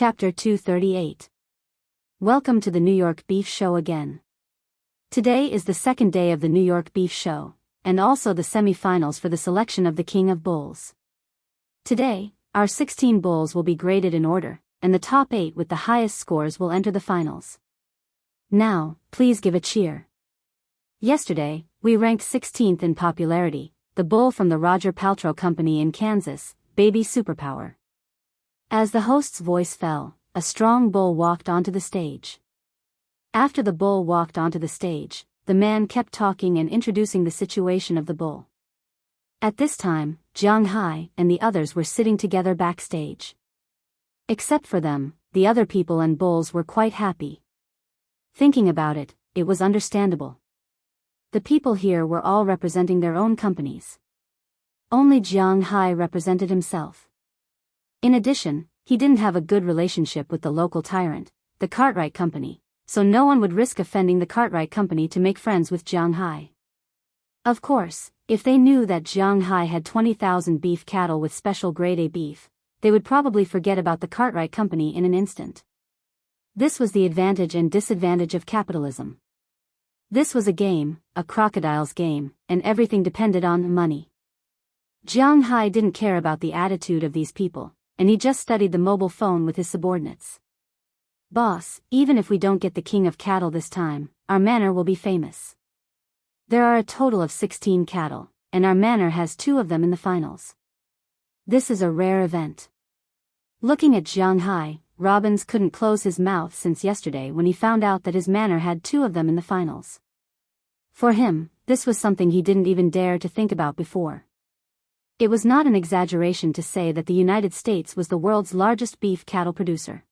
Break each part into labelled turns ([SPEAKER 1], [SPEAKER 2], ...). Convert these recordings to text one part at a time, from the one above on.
[SPEAKER 1] Chapter 238. Welcome to the New York Beef Show again. Today is the second day of the New York Beef Show, and also the semi-finals for the selection of the King of Bulls. Today, our 16 bulls will be graded in order, and the top 8 with the highest scores will enter the finals. Now, please give a cheer. Yesterday, we ranked 16th in popularity, the bull from the Roger Paltrow Company in Kansas, Baby Superpower. As the host's voice fell, a strong bull walked onto the stage. After the bull walked onto the stage, the man kept talking and introducing the situation of the bull. At this time, Jianghu and the others were sitting together backstage. Except for them, the other people and bulls were quite happy. Thinking about it, it was understandable. The people here were all representing their own companies. Only Jianghu represented himself. In addition, he didn't have a good relationship with the local tyrant, the Cartwright Company, so no one would risk offending the Cartwright Company to make friends with Jianghu. Of course, if they knew that Jianghu had 20,000 beef cattle with special grade A beef, they would probably forget about the Cartwright Company in an instant. This was the advantage and disadvantage of capitalism. This was a game, a crocodile's game, and everything depended on money. Jianghu didn't care about the attitude of these people, and he just studied the mobile phone with his subordinates. Boss, even if we don't get the king of cattle this time, our manor will be famous. There are a total of 16 cattle, and our manor has 2 of them in the finals. This is a rare event. Looking at Jianghu, Robbins couldn't close his mouth since yesterday when he found out that his manor had 2 of them in the finals. For him, this was something he didn't even dare to think about before. It was not an exaggeration to say that the United States was the world's largest beef cattle producer.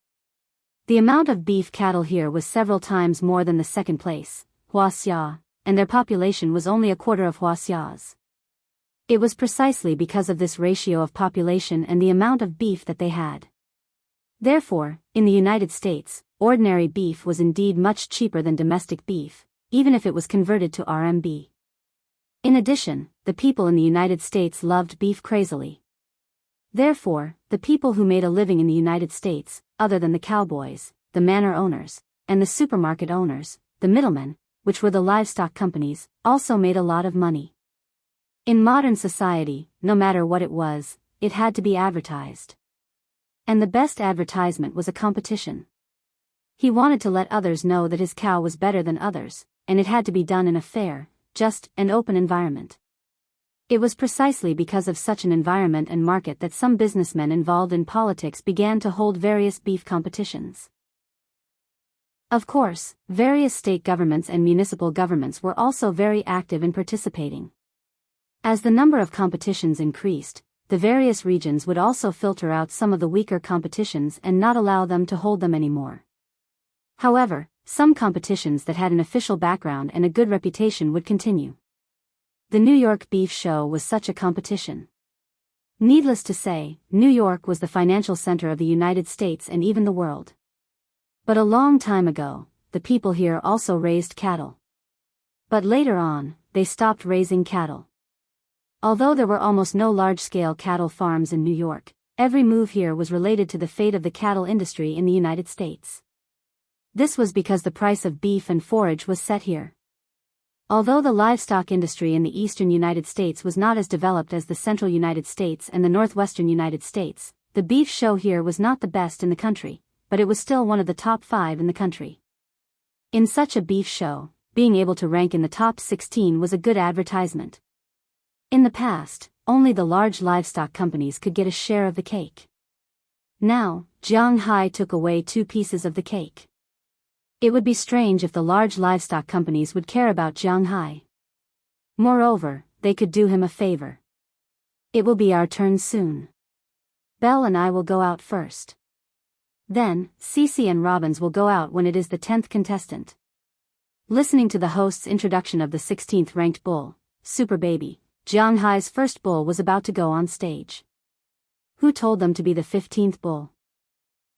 [SPEAKER 1] The amount of beef cattle here was several times more than the second place, Wuxia, and their population was only a quarter of Wuxia's. It was precisely because of this ratio of population and the amount of beef that they had. Therefore, in the United States, ordinary beef was indeed much cheaper than domestic beef, even if it was converted to RMB. In addition, the people in the United States loved beef crazily. Therefore, the people who made a living in the United States, other than the cowboys, the manor owners, and the supermarket owners, the middlemen, which were the livestock companies, also made a lot of money. In modern society, no matter what it was, it had to be advertised. And the best advertisement was a competition. He wanted to let others know that his cow was better than others, and it had to be done in a fair, just, and open environment. It was precisely because of such an environment and market that some businessmen involved in politics began to hold various beef competitions. Of course, various state governments and municipal governments were also very active in participating. As the number of competitions increased, the various regions would also filter out some of the weaker competitions and not allow them to hold them anymore. However, some competitions that had an official background and a good reputation would continue. The New York Beef Show was such a competition. Needless to say, New York was the financial center of the United States and even the world. But a long time ago, the people here also raised cattle. But later on, they stopped raising cattle. Although there were almost no large-scale cattle farms in New York, every move here was related to the fate of the cattle industry in the United States. This was because the price of beef and forage was set here. Although the livestock industry in the eastern United States was not as developed as the central United States and the northwestern United States, the beef show here was not the best in the country, but it was still one of the top 5 in the country. In such a beef show, being able to rank in the top 16 was a good advertisement. In the past, only the large livestock companies could get a share of the cake. Now, Jianghu took away 2 pieces of the cake. It would be strange if the large livestock companies would care about Jianghu. Moreover, they could do him a favor. It will be our turn soon. Belle and I will go out first. Then, Cece and Robbins will go out when it is the 10th contestant. Listening to the host's introduction of the 16th ranked bull, Super Baby, Jianghu's first bull was about to go on stage. Who told them to be the 15th bull?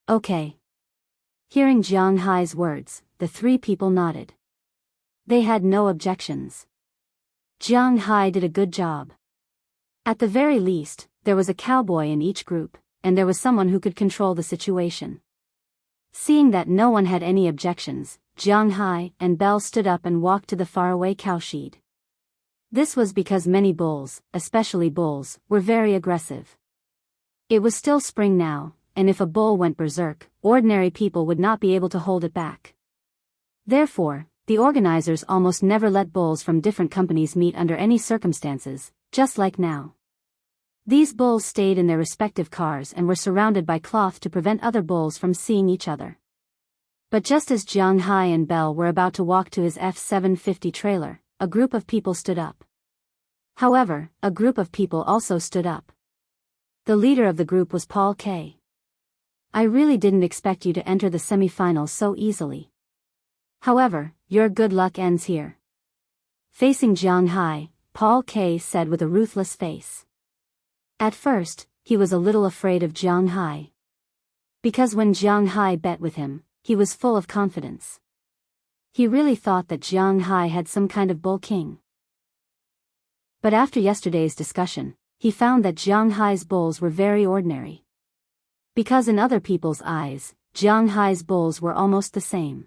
[SPEAKER 1] Okay. Hearing Jianghu's words, the 3 people nodded. They had no objections. Jianghu did a good job. At the very least, there was a cowboy in each group, and there was someone who could control the situation. Seeing that no one had any objections, Jianghu and Belle stood up and walked to the faraway cowshed. This was because many bulls, especially bulls, were very aggressive. It was still spring now, and if a bull went berserk, ordinary people would not be able to hold it back. Therefore, the organizers almost never let bulls from different companies meet under any circumstances, just like now. These bulls stayed in their respective cars and were surrounded by cloth to prevent other bulls from seeing each other. But just as Jianghu and Belle were about to walk to his F-750 trailer, a group of people stood up. However, a group of people also stood up. The leader of the group was Paul K. I really didn't expect you to enter the semi-finals so easily. However, your good luck ends here. Facing Jianghu, Paul K said with a ruthless face. At first, he was a little afraid of Jianghu. Because when Jianghu bet with him, he was full of confidence. He really thought that Jianghu had some kind of bull king. But after yesterday's discussion, he found that Jianghu's bulls were very ordinary. Because in other people's eyes, Jianghu's bulls were almost the same.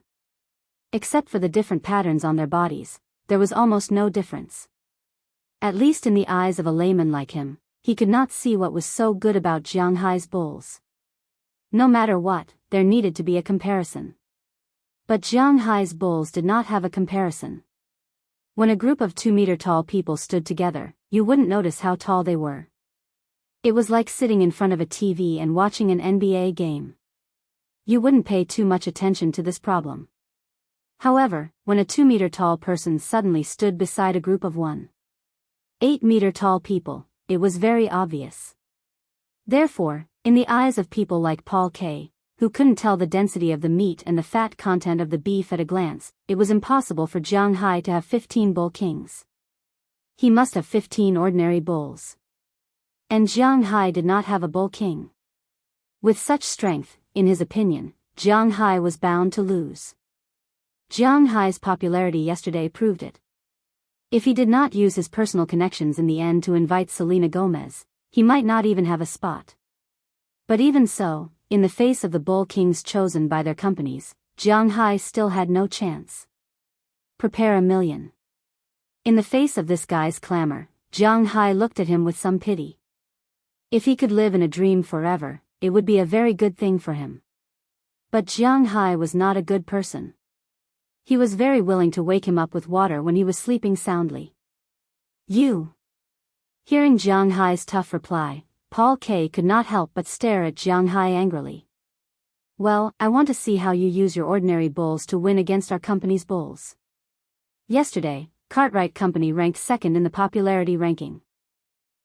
[SPEAKER 1] Except for the different patterns on their bodies, there was almost no difference. At least in the eyes of a layman like him, he could not see what was so good about Jianghu's bulls. No matter what, there needed to be a comparison. But Jianghu's bulls did not have a comparison. When a group of 2-meter-tall people stood together, you wouldn't notice how tall they were. It was like sitting in front of a TV and watching an NBA game. You wouldn't pay too much attention to this problem. However, when a 2-meter-tall person suddenly stood beside a group of 1.8-meter-tall people, it was very obvious. Therefore, in the eyes of people like Paul K., who couldn't tell the density of the meat and the fat content of the beef at a glance, it was impossible for Jianghu to have 15 bull kings. He must have 15 ordinary bulls. And Jianghu did not have a bull king. With such strength, in his opinion, Jianghu was bound to lose. Jianghu's popularity yesterday proved it. If he did not use his personal connections in the end to invite Selena Gomez, he might not even have a spot. But even so, in the face of the bull kings chosen by their companies, Jianghu still had no chance. Prepare a million. In the face of this guy's clamor, Jianghu looked at him with some pity. If he could live in a dream forever, it would be a very good thing for him. But Jianghu was not a good person. He was very willing to wake him up with water when he was sleeping soundly. You. Hearing Jianghu's tough reply, Paul K. could not help but stare at Jianghu angrily. Well, I want to see how you use your ordinary bulls to win against our company's bulls. Yesterday, Cartwright Company ranked second in the popularity ranking.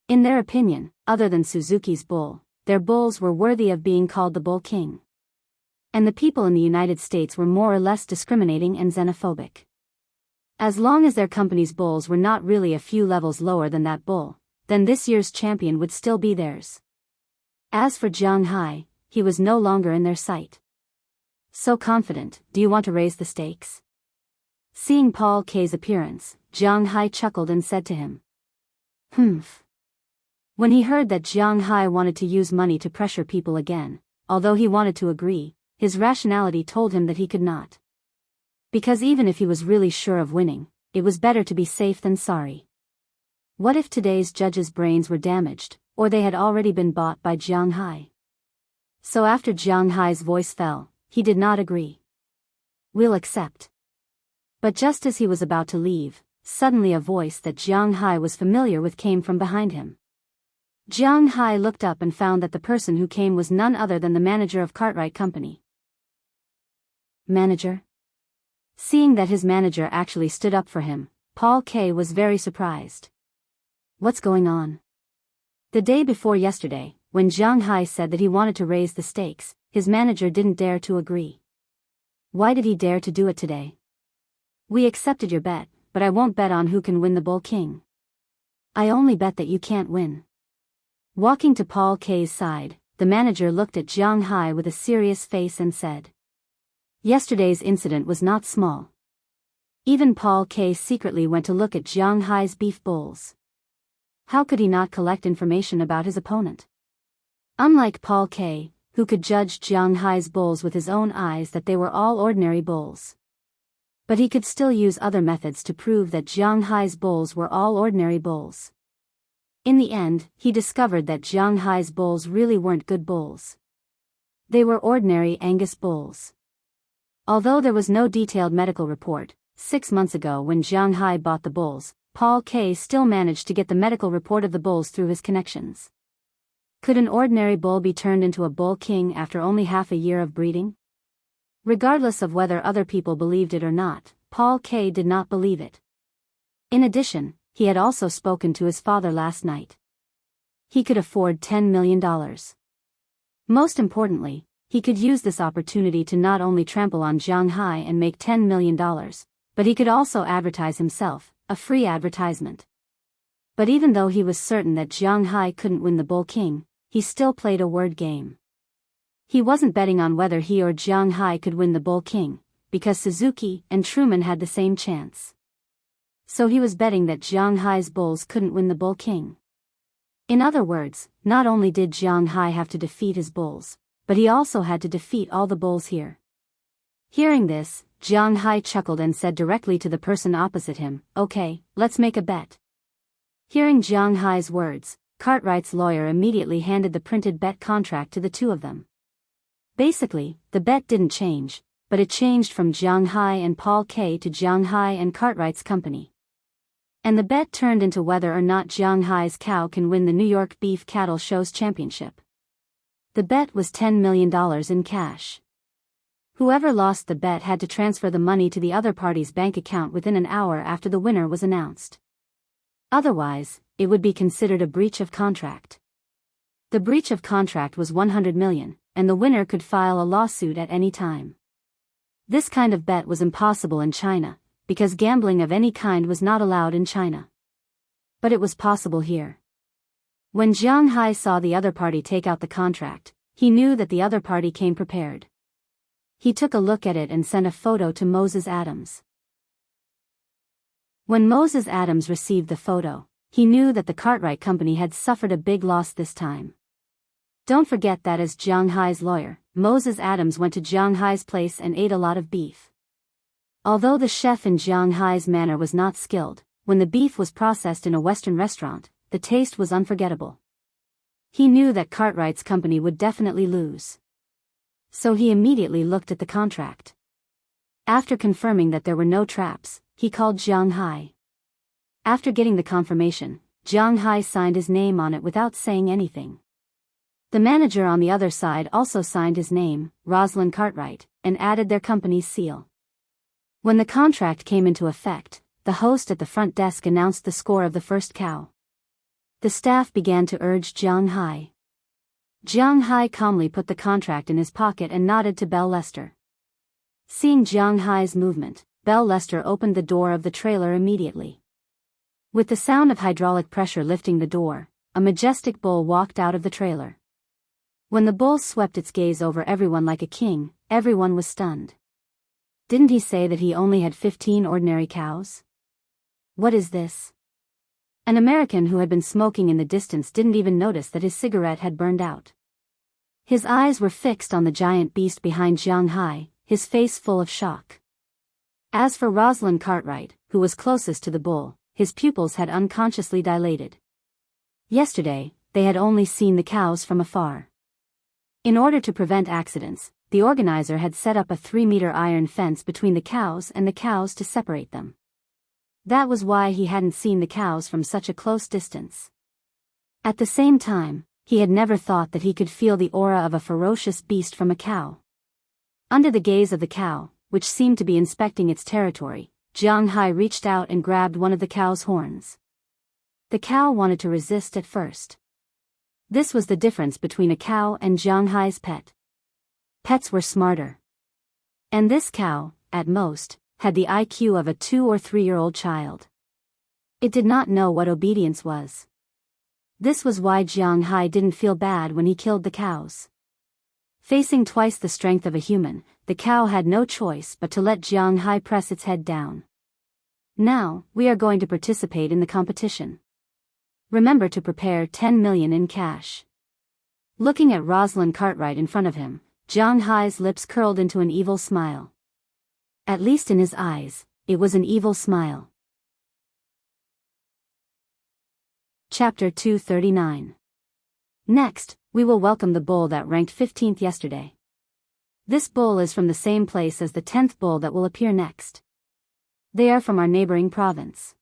[SPEAKER 1] In their opinion, other than Suzuki's bull, their bulls were worthy of being called the Bull King. And the people in the United States were more or less discriminating and xenophobic. As long as their company's bulls were not really a few levels lower than that bull, then this year's champion would still be theirs. As for Jianghu, he was no longer in their sight. So confident, do you want to raise the stakes? Seeing Paul K.'s appearance, Jianghu chuckled and said to him. Humph. When he heard that Jianghu wanted to use money to pressure people again, although he wanted to agree, his rationality told him that he could not. Because even if he was really sure of winning, it was better to be safe than sorry. What if today's judges' brains were damaged, or they had already been bought by Jianghu? So after Jianghu's voice fell, he did not agree. We'll accept. But just as he was about to leave, suddenly a voice that Jianghu was familiar with came from behind him. Jianghu looked up and found that the person who came was none other than the manager of Cartwright Company. Manager? Seeing that his manager actually stood up for him, Paul K. was very surprised. What's going on? The day before yesterday, when Jianghu said that he wanted to raise the stakes, his manager didn't dare to agree. Why did he dare to do it today? We accepted your bet, but I won't bet on who can win the Bull King. I only bet that you can't win. Walking to Paul K.'s side, the manager looked at Jianghu with a serious face and said. Yesterday's incident was not small. Even Paul K. secretly went to look at Jianghu's beef bulls. How could he not collect information about his opponent? Unlike Paul K., who could judge Jianghai's bulls with his own eyes that they were all ordinary bulls. But he could still use other methods to prove that Jianghai's bulls were all ordinary bulls. In the end, he discovered that Jianghai's bulls really weren't good bulls. They were ordinary Angus bulls. Although there was no detailed medical report, 6 months ago when Jianghai bought the bulls, Paul K. still managed to get the medical report of the bulls through his connections. Could an ordinary bull be turned into a bull king after only half a year of breeding? Regardless of whether other people believed it or not, Paul K. did not believe it. In addition, he had also spoken to his father last night. He could afford $10 million. Most importantly, he could use this opportunity to not only trample on Jianghai and make $10 million, but he could also advertise himself, a free advertisement. But even though he was certain that Jianghai couldn't win the Bull King, he still played a word game. He wasn't betting on whether he or Jianghai could win the Bull King, because Suzuki and Truman had the same chance. So he was betting that Jianghai's bulls couldn't win the Bull King. In other words, not only did Jianghai have to defeat his bulls, but he also had to defeat all the bulls here. Hearing this, Jianghai chuckled and said directly to the person opposite him, "Okay, let's make a bet." Hearing Jianghai's words, Cartwright's lawyer immediately handed the printed bet contract to the two of them. Basically, the bet didn't change, but it changed from Jianghai and Paul K. to Jianghai and Cartwright's company. And the bet turned into whether or not Jianghai's cow can win the New York Beef Cattle Show's championship. The bet was $10 million in cash. Whoever lost the bet had to transfer the money to the other party's bank account within an hour after the winner was announced. Otherwise, it would be considered a breach of contract. The breach of contract was $100 million, and the winner could file a lawsuit at any time. This kind of bet was impossible in China, because gambling of any kind was not allowed in China. But it was possible here. When Jianghai saw the other party take out the contract, he knew that the other party came prepared. He took a look at it and sent a photo to Moses Adams. When Moses Adams received the photo, he knew that the Cartwright Company had suffered a big loss this time. Don't forget that as Jianghai's lawyer, Moses Adams went to Jianghai's place and ate a lot of beef. Although the chef in Jianghai's manner was not skilled, when the beef was processed in a Western restaurant, the taste was unforgettable. He knew that Cartwright's company would definitely lose. So he immediately looked at the contract. After confirming that there were no traps, he called Jianghai. After getting the confirmation, Jianghai signed his name on it without saying anything. The manager on the other side also signed his name, Rosalind Cartwright, and added their company's seal. When the contract came into effect, the host at the front desk announced the score of the first cow. The staff began to urge Jianghai. Jianghai calmly put the contract in his pocket and nodded to Belle Lester. Seeing Jianghai's movement, Belle Lester opened the door of the trailer immediately. With the sound of hydraulic pressure lifting the door, a majestic bull walked out of the trailer. When the bull swept its gaze over everyone like a king, everyone was stunned. Didn't he say that he only had 15 ordinary cows? What is this? An American who had been smoking in the distance didn't even notice that his cigarette had burned out. His eyes were fixed on the giant beast behind Jianghai, his face full of shock. As for Rosalind Cartwright, who was closest to the bull, his pupils had unconsciously dilated. Yesterday, they had only seen the cows from afar. In order to prevent accidents, the organizer had set up a 3-meter iron fence between the cows and the cows to separate them. That was why he hadn't seen the cows from such a close distance. At the same time, he had never thought that he could feel the aura of a ferocious beast from a cow. Under the gaze of the cow, which seemed to be inspecting its territory, Jianghai reached out and grabbed one of the cow's horns. The cow wanted to resist at first. This was the difference between a cow and Jianghai's pet. Pets were smarter. And this cow, at most, had the IQ of a 2- or 3-year-old child. It did not know what obedience was. This was why Jianghai didn't feel bad when he killed the cows. Facing twice the strength of a human, the cow had no choice but to let Jianghai press its head down. Now, we are going to participate in the competition. Remember to prepare $10 million in cash. Looking at Rosalind Cartwright in front of him, Jiang Hai's lips curled into an evil smile. At least in his eyes, it was an evil smile. Chapter 239. Next, we will welcome the bull that ranked 15th yesterday. This bull is from the same place as the 10th bull that will appear next. They are from our neighboring province.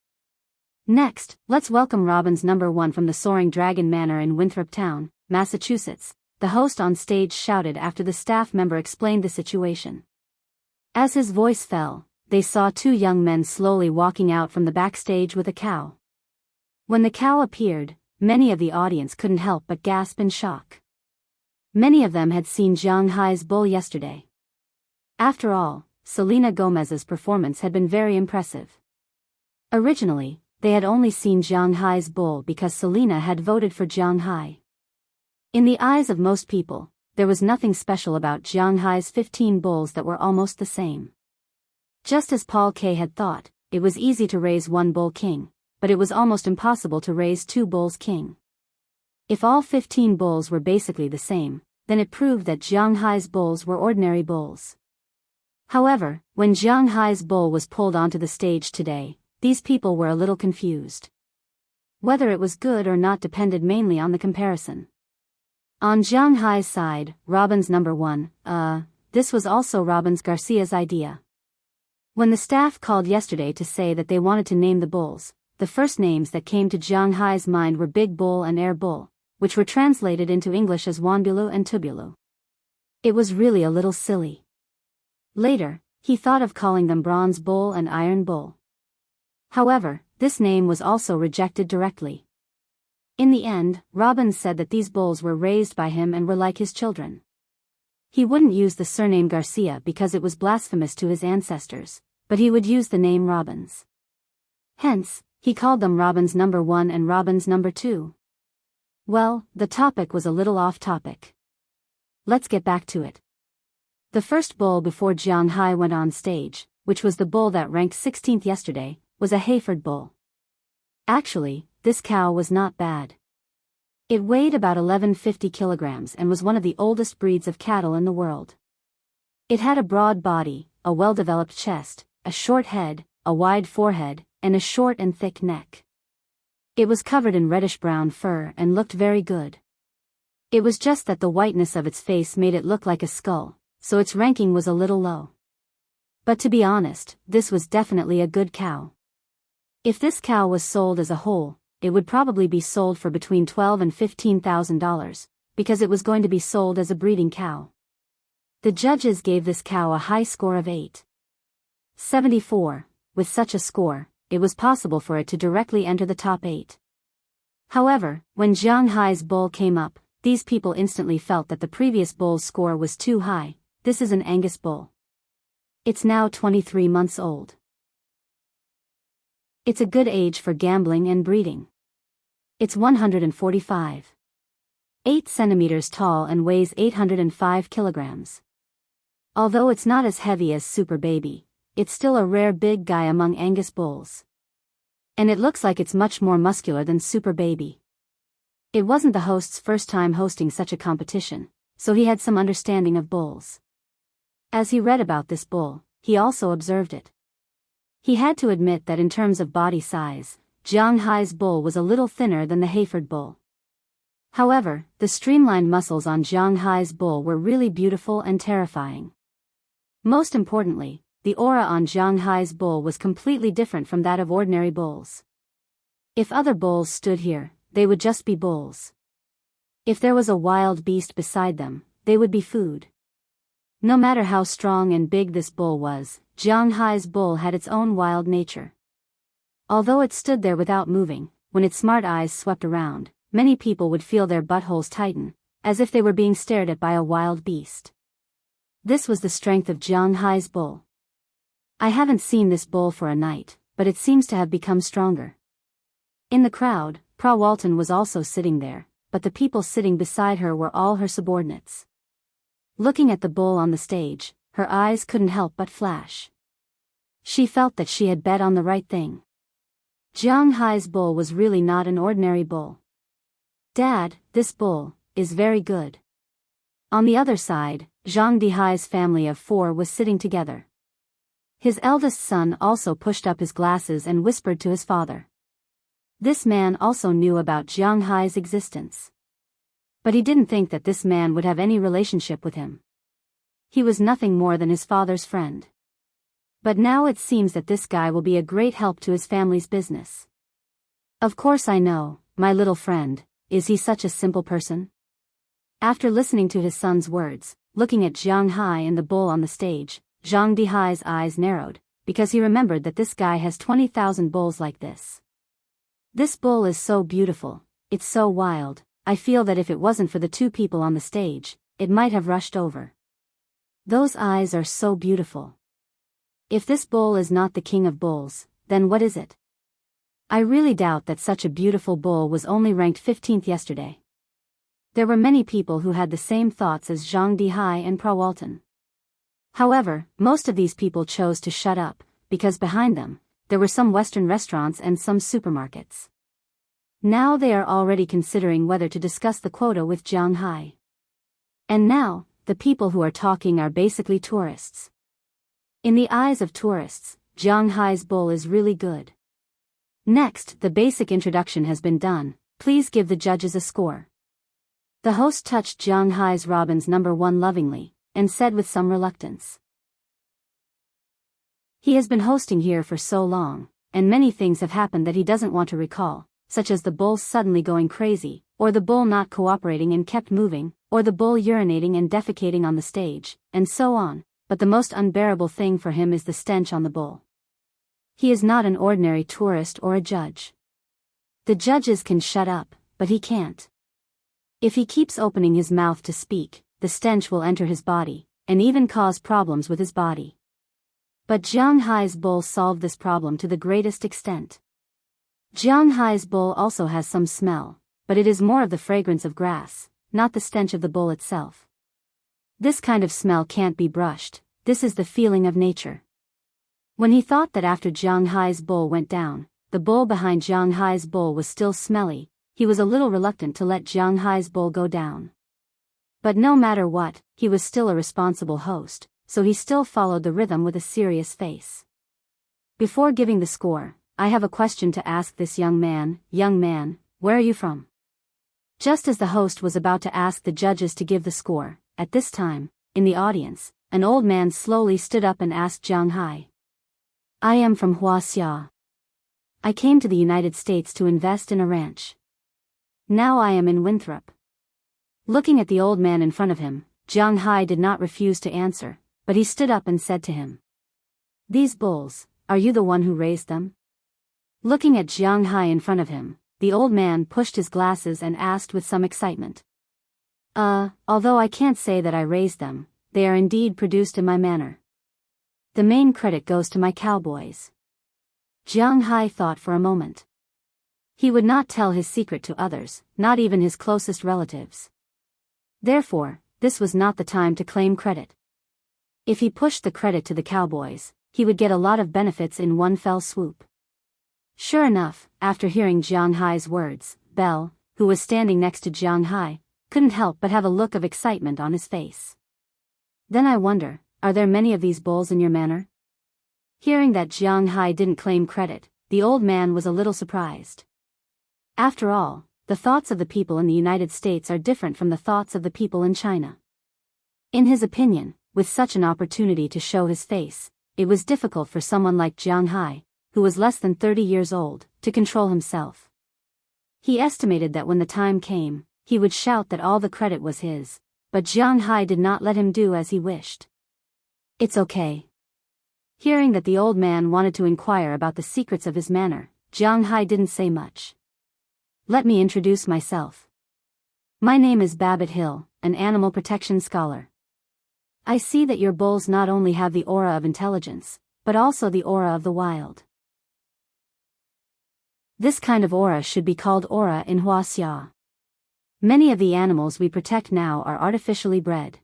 [SPEAKER 1] Next, let's welcome Robin's number 1 from the Soaring Dragon Manor in Winthrop Town, Massachusetts, the host on stage shouted after the staff member explained the situation. As his voice fell, they saw 2 young men slowly walking out from the backstage with a cow. When the cow appeared, many of the audience couldn't help but gasp in shock. Many of them had seen Jiang Hai's bull yesterday. After all, Selena Gomez's performance had been very impressive. Originally, they had only seen Jiang Hai's bull because Selena had voted for Jiang Hai. In the eyes of most people, there was nothing special about Jiang Hai's 15 bulls that were almost the same. Just as Paul K. had thought, it was easy to raise 1 bull king, but it was almost impossible to raise 2 bulls king. If all 15 bulls were basically the same, then it proved that Jiang Hai's bulls were ordinary bulls. However, when Jiang Hai's bull was pulled onto the stage today, these people were a little confused. Whether it was good or not depended mainly on the comparison. On Jiang Hai's side, Robin's number 1, this was also Robin's Garcia's idea. When the staff called yesterday to say that they wanted to name the bulls, the first names that came to Jiang Hai's mind were Big Bull and Air Bull, which were translated into English as Wanbulu and Tubulu. It was really a little silly. Later, he thought of calling them Bronze Bull and Iron Bull. However, this name was also rejected directly. In the end, Robin said that these bulls were raised by him and were like his children. He wouldn't use the surname Garcia because it was blasphemous to his ancestors, but he would use the name Robins. Hence, he called them Robin's number 1 and Robin's number 2. Well, the topic was a little off topic. Let's get back to it. The first bull before Jiang Hai went on stage, which was the bull that ranked 16th yesterday, was a Hayford bull. Actually, this cow was not bad. It weighed about 1150 kilograms and was one of the oldest breeds of cattle in the world. It had a broad body, a well-developed chest, a short head, a wide forehead, and a short and thick neck. It was covered in reddish-brown fur and looked very good. It was just that the whiteness of its face made it look like a skull, so its ranking was a little low. But to be honest, this was definitely a good cow. If this cow was sold as a whole, it would probably be sold for between $12,000 and $15,000, because it was going to be sold as a breeding cow. The judges gave this cow a high score of 8.74. With such a score, it was possible for it to directly enter the top 8. However, when Jiang Hai's bull came up, these people instantly felt that the previous bull's score was too high. This is an Angus bull. It's now 23 months old. It's a good age for gambling and breeding. It's 145.8 centimeters tall and weighs 805 kilograms. Although it's not as heavy as Super Baby, it's still a rare big guy among Angus bulls. And it looks like it's much more muscular than Super Baby. It wasn't the host's first time hosting such a competition, so he had some understanding of bulls. As he read about this bull, he also observed it. He had to admit that in terms of body size, Jiang Hai's bull was a little thinner than the Hayford bull. However, the streamlined muscles on Jiang Hai's bull were really beautiful and terrifying. Most importantly, the aura on Jiang Hai's bull was completely different from that of ordinary bulls. If other bulls stood here, they would just be bulls. If there was a wild beast beside them, they would be food. No matter how strong and big this bull was, Jiang Hai's bull had its own wild nature. Although it stood there without moving, when its smart eyes swept around, many people would feel their buttholes tighten, as if they were being stared at by a wild beast. This was the strength of Jiang Hai's bull. I haven't seen this bull for a night, but it seems to have become stronger. In the crowd, Pra Walton was also sitting there, but the people sitting beside her were all her subordinates. Looking at the bull on the stage, her eyes couldn't help but flash. She felt that she had bet on the right thing. Jiang Hai's bull was really not an ordinary bull. "Dad, this bull, is very good. On the other side, Zhang Dihai's family of 4 was sitting together. His eldest son also pushed up his glasses and whispered to his father. This man also knew about Jiang Hai's existence. But he didn't think that this man would have any relationship with him. He was nothing more than his father's friend. But now it seems that this guy will be a great help to his family's business. Of course I know, my little friend, is he such a simple person? After listening to his son's words, looking at Jiang Hai and the bull on the stage, Zhang Dihai's eyes narrowed, because he remembered that this guy has 20,000 bulls like this. This bull is so beautiful, it's so wild, I feel that if it wasn't for the 2 people on the stage, it might have rushed over. Those eyes are so beautiful. If this bull is not the king of bulls, then what is it? I really doubt that such a beautiful bull was only ranked 15th yesterday. There were many people who had the same thoughts as Zhang Dihai and Prawalton. However, most of these people chose to shut up, because behind them, there were some Western restaurants and some supermarkets. Now they are already considering whether to discuss the quota with Jiang Hai. And now, the people who are talking are basically tourists. In the eyes of tourists, Jiang Hai's bull is really good. Next, the basic introduction has been done, please give the judges a score. The host touched Jiang Hai's Robin's number 1 lovingly, and said with some reluctance. He has been hosting here for so long, and many things have happened that he doesn't want to recall, such as the bull suddenly going crazy, or the bull not cooperating and kept moving, or the bull urinating and defecating on the stage, and so on, but the most unbearable thing for him is the stench on the bull. He is not an ordinary tourist or a judge. The judges can shut up, but he can't. If he keeps opening his mouth to speak, the stench will enter his body, and even cause problems with his body. But Jiang Hai's bull solved this problem to the greatest extent. Jiang Hai's bull also has some smell, but it is more of the fragrance of grass, not the stench of the bull itself. This kind of smell can't be brushed, this is the feeling of nature. When he thought that after Jiang Hai's bull went down, the bull behind Jiang Hai's bull was still smelly, he was a little reluctant to let Jiang Hai's bull go down. But no matter what, he was still a responsible host, so he still followed the rhythm with a serious face. Before giving the score, I have a question to ask this young man, where are you from? Just as the host was about to ask the judges to give the score, at this time, in the audience, an old man slowly stood up and asked Jiang Hai. I am from Wuxia. I came to the United States to invest in a ranch. Now I am in Winthrop. Looking at the old man in front of him, Jiang Hai did not refuse to answer, but he stood up and said to him. These bulls, are you the one who raised them? Looking at Jiang Hai in front of him, the old man pushed his glasses and asked with some excitement. Although I can't say that I raised them, they are indeed produced in my manor. The main credit goes to my cowboys. Jiang Hai thought for a moment. He would not tell his secret to others, not even his closest relatives. Therefore, this was not the time to claim credit. If he pushed the credit to the cowboys, he would get a lot of benefits in one fell swoop. Sure enough, after hearing Jiang Hai's words, Belle, who was standing next to Jiang Hai, couldn't help but have a look of excitement on his face. Then I wonder, are there many of these bulls in your manor? Hearing that Jiang Hai didn't claim credit, the old man was a little surprised. After all, the thoughts of the people in the United States are different from the thoughts of the people in China. In his opinion, with such an opportunity to show his face, it was difficult for someone like Jiang Hai, who was less than 30 years old, to control himself. He estimated that when the time came, he would shout that all the credit was his, but Jiang Hai did not let him do as he wished. It's okay. Hearing that the old man wanted to inquire about the secrets of his manor, Jiang Hai didn't say much. Let me introduce myself. My name is Babbitt Hill, an animal protection scholar. I see that your bulls not only have the aura of intelligence, but also the aura of the wild. This kind of aura should be called aura in Wuxia. Many of the animals we protect now are artificially bred.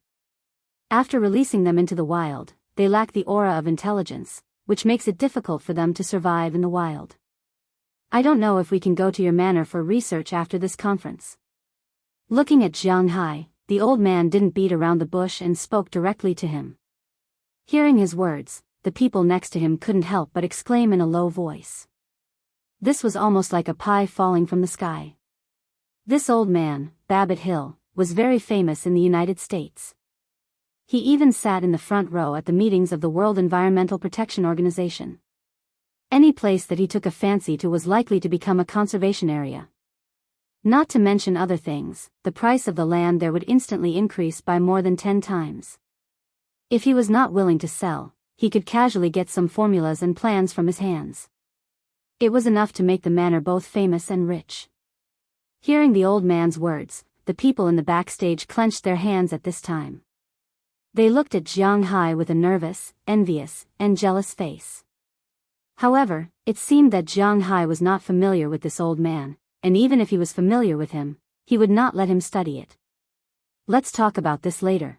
[SPEAKER 1] After releasing them into the wild, they lack the aura of intelligence, which makes it difficult for them to survive in the wild. I don't know if we can go to your manor for research after this conference. Looking at Jianghu, the old man didn't beat around the bush and spoke directly to him. Hearing his words, the people next to him couldn't help but exclaim in a low voice. This was almost like a pie falling from the sky. This old man, Babbitt Hill, was very famous in the United States. He even sat in the front row at the meetings of the World Environmental Protection Organization. Any place that he took a fancy to was likely to become a conservation area. Not to mention other things, the price of the land there would instantly increase by more than 10 times. If he was not willing to sell, he could casually get some formulas and plans from his hands. It was enough to make the manor both famous and rich. Hearing the old man's words, the people in the backstage clenched their hands at this time. They looked at Jianghu with a nervous, envious, and jealous face. However, it seemed that Jianghu was not familiar with this old man, and even if he was familiar with him, he would not let him study it. Let's talk about this later.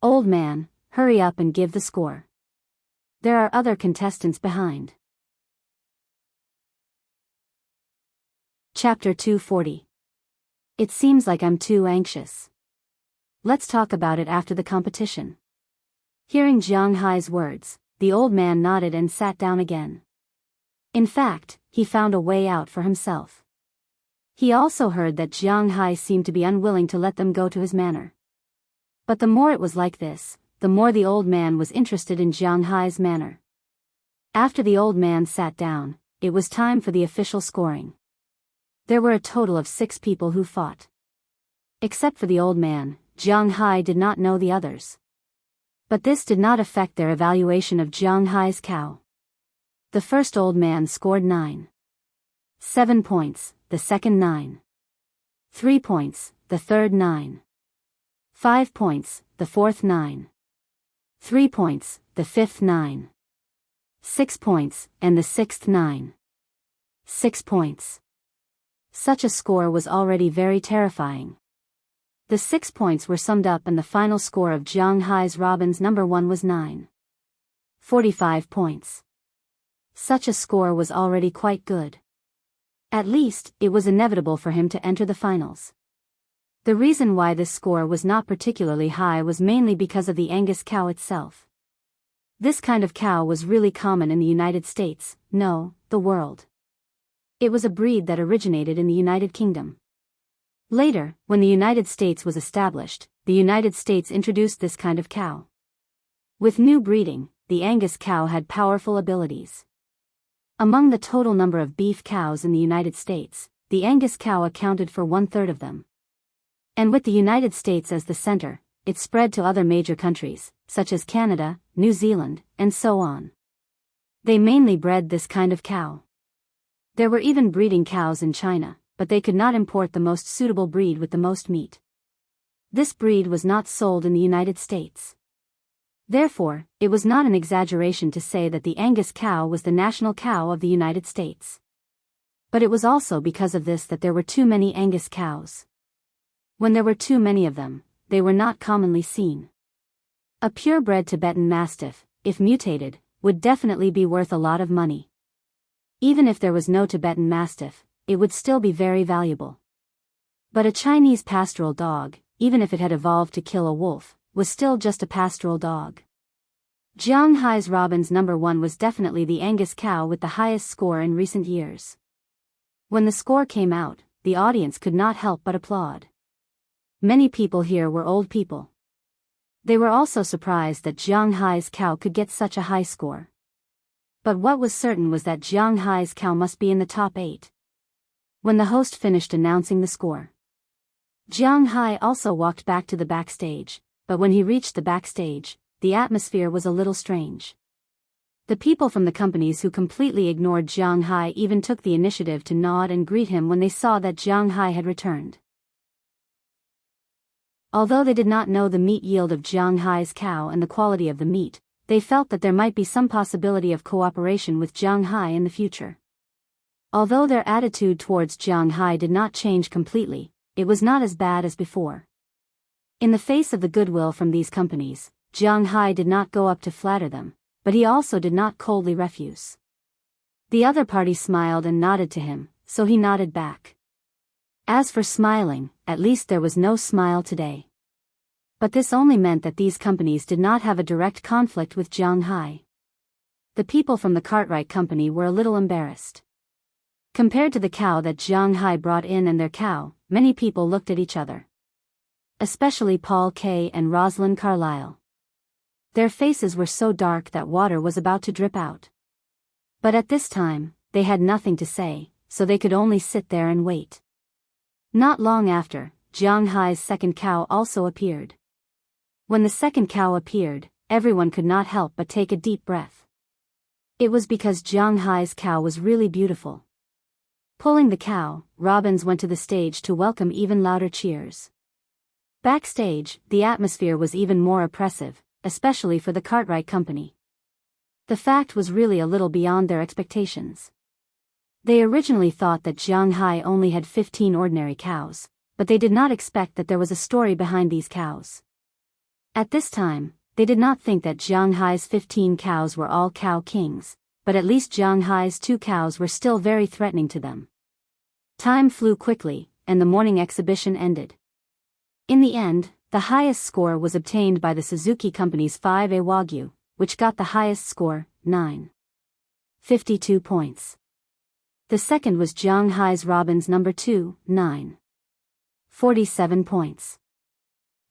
[SPEAKER 1] Old man, hurry up and give the score. There are other contestants behind. Chapter 240. It seems like I'm too anxious. Let's talk about it after the competition. Hearing Jianghu's words, the old man nodded and sat down again. In fact, he found a way out for himself. He also heard that Jianghu seemed to be unwilling to let them go to his manor. But the more it was like this, the more the old man was interested in Jianghu's manor. After the old man sat down, it was time for the official scoring. There were a total of 6 people who fought. Except for the old man, Jianghu did not know the others. But this did not affect their evaluation of Jianghu's cow. The first old man scored 7 points, the second 9. 3 points, the third 9. 5 points, the fourth 9. 3 points, the fifth 9. 6 points, and the sixth 9. 6 points. Such a score was already very terrifying. The 6 points were summed up and the final score of Jianghu's Robin's number 1 was 45 points. Such a score was already quite good. At least, it was inevitable for him to enter the finals. The reason why this score was not particularly high was mainly because of the Angus cow itself. This kind of cow was really common in the United States, no, the world. It was a breed that originated in the United Kingdom. Later, when the United States was established, the United States introduced this kind of cow. With new breeding, the Angus cow had powerful abilities. Among the total number of beef cows in the United States, the Angus cow accounted for 1/3 of them. And with the United States as the center, it spread to other major countries, such as Canada, New Zealand, and so on. They mainly bred this kind of cow. There were even breeding cows in China, but they could not import the most suitable breed with the most meat. This breed was not sold in the United States. Therefore, it was not an exaggeration to say that the Angus cow was the national cow of the United States. But it was also because of this that there were too many Angus cows. When there were too many of them, they were not commonly seen. A purebred Tibetan Mastiff, if mutated, would definitely be worth a lot of money. Even if there was no Tibetan Mastiff, it would still be very valuable. But a Chinese pastoral dog, even if it had evolved to kill a wolf, was still just a pastoral dog. Jianghu's Robin's number 1 was definitely the Angus cow with the highest score in recent years. When the score came out, the audience could not help but applaud. Many people here were old people. They were also surprised that Jianghu's cow could get such a high score. But what was certain was that Jianghu's cow must be in the top 8. When the host finished announcing the score, Jianghu also walked back to the backstage, but when he reached the backstage, the atmosphere was a little strange. The people from the companies who completely ignored Jianghu even took the initiative to nod and greet him when they saw that Jianghu had returned. Although they did not know the meat yield of Jianghu's cow and the quality of the meat, they felt that there might be some possibility of cooperation with Jianghu in the future. Although their attitude towards Jianghu did not change completely, it was not as bad as before. In the face of the goodwill from these companies, Jianghu did not go up to flatter them, but he also did not coldly refuse. The other party smiled and nodded to him, so he nodded back. As for smiling, at least there was no smile today. But this only meant that these companies did not have a direct conflict with Jianghu. The people from the Cartwright Company were a little embarrassed. Compared to the cow that Jianghu brought in and their cow, many people looked at each other. Especially Paul Kay and Rosalind Carlyle. Their faces were so dark that water was about to drip out. But at this time, they had nothing to say, so they could only sit there and wait. Not long after, Jianghu's second cow also appeared. When the second cow appeared, everyone could not help but take a deep breath. It was because Jianghu's cow was really beautiful. Pulling the cow, Robbins went to the stage to welcome even louder cheers. Backstage, the atmosphere was even more oppressive, especially for the Cartwright Company. The fact was really a little beyond their expectations. They originally thought that Jianghu only had 15 ordinary cows, but they did not expect that there was a story behind these cows. At this time, they did not think that Jianghu's 15 cows were all cow kings, but at least Jianghu's 2 cows were still very threatening to them. Time flew quickly, and the morning exhibition ended. In the end, the highest score was obtained by the Suzuki Company's 5A Wagyu, which got the highest score, 9.52 points. The second was Jianghu's Robbins No. 2, 9.47 points.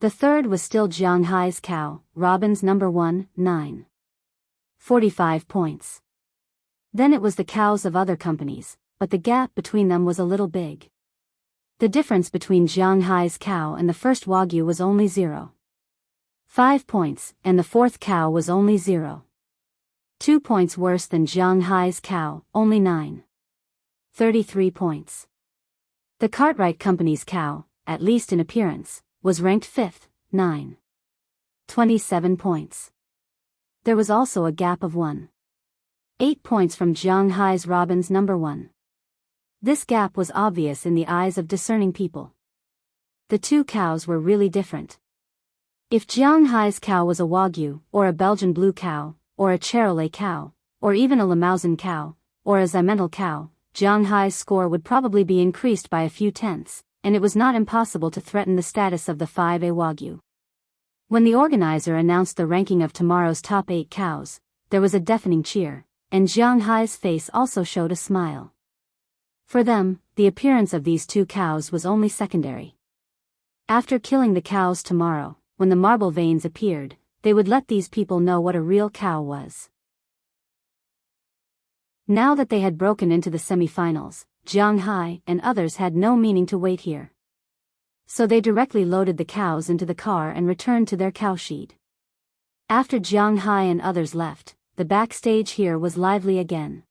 [SPEAKER 1] The third was still Jianghu's cow, Robbins No. 1, 9.45 points. Then it was the cows of other companies, but the gap between them was a little big. The difference between Jianghu's cow and the first Wagyu was only 0.5 points, and the fourth cow was only 0.2 points worse than Jianghu's cow, only 9.33 points. The Cartwright Company's cow, at least in appearance, was ranked 5th, 9.27 points. There was also a gap of 1.8 points from Jianghu's Robbins No. 1. This gap was obvious in the eyes of discerning people. The two cows were really different. If Jianghu's cow was a Wagyu, or a Belgian blue cow, or a Charolais cow, or even a Limousin cow, or a Zymental cow, Jianghu's score would probably be increased by a few tenths, and it was not impossible to threaten the status of the 5A Wagyu. When the organizer announced the ranking of tomorrow's top 8 cows, there was a deafening cheer, and Jianghu's face also showed a smile. For them, the appearance of these two cows was only secondary. After killing the cows tomorrow, when the marble veins appeared, they would let these people know what a real cow was. Now that they had broken into the semi-finals, Jianghu and others had no meaning to wait here. So they directly loaded the cows into the car and returned to their cowshed. After Jianghu and others left, the backstage here was lively again.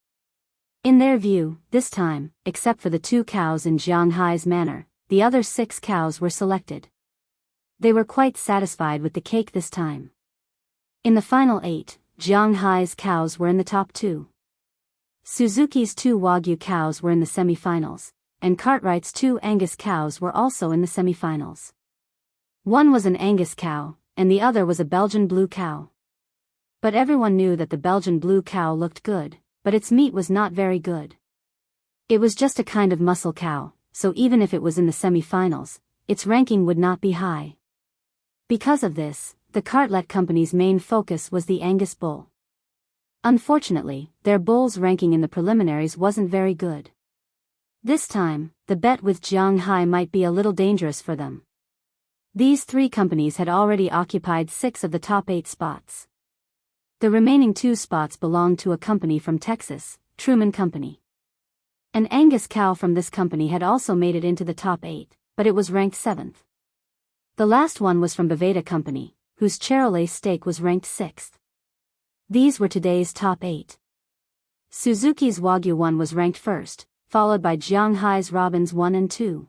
[SPEAKER 1] In their view, this time, except for the 2 cows in Jianghu's manor, the other 6 cows were selected. They were quite satisfied with the cake this time. In the final 8, Jianghu's cows were in the top 2. Suzuki's 2 Wagyu cows were in the semi-finals, and Cartwright's 2 Angus cows were also in the semi-finals. One was an Angus cow, and the other was a Belgian blue cow. But everyone knew that the Belgian blue cow looked good, but its meat was not very good. It was just a kind of muscle cow, so even if it was in the semi-finals, its ranking would not be high. Because of this, the Cartwright Company's main focus was the Angus bull. Unfortunately, their bull's ranking in the preliminaries wasn't very good. This time, the bet with Jianghu might be a little dangerous for them. These 3 companies had already occupied 6 of the top 8 spots. The remaining 2 spots belonged to a company from Texas, Truman Company. An Angus cow from this company had also made it into the top 8, but it was ranked 7th. The last one was from Biyao Company, whose Charolais steak was ranked 6th. These were today's top 8. Suzuki's Wagyu 1 was ranked 1st, followed by Jianghu's Robbins 1 and 2.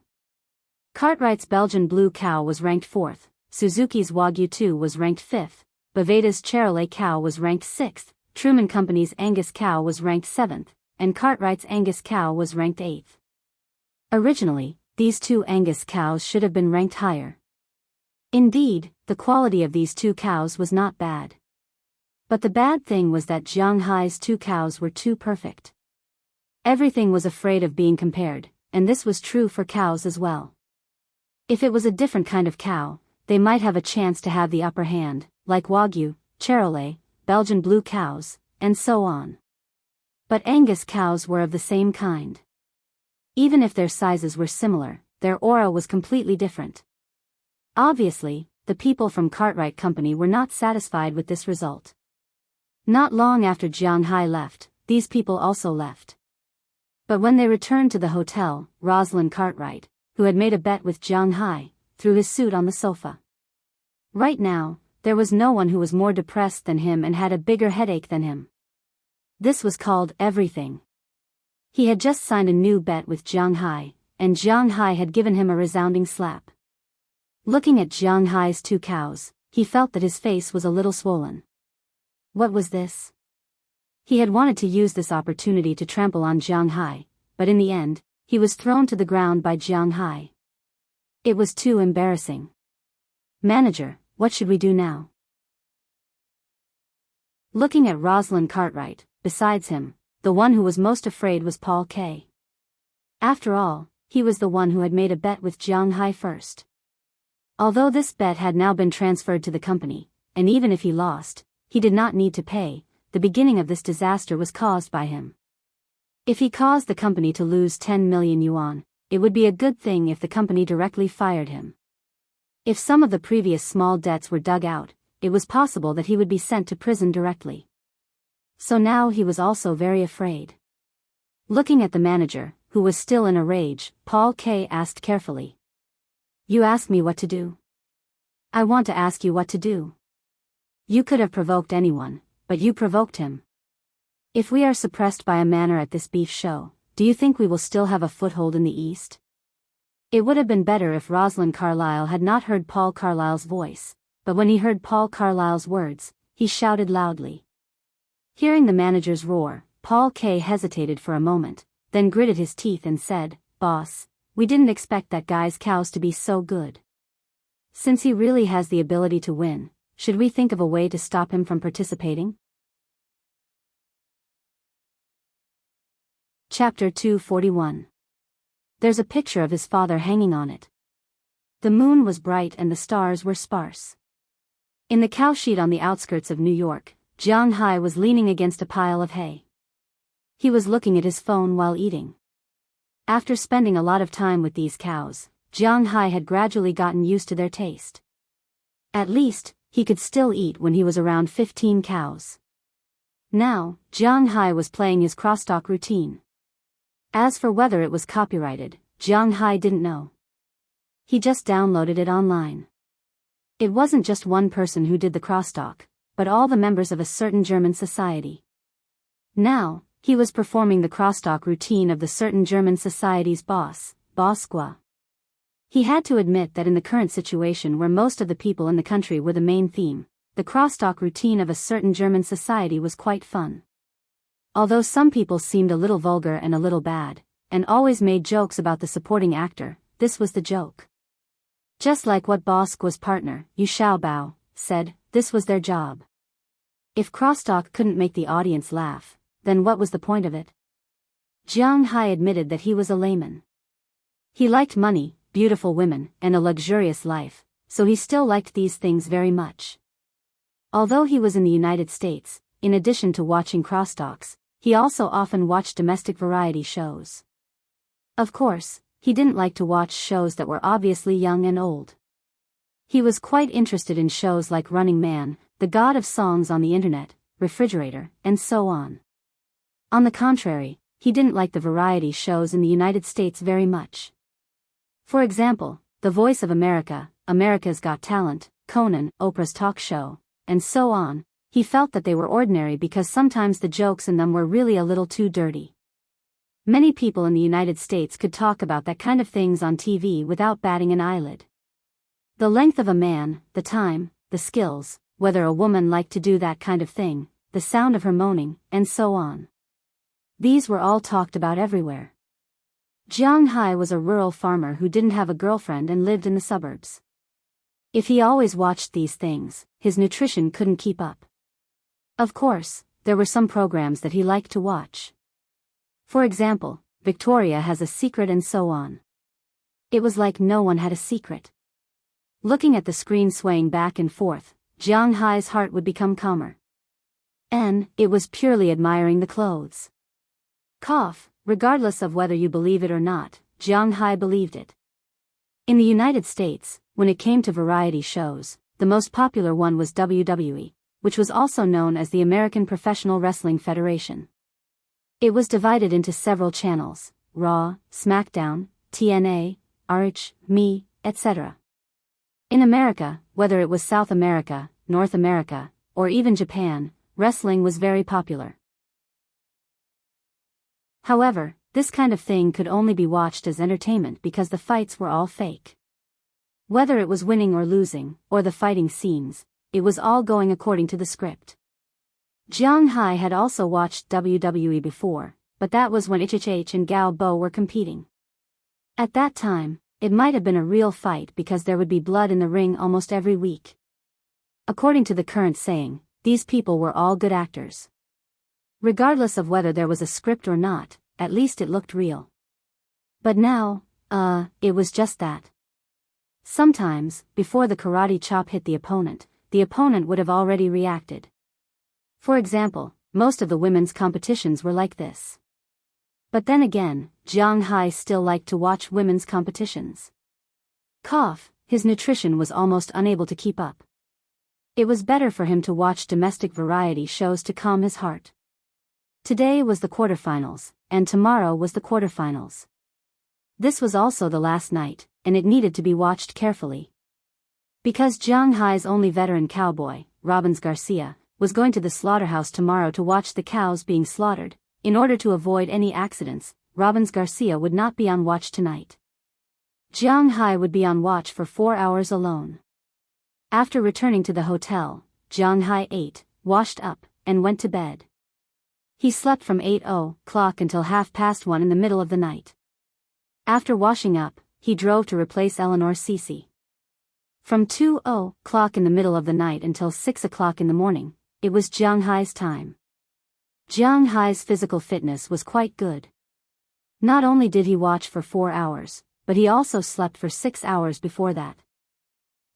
[SPEAKER 1] Cartwright's Belgian blue cow was ranked 4th, Suzuki's Wagyu 2 was ranked 5th, Bavada's Charolais cow was ranked 6th, Truman Company's Angus cow was ranked 7th, and Cartwright's Angus cow was ranked 8th. Originally, these 2 Angus cows should have been ranked higher. Indeed, the quality of these 2 cows was not bad. But the bad thing was that Jianghu's 2 cows were too perfect. Everything was afraid of being compared, and this was true for cows as well. If it was a different kind of cow, they might have a chance to have the upper hand, like Wagyu, Charolais, Belgian blue cows, and so on. But Angus cows were of the same kind. Even if their sizes were similar, their aura was completely different. Obviously, the people from Cartwright Company were not satisfied with this result. Not long after Jianghu left, these people also left. But when they returned to the hotel, Rosalind Cartwright, who had made a bet with Jianghu, threw his suit on the sofa. Right now, there was no one who was more depressed than him and had a bigger headache than him. This was called everything. He had just signed a new bet with Jianghu, and Jianghu had given him a resounding slap. Looking at Jianghu's two cows, he felt that his face was a little swollen. What was this? He had wanted to use this opportunity to trample on Jianghu, but in the end, he was thrown to the ground by Jianghu. It was too embarrassing. Manager, what should we do now? Looking at Rosalind Cartwright, besides him, the one who was most afraid was Paul K. After all, he was the one who had made a bet with Jianghu first. Although this bet had now been transferred to the company, and even if he lost, he did not need to pay, the beginning of this disaster was caused by him. If he caused the company to lose 10 million yuan, it would be a good thing if the company directly fired him. If some of the previous small debts were dug out, it was possible that he would be sent to prison directly. So now he was also very afraid. Looking at the manager, who was still in a rage, Paul K. asked carefully. You ask me what to do? I want to ask you what to do. You could have provoked anyone, but you provoked him. If we are suppressed by a manner at this beef show, do you think we will still have a foothold in the East? It would have been better if Rosalind Carlyle had not heard Paul Carlyle's voice, but when he heard Paul Carlyle's words, he shouted loudly. Hearing the manager's roar, Paul K. hesitated for a moment, then gritted his teeth and said, Boss, we didn't expect that guy's cows to be so good. Since he really has the ability to win, should we think of a way to stop him from participating? Chapter 241. There's a picture of his father hanging on it. The moon was bright and the stars were sparse. In the cow shed on the outskirts of New York, Jianghu was leaning against a pile of hay. He was looking at his phone while eating. After spending a lot of time with these cows, Jianghu had gradually gotten used to their taste. At least, he could still eat when he was around 15 cows. Now, Jianghu was playing his crosstalk routine. As for whether it was copyrighted, Jianghu didn't know. He just downloaded it online. It wasn't just one person who did the crosstalk, but all the members of a certain German society. Now, he was performing the crosstalk routine of the certain German society's boss, Bosqua. He had to admit that in the current situation where most of the people in the country were the main theme, the crosstalk routine of a certain German society was quite fun. Although some people seemed a little vulgar and a little bad, and always made jokes about the supporting actor, this was the joke. Just like what Bosqua's partner, Yu Xiaobao, said, this was their job. If crosstalk couldn't make the audience laugh, then what was the point of it? Jianghu admitted that he was a layman. He liked money, beautiful women, and a luxurious life, so he still liked these things very much. Although he was in the United States, in addition to watching crosstalks, he also often watched domestic variety shows. Of course, he didn't like to watch shows that were obviously young and old. He was quite interested in shows like Running Man, The God of Songs on the Internet, Refrigerator, and so on. On the contrary, he didn't like the variety shows in the United States very much. For example, The Voice of America, America's Got Talent, Conan, Oprah's talk show, and so on. He felt that they were ordinary because sometimes the jokes in them were really a little too dirty. Many people in the United States could talk about that kind of things on TV without batting an eyelid. The length of a man, the time, the skills, whether a woman liked to do that kind of thing, the sound of her moaning, and so on. These were all talked about everywhere. Jianghu was a rural farmer who didn't have a girlfriend and lived in the suburbs. If he always watched these things, his nutrition couldn't keep up. Of course, there were some programs that he liked to watch. For example, Victoria has a secret and so on. It was like no one had a secret. Looking at the screen swaying back and forth, Jiang Hai's heart would become calmer. And it was purely admiring the clothes. Regardless of whether you believe it or not, Jiang Hai believed it. In the United States, when it came to variety shows, the most popular one was WWE, which was also known as the American Professional Wrestling Federation. It was divided into several channels: Raw, SmackDown, TNA, RH, Me, etc. In America, whether it was South America, North America, or even Japan, wrestling was very popular. However, this kind of thing could only be watched as entertainment because the fights were all fake. Whether it was winning or losing, or the fighting scenes, it was all going according to the script. Jiang Hai had also watched WWE before, but that was when HHH and Gao Bo were competing. At that time, it might have been a real fight because there would be blood in the ring almost every week. According to the current saying, these people were all good actors. Regardless of whether there was a script or not, at least it looked real. But now, it was just that. Sometimes, before the karate chop hit the opponent would have already reacted. For example, most of the women's competitions were like this. But then again, Jiang Hai still liked to watch women's competitions. His nutrition was almost unable to keep up. It was better for him to watch domestic variety shows to calm his heart. Today was the quarterfinals, and tomorrow was the quarterfinals. This was also the last night, and it needed to be watched carefully. Because Jiang Hai's only veteran cowboy, Robbins Garcia, was going to the slaughterhouse tomorrow to watch the cows being slaughtered, in order to avoid any accidents, Robbins Garcia would not be on watch tonight. Jiang Hai would be on watch for 4 hours alone. After returning to the hotel, Jiang Hai ate, washed up, and went to bed. He slept from 8:00 until 1:30 in the middle of the night. After washing up, he drove to replace Eleanor Cece. From 2:00 in the middle of the night until 6:00 in the morning, it was Jiang Hai's time. Jiang Hai's physical fitness was quite good. Not only did he watch for 4 hours, but he also slept for 6 hours before that.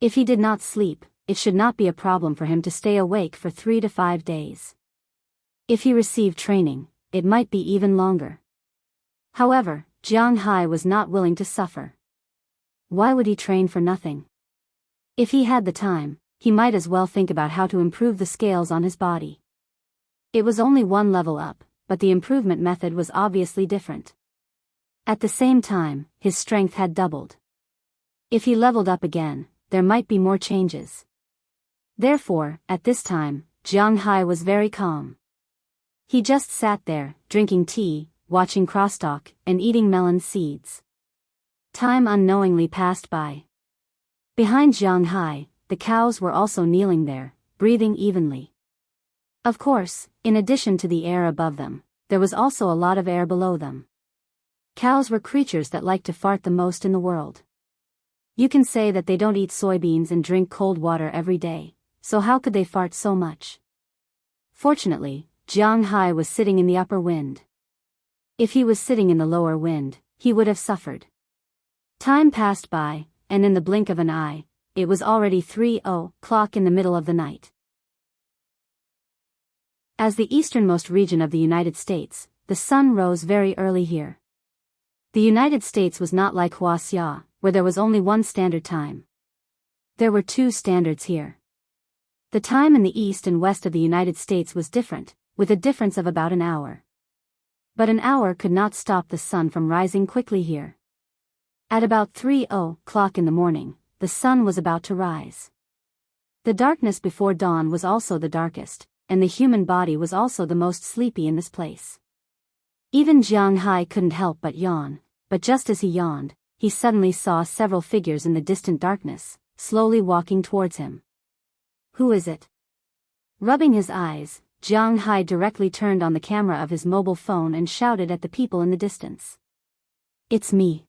[SPEAKER 1] If he did not sleep, it should not be a problem for him to stay awake for 3 to 5 days. If he received training, it might be even longer. However, Jiang Hai was not willing to suffer. Why would he train for nothing? If he had the time, he might as well think about how to improve the scales on his body. It was only one level up, but the improvement method was obviously different. At the same time, his strength had doubled. If he leveled up again, there might be more changes. Therefore, at this time, Jiang Hai was very calm. He just sat there, drinking tea, watching crosstalk, and eating melon seeds. Time unknowingly passed by. Behind Jiang Hai, the cows were also kneeling there, breathing evenly. Of course, in addition to the air above them, there was also a lot of air below them. Cows were creatures that like to fart the most in the world. You can say that they don't eat soybeans and drink cold water every day, so how could they fart so much? Fortunately, Jiang Hai was sitting in the upper wind. If he was sitting in the lower wind, he would have suffered. Time passed by, and in the blink of an eye, it was already 3:00 in the middle of the night. As the easternmost region of the United States, the sun rose very early here. The United States was not like Wuxia, where there was only one standard time. There were 2 standards here. The time in the east and west of the United States was different, with a difference of about an hour. But an hour could not stop the sun from rising quickly here. At about 3:00 in the morning, the sun was about to rise. The darkness before dawn was also the darkest, and the human body was also the most sleepy in this place. Even Jiang Hai couldn't help but yawn, but just as he yawned, he suddenly saw several figures in the distant darkness, slowly walking towards him. Who is it? Rubbing his eyes, Jiang Hai directly turned on the camera of his mobile phone and shouted at the people in the distance. "It's me."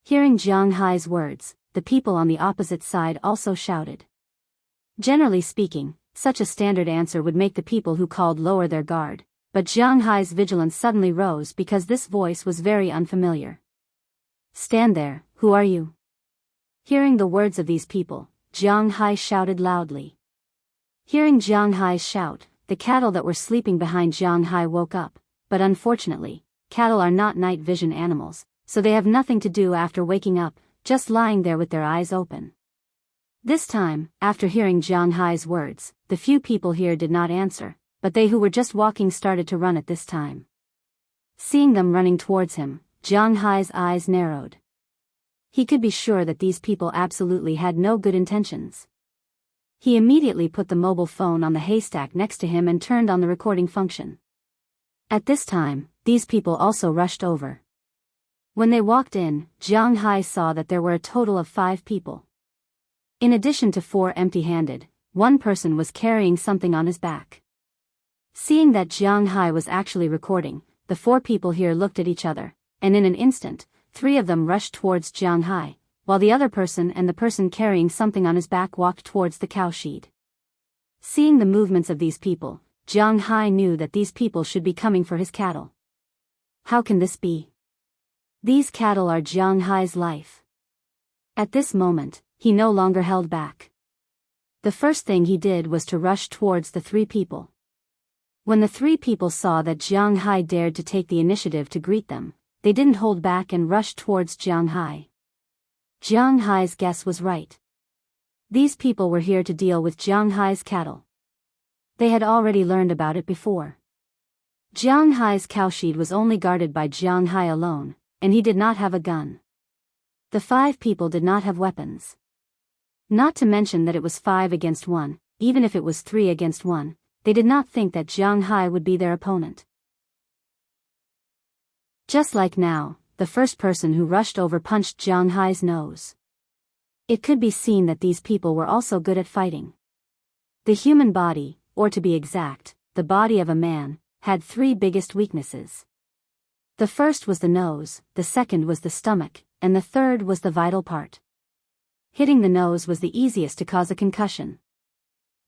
[SPEAKER 1] Hearing Jiang Hai's words, the people on the opposite side also shouted. Generally speaking, such a standard answer would make the people who called lower their guard, but Jiang Hai's vigilance suddenly rose because this voice was very unfamiliar. "Stand there, who are you?" Hearing the words of these people, Jiang Hai shouted loudly. Hearing Jiang Hai's shout, the cattle that were sleeping behind Jiang Hai woke up, but unfortunately, cattle are not night vision animals, so they have nothing to do after waking up, just lying there with their eyes open. This time, after hearing Jiang Hai's words, the few people here did not answer, but they who were just walking started to run at this time. Seeing them running towards him, Jiang Hai's eyes narrowed. He could be sure that these people absolutely had no good intentions. He immediately put the mobile phone on the haystack next to him and turned on the recording function. At this time, these people also rushed over. When they walked in, Jiang Hai saw that there were a total of 5 people. In addition to 4 empty-handed, one person was carrying something on his back. Seeing that Jiang Hai was actually recording, the 4 people here looked at each other, and in an instant, 3 of them rushed towards Jiang Hai, while the other person and the person carrying something on his back walked towards the cowshed. Seeing the movements of these people, Jiang Hai knew that these people should be coming for his cattle. How can this be? These cattle are Jiang Hai's life. At this moment, he no longer held back. The first thing he did was to rush towards the 3 people. When the 3 people saw that Jiang Hai dared to take the initiative to greet them, they didn't hold back and rushed towards Jiang Hai. Jiang Hai's guess was right. These people were here to deal with Jiang Hai's cattle. They had already learned about it before. Jiang Hai's cowshed was only guarded by Jiang Hai alone, and he did not have a gun. The 5 people did not have weapons. Not to mention that it was 5 against 1, even if it was 3 against 1, they did not think that Jiang Hai would be their opponent. Just like now, the first person who rushed over punched Jiang Hai's nose. It could be seen that these people were also good at fighting. The human body, or to be exact, the body of a man, had 3 biggest weaknesses. The first was the nose, the second was the stomach, and the third was the vital part. Hitting the nose was the easiest to cause a concussion.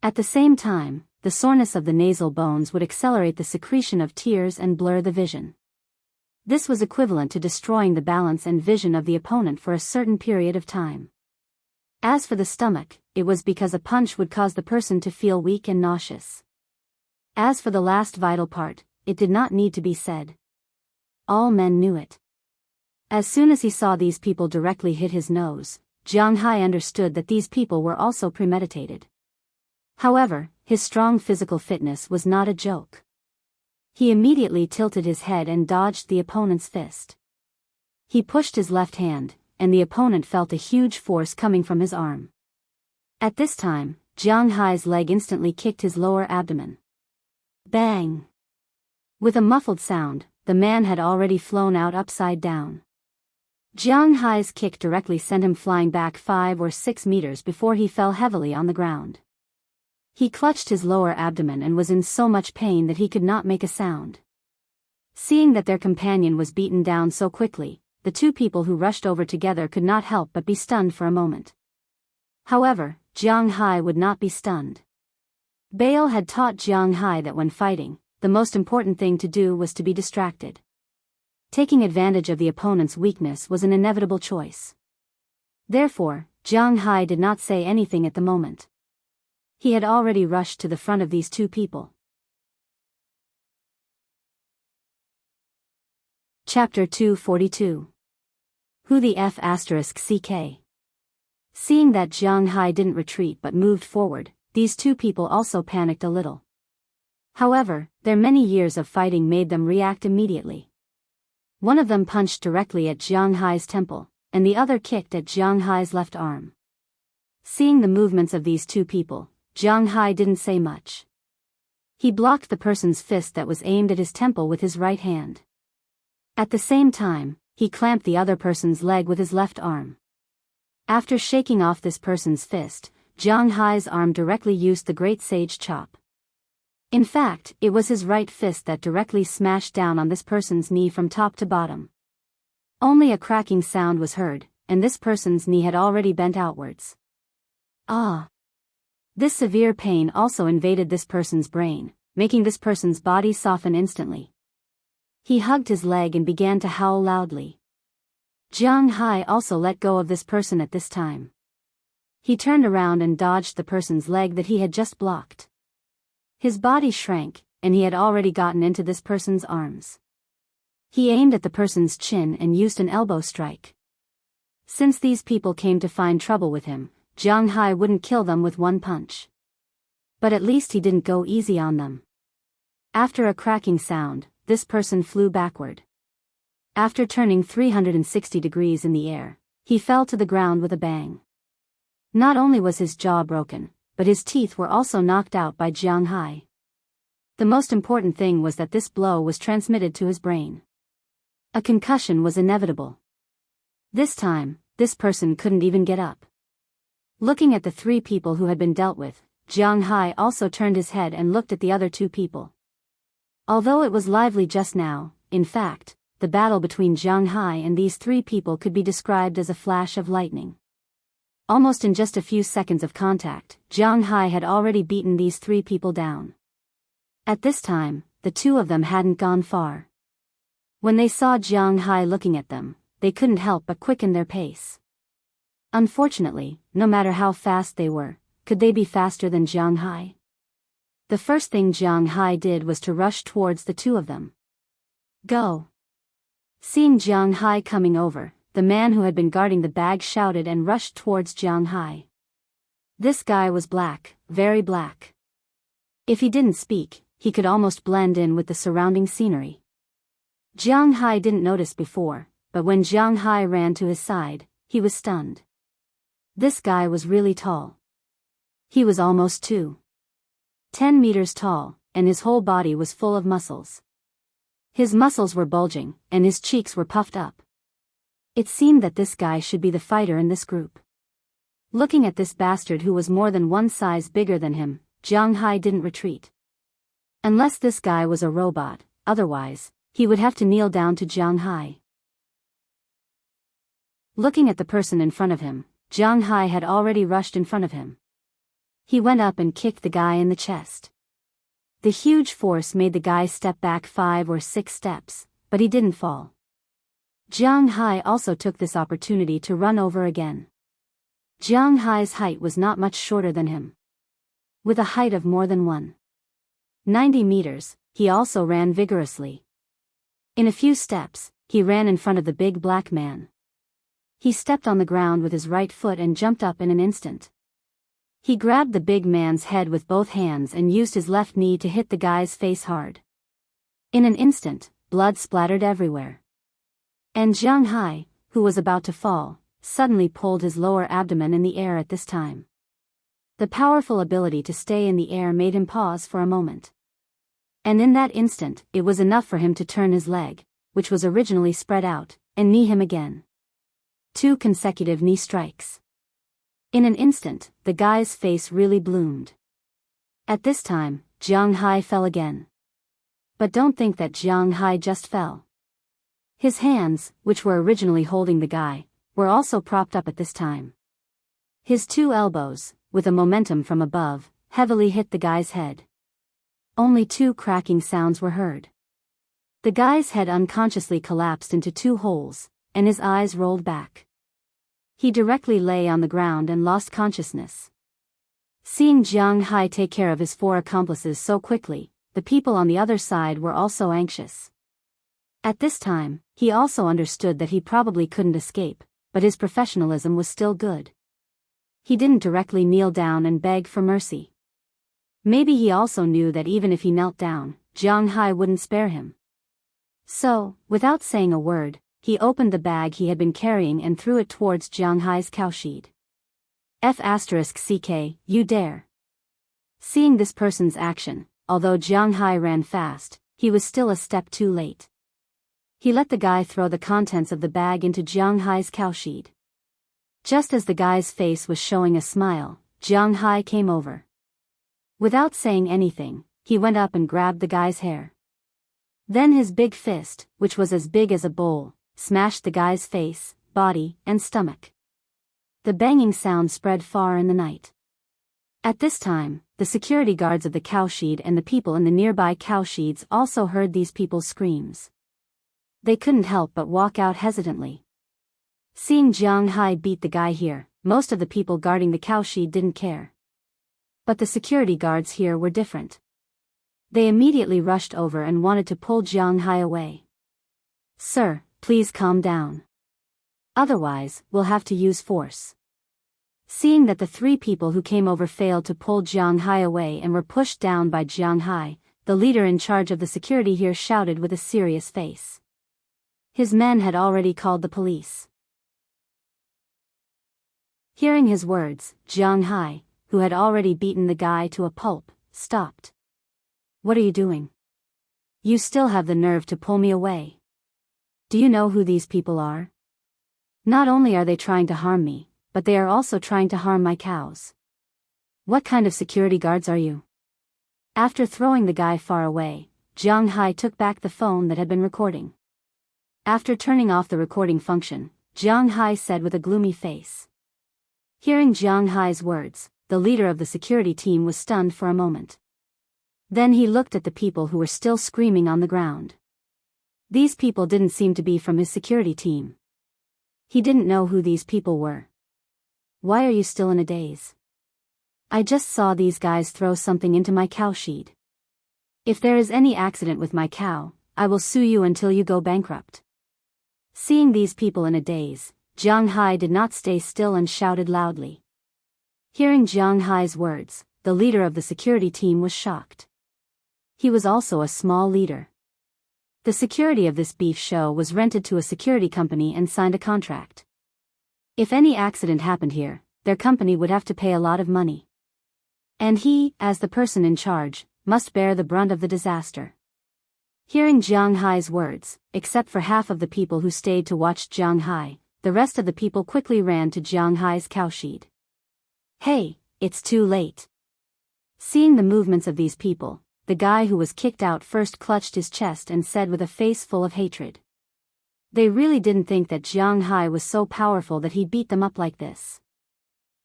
[SPEAKER 1] At the same time, the soreness of the nasal bones would accelerate the secretion of tears and blur the vision. This was equivalent to destroying the balance and vision of the opponent for a certain period of time. As for the stomach, it was because a punch would cause the person to feel weak and nauseous. As for the last vital part, it did not need to be said. All men knew it. As soon as he saw these people directly hit his nose, Jiang Hai understood that these people were also premeditated. However, his strong physical fitness was not a joke. He immediately tilted his head and dodged the opponent's fist. He pushed his left hand, and the opponent felt a huge force coming from his arm. At this time, Jiang Hai's leg instantly kicked his lower abdomen. Bang! With a muffled sound, the man had already flown out upside down. Jiang Hai's kick directly sent him flying back 5 or 6 meters before he fell heavily on the ground. He clutched his lower abdomen and was in so much pain that he could not make a sound. Seeing that their companion was beaten down so quickly, the 2 people who rushed over together could not help but be stunned for a moment. However, Jiang Hai would not be stunned. Biyao had taught Jiang Hai that when fighting, the most important thing to do was to be distracted. Taking advantage of the opponent's weakness was an inevitable choice. Therefore, Jiang Hai did not say anything at the moment. He had already rushed to the front of these 2 people. Chapter 242. Who the F*** CK? Seeing that Jiang Hai didn't retreat but moved forward, these 2 people also panicked a little. However, their many years of fighting made them react immediately. One of them punched directly at Jiang Hai's temple, and the other kicked at Jiang Hai's left arm. Seeing the movements of these 2 people, Jiang Hai didn't say much. He blocked the person's fist that was aimed at his temple with his right hand. At the same time, he clamped the other person's leg with his left arm. After shaking off this person's fist, Jiang Hai's arm directly used the Great Sage Chop. In fact, it was his right fist that directly smashed down on this person's knee from top to bottom. Only a cracking sound was heard, and this person's knee had already bent outwards. Ah! This severe pain also invaded this person's brain, making this person's body soften instantly. He hugged his leg and began to howl loudly. Jianghu also let go of this person at this time. He turned around and dodged the person's leg that he had just blocked. His body shrank, and he had already gotten into this person's arms. He aimed at the person's chin and used an elbow strike. Since these people came to find trouble with him, Jianghu wouldn't kill them with one punch. But at least he didn't go easy on them. After a cracking sound, this person flew backward. After turning 360 degrees in the air, he fell to the ground with a bang. Not only was his jaw broken, but his teeth were also knocked out by Jianghu. The most important thing was that this blow was transmitted to his brain. A concussion was inevitable. This time, this person couldn't even get up. Looking at the three people who had been dealt with, Jianghu also turned his head and looked at the other two people. Although it was lively just now, in fact, the battle between Jianghu and these three people could be described as a flash of lightning. Almost in just a few seconds of contact, Jianghu had already beaten these three people down. At this time, the two of them hadn't gone far. When they saw Jianghu looking at them, they couldn't help but quicken their pace. Unfortunately, no matter how fast they were, could they be faster than Jianghu? The first thing Jianghu did was to rush towards the two of them. Go! Seeing Jianghu coming over, the man who had been guarding the bag shouted and rushed towards Jianghu. This guy was black, very black. If he didn't speak, he could almost blend in with the surrounding scenery. Jianghu didn't notice before, but when Jianghu ran to his side, he was stunned. This guy was really tall. He was almost 10 meters tall, and his whole body was full of muscles. His muscles were bulging, and his cheeks were puffed up. It seemed that this guy should be the fighter in this group. Looking at this bastard who was more than one size bigger than him, Jianghu didn't retreat. Unless this guy was a robot, otherwise, he would have to kneel down to Jianghu. Looking at the person in front of him, Jianghu had already rushed in front of him. He went up and kicked the guy in the chest. The huge force made the guy step back 5 or 6 steps, but he didn't fall. Jianghu also took this opportunity to run over again. Jianghu's height was not much shorter than him. With a height of more than 190 meters, he also ran vigorously. In a few steps, he ran in front of the big black man. He stepped on the ground with his right foot and jumped up in an instant. He grabbed the big man's head with both hands and used his left knee to hit the guy's face hard. In an instant, blood splattered everywhere. And Jianghu, who was about to fall, suddenly pulled his lower abdomen in the air at this time. The powerful ability to stay in the air made him pause for a moment. And in that instant, it was enough for him to turn his leg, which was originally spread out, and knee him again. 2 consecutive knee strikes. In an instant, the guy's face really bloomed. At this time, Jianghu fell again. But don't think that Jianghu just fell. His hands, which were originally holding the guy, were also propped up at this time. His 2 elbows, with a momentum from above, heavily hit the guy's head. Only 2 cracking sounds were heard. The guy's head unconsciously collapsed into 2 holes, and his eyes rolled back. He directly lay on the ground and lost consciousness. Seeing Jianghu take care of his 4 accomplices so quickly, the people on the other side were also anxious. At this time, he also understood that he probably couldn't escape, but his professionalism was still good. He didn't directly kneel down and beg for mercy. Maybe he also knew that even if he knelt down, Jianghu wouldn't spare him. So, without saying a word, he opened the bag he had been carrying and threw it towards Jianghu's cowshed. F***ck, you dare. Seeing this person's action, although Jianghu ran fast, he was still a step too late. He let the guy throw the contents of the bag into Jianghu's cowshed. Just as the guy's face was showing a smile, Jianghu came over. Without saying anything, he went up and grabbed the guy's hair. Then his big fist, which was as big as a bowl, smashed the guy's face, body, and stomach. The banging sound spread far in the night. At this time, the security guards of the cowshed and the people in the nearby cowsheds also heard these people's screams. They couldn't help but walk out hesitantly. Seeing Jianghu beat the guy here, most of the people guarding the cowshed didn't care. But the security guards here were different. They immediately rushed over and wanted to pull Jianghu away. "Sir, please calm down. Otherwise, we'll have to use force." Seeing that the three people who came over failed to pull Jianghu away and were pushed down by Jianghu, the leader in charge of the security here shouted with a serious face. His men had already called the police. Hearing his words, Jianghu, who had already beaten the guy to a pulp, stopped. "What are you doing? You still have the nerve to pull me away. Do you know who these people are? Not only are they trying to harm me, but they are also trying to harm my cows. What kind of security guards are you?" After throwing the guy far away, Jianghu took back the phone that had been recording. After turning off the recording function, Jianghu said with a gloomy face. Hearing Jianghu's words, the leader of the security team was stunned for a moment. Then he looked at the people who were still screaming on the ground. These people didn't seem to be from his security team. He didn't know who these people were. "Why are you still in a daze? I just saw these guys throw something into my cowshed. If there is any accident with my cow, I will sue you until you go bankrupt." Seeing these people in a daze, Jianghu did not stay still and shouted loudly. Hearing Jianghu's words, the leader of the security team was shocked. He was also a small leader. The security of this beef show was rented to a security company and signed a contract. If any accident happened here, their company would have to pay a lot of money. And he, as the person in charge, must bear the brunt of the disaster. Hearing Jianghu's words, except for half of the people who stayed to watch Jianghu, the rest of the people quickly ran to Jianghu's cowshed. "Hey, it's too late." Seeing the movements of these people, the guy who was kicked out first clutched his chest and said with a face full of hatred. They really didn't think that Jianghu was so powerful that he beat them up like this.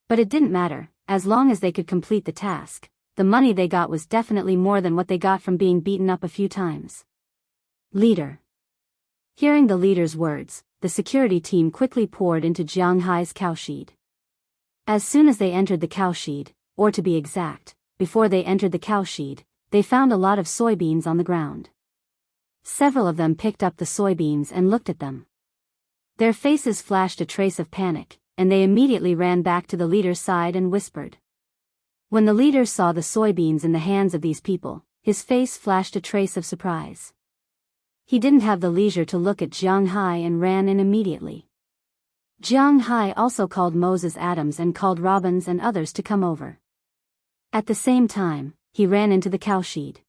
[SPEAKER 1] But it didn't matter, as long as they could complete the task. The money they got was definitely more than what they got from being beaten up a few times. Leader. Hearing the leader's words, the security team quickly poured into Jianghu's cowshed. As soon as they entered the cowshed, or to be exact, before they entered the cowshed, they found a lot of soybeans on the ground. Several of them picked up the soybeans and looked at them. Their faces flashed a trace of panic, and they immediately ran back to the leader's side and whispered. When the leader saw the soybeans in the hands of these people, his face flashed a trace of surprise. He didn't have the leisure to look at Jianghu and ran in immediately. Jianghu also called Moses Adams and called Robbins and others to come over. At the same time, he ran into the cowshed.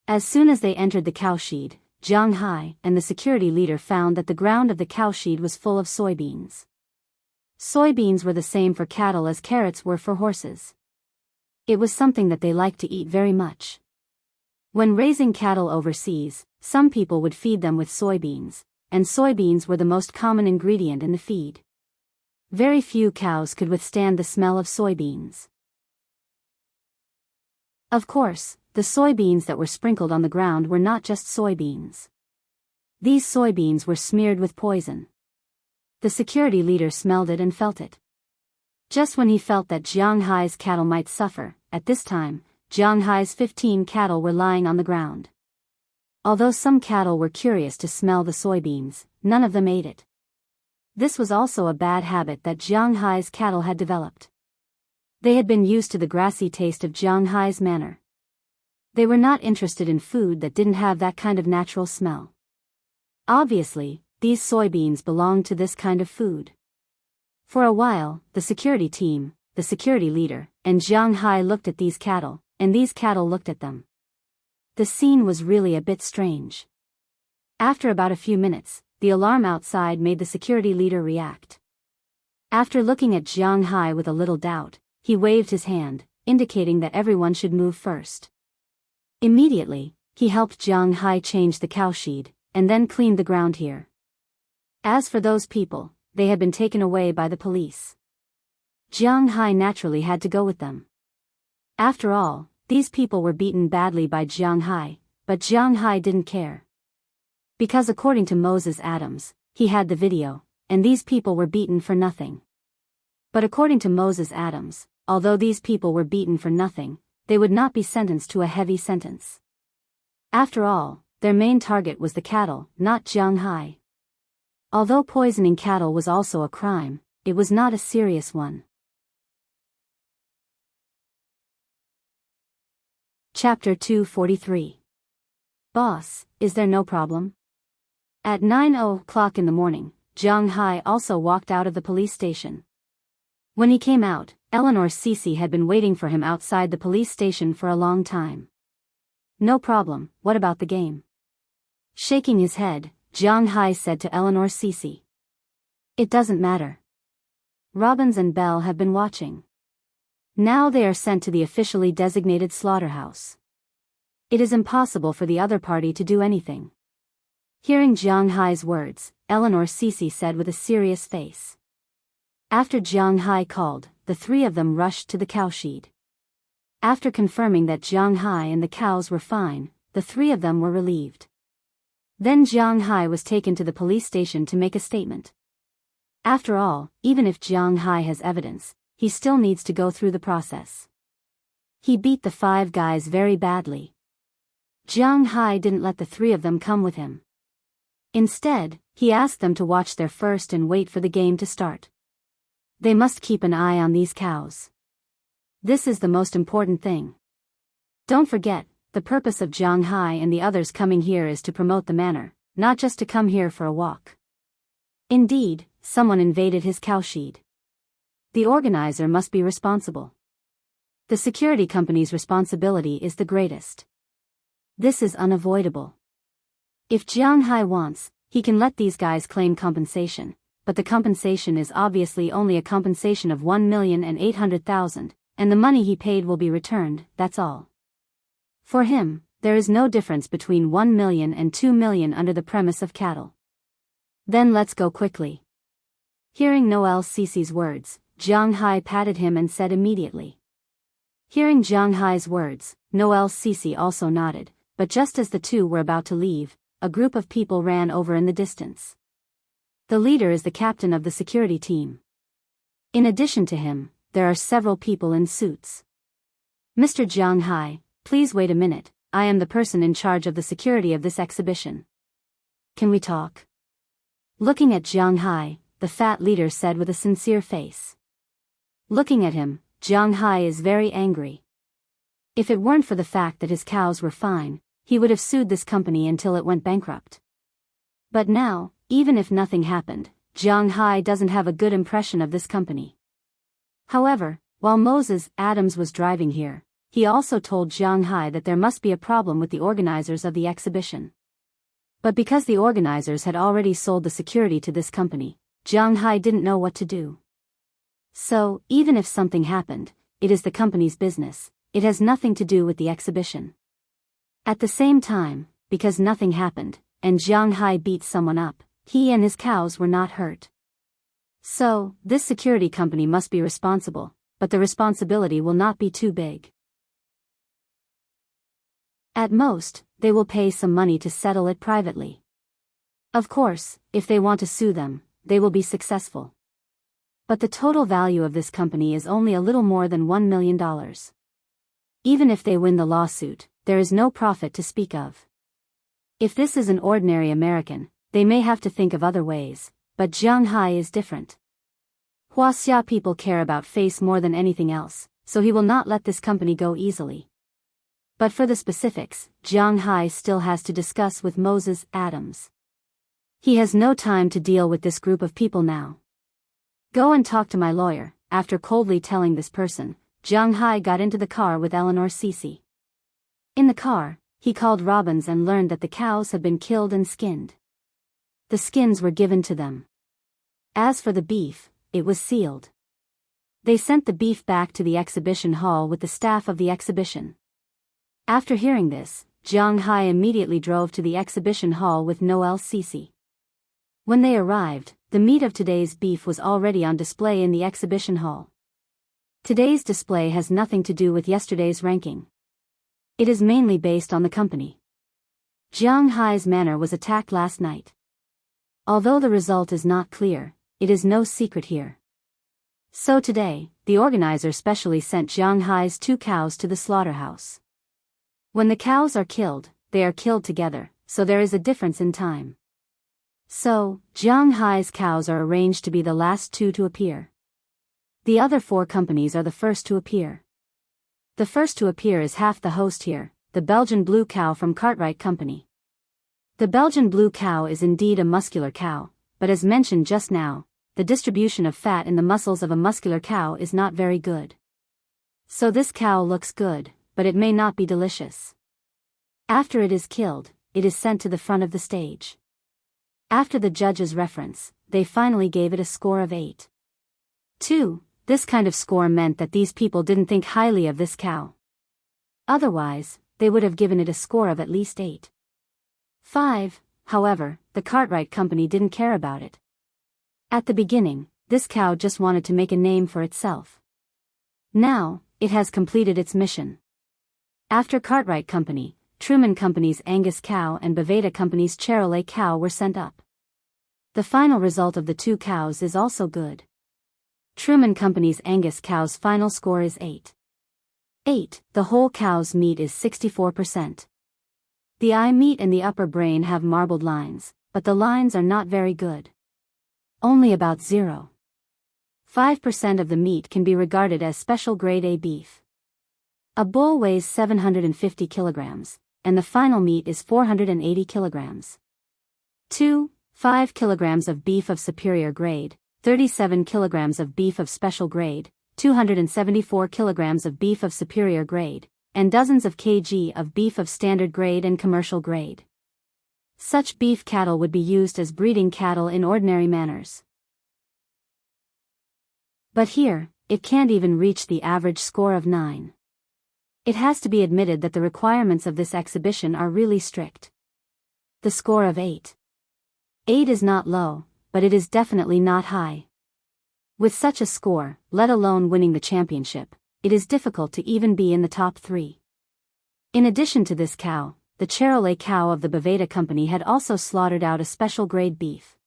[SPEAKER 1] As soon as they entered the cowshed, Jianghu and the security leader found that the ground of the cowshed was full of soybeans. Soybeans were the same for cattle as carrots were for horses. It was something that they liked to eat very much. When raising cattle overseas, some people would feed them with soybeans, and soybeans were the most common ingredient in the feed. Very few cows could withstand the smell of soybeans. Of course, the soybeans that were sprinkled on the ground were not just soybeans. These soybeans were smeared with poison. The security leader smelled it and felt it. Just when he felt that Jianghu's cattle might suffer, at this time, Jianghu's 15 cattle were lying on the ground. Although some cattle were curious to smell the soybeans, none of them ate it. This was also a bad habit that Jianghu's cattle had developed. They had been used to the grassy taste of Jianghu's manor. They were not interested in food that didn't have that kind of natural smell. Obviously, these soybeans belonged to this kind of food. For a while, the security team, the security leader, and Jianghu looked at these cattle, and these cattle looked at them. The scene was really a bit strange. After about a few minutes, the alarm outside made the security leader react. After looking at Jianghu with a little doubt, he waved his hand, indicating that everyone should move first. Immediately, he helped Jianghu change the cowshed, and then cleaned the ground here. As for those people, they had been taken away by the police. Jianghu naturally had to go with them. After all, these people were beaten badly by Jianghu, but Jianghu didn't care. Because according to Moses Adams, he had the video, and these people were beaten for nothing. But according to Moses Adams, although these people were beaten for nothing, they would not be sentenced to a heavy sentence. After all, their main target was the cattle, not Jianghu. Although poisoning cattle was also a crime, it was not a serious one. Chapter 243. Boss, is there no problem? At 9:00 in the morning, Jianghu also walked out of the police station. When he came out, Eleanor Cece had been waiting for him outside the police station for a long time. No problem, what about the game? Shaking his head, Jianghu said to Eleanor Cece. It doesn't matter. Robbins and Bell have been watching. Now they are sent to the officially designated slaughterhouse. It is impossible for the other party to do anything. Hearing Jianghu's words, Eleanor Cece said with a serious face. After Jianghu called, the three of them rushed to the cowshed. After confirming that Jianghu and the cows were fine, the three of them were relieved. Then Jianghu was taken to the police station to make a statement. After all, even if Jianghu has evidence, he still needs to go through the process. He beat the 5 guys very badly. Jianghu didn't let the 3 of them come with him. Instead, he asked them to watch there first and wait for the game to start. They must keep an eye on these cows. This is the most important thing. Don't forget, the purpose of Jianghu and the others coming here is to promote the manor, not just to come here for a walk. Indeed, someone invaded his cowshed. The organizer must be responsible. The security company's responsibility is the greatest. This is unavoidable. If Jianghu wants, he can let these guys claim compensation, but the compensation is obviously only a compensation of 1,800,000, and the money he paid will be returned, that's all. For him, there is no difference between 1 million and 2 million under the premise of cattle. Then let's go quickly. Hearing Noel Cece's words, Jianghu patted him and said immediately. Hearing Jianghu's words, Noel Cece also nodded, but just as the two were about to leave, a group of people ran over in the distance. The leader is the captain of the security team. In addition to him, there are several people in suits. Mr. Jianghu, please wait a minute, I am the person in charge of the security of this exhibition. Can we talk? Looking at Jianghu, the fat leader said with a sincere face. Looking at him, Jianghu is very angry. If it weren't for the fact that his cows were fine, he would have sued this company until it went bankrupt. But now, even if nothing happened, Jianghu doesn't have a good impression of this company. However, while Moses Adams was driving here, he also told Jianghu that there must be a problem with the organizers of the exhibition. But because the organizers had already sold the security to this company, Jianghu didn't know what to do. So, even if something happened, it is the company's business, it has nothing to do with the exhibition. At the same time, because nothing happened, and Jianghu beat someone up, he and his cows were not hurt. So, this security company must be responsible, but the responsibility will not be too big. At most, they will pay some money to settle it privately. Of course, if they want to sue them, they will be successful. But the total value of this company is only a little more than $1 million. Even if they win the lawsuit, there is no profit to speak of. If this is an ordinary American, they may have to think of other ways, but Jianghu is different. Wuxia people care about face more than anything else, so he will not let this company go easily. But for the specifics, Jianghu still has to discuss with Moses Adams. He has no time to deal with this group of people now. Go and talk to my lawyer. After coldly telling this person, Jianghu got into the car with Eleanor Cece. In the car, he called Robbins and learned that the cows had been killed and skinned. The skins were given to them. As for the beef, it was sealed. They sent the beef back to the exhibition hall with the staff of the exhibition. After hearing this, Jianghu immediately drove to the exhibition hall with Noel Cece. When they arrived, the meat of today's beef was already on display in the exhibition hall. Today's display has nothing to do with yesterday's ranking. It is mainly based on the company. Jianghu's manor was attacked last night. Although the result is not clear, it is no secret here. So today, the organizer specially sent Jianghu's 2 cows to the slaughterhouse. When the cows are killed, they are killed together, so there is a difference in time. So, Jianghu's cows are arranged to be the last 2 to appear. The other 4 companies are the first to appear. The first to appear is half the host here, the Belgian blue cow from Cartwright Company. The Belgian blue cow is indeed a muscular cow, but as mentioned just now, the distribution of fat in the muscles of a muscular cow is not very good. So this cow looks good, but it may not be delicious. After it is killed, it is sent to the front of the stage. After the judge's reference, they finally gave it a score of 8. 2. This kind of score meant that these people didn't think highly of this cow. Otherwise, they would have given it a score of at least 8. 5. However, the Cartwright Company didn't care about it. At the beginning, this cow just wanted to make a name for itself. Now, it has completed its mission. After Cartwright Company, Truman Company's Angus cow and Boveda Company's Charolais cow were sent up. The final result of the 2 cows is also good. Truman Company's Angus cow's final score is 8. 8. The whole cow's meat is 64%. The eye meat and the upper brain have marbled lines, but the lines are not very good. Only about 0.5% of the meat can be regarded as special grade A beef. A bull weighs 750 kilograms, and the final meat is 480 kilograms. 2. 5 kilograms of beef of superior grade, 37 kilograms of beef of special grade, 274 kilograms of beef of superior grade, and dozens of kg of beef of standard grade and commercial grade. Such beef cattle would be used as breeding cattle in ordinary manners. But here, it can't even reach the average score of 9. It has to be admitted that the requirements of this exhibition are really strict. The score of 8. 8 is not low, but it is definitely not high. With such a score, let alone winning the championship, it is difficult to even be in the top 3. In addition to this cow, the Charolais cow of the Boveda Company had also slaughtered out a special grade beef.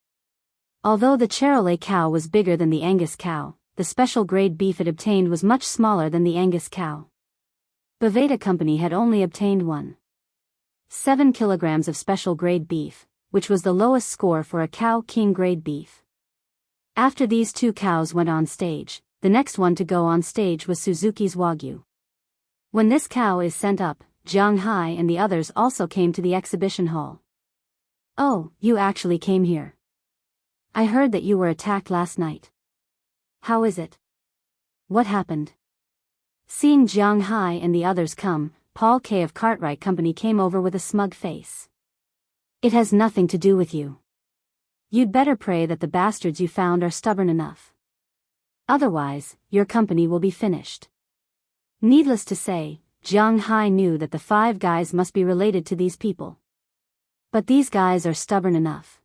[SPEAKER 1] Although the Charolais cow was bigger than the Angus cow, the special grade beef it obtained was much smaller than the Angus cow. Boveda Company had only obtained 1.7 kilograms of special grade beef, which was the lowest score for a cow king grade beef. After these 2 cows went on stage, the next one to go on stage was Suzuki's Wagyu. When this cow is sent up, Jianghu and the others also came to the exhibition hall. Oh, you actually came here. I heard that you were attacked last night. How is it? What happened? Seeing Jianghu and the others come, Paul K. of Cartwright Company came over with a smug face. It has nothing to do with you. You'd better pray that the bastards you found are stubborn enough. Otherwise, your company will be finished. Needless to say, Jianghu knew that the 5 guys must be related to these people. But these guys are stubborn enough.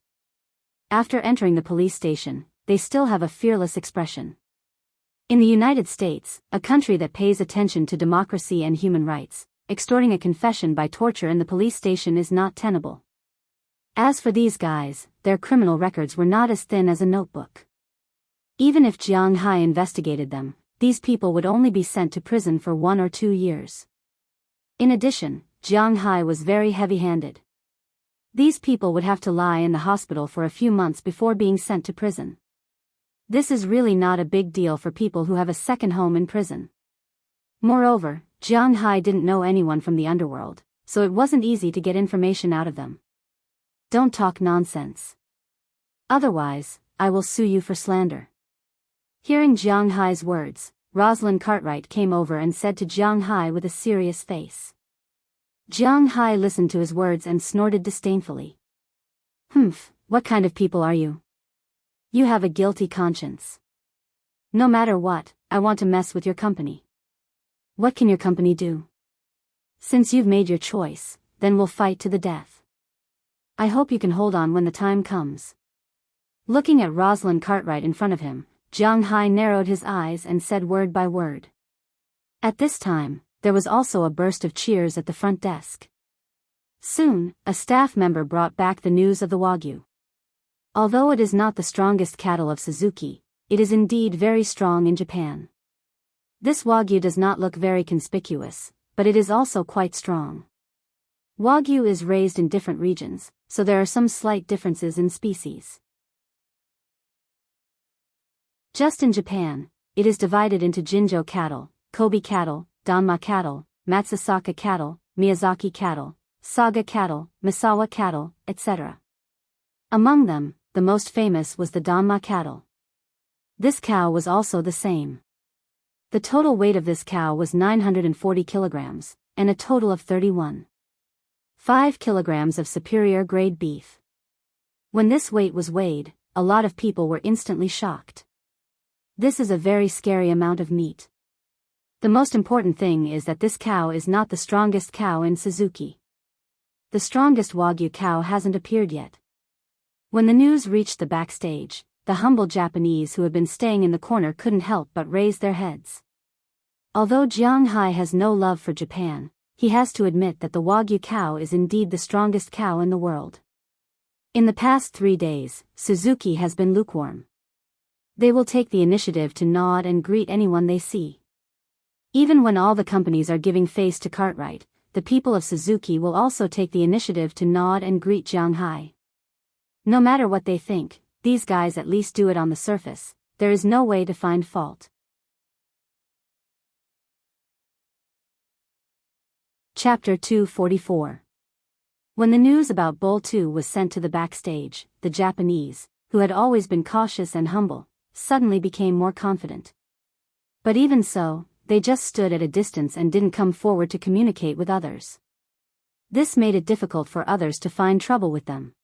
[SPEAKER 1] After entering the police station, they still have a fearless expression. In the United States, a country that pays attention to democracy and human rights, extorting a confession by torture in the police station is not tenable. As for these guys, their criminal records were not as thin as a notebook. Even if Jianghu investigated them, these people would only be sent to prison for 1 or 2 years. In addition, Jianghu was very heavy-handed. These people would have to lie in the hospital for a few months before being sent to prison. This is really not a big deal for people who have a second home in prison. Moreover, Jianghu didn't know anyone from the underworld, so it wasn't easy to get information out of them. Don't talk nonsense. Otherwise, I will sue you for slander. Hearing Jianghu's words, Rosalind Cartwright came over and said to Jianghu with a serious face. Jianghu listened to his words and snorted disdainfully. Humph, what kind of people are you? You have a guilty conscience. No matter what, I want to mess with your company. What can your company do? Since you've made your choice, then we'll fight to the death. I hope you can hold on when the time comes. Looking at Rosalind Cartwright in front of him, Jianghu narrowed his eyes and said word by word. At this time, there was also a burst of cheers at the front desk. Soon, a staff member brought back the news of the Wagyu. Although it is not the strongest cattle of Suzuki, it is indeed very strong in Japan. This Wagyu does not look very conspicuous, but it is also quite strong. Wagyu is raised in different regions, so there are some slight differences in species. Just in Japan, it is divided into Jinjo cattle, Kobe cattle, Danma cattle, Matsusaka cattle, Miyazaki cattle, Saga cattle, Misawa cattle, etc. Among them, the most famous was the Danma cattle. This cow was also the same. The total weight of this cow was 940 kilograms, and a total of 31.5 kilograms of superior grade beef. When this weight was weighed, a lot of people were instantly shocked. This is a very scary amount of meat. The most important thing is that this cow is not the strongest cow in Suzuki. The strongest Wagyu cow hasn't appeared yet. When the news reached the backstage, the humble Japanese who had been staying in the corner couldn't help but raise their heads. Although Jianghu has no love for Japan, he has to admit that the Wagyu cow is indeed the strongest cow in the world. In the past 3 days, Suzuki has been lukewarm. They will take the initiative to nod and greet anyone they see. Even when all the companies are giving face to Cartwright, the people of Suzuki will also take the initiative to nod and greet Jianghu. No matter what they think, these guys at least do it on the surface. There is no way to find fault. Chapter 244. When the news about Bull 2 was sent to the backstage, the Japanese, who had always been cautious and humble, suddenly became more confident. But even so, they just stood at a distance and didn't come forward to communicate with others. This made it difficult for others to find trouble with them.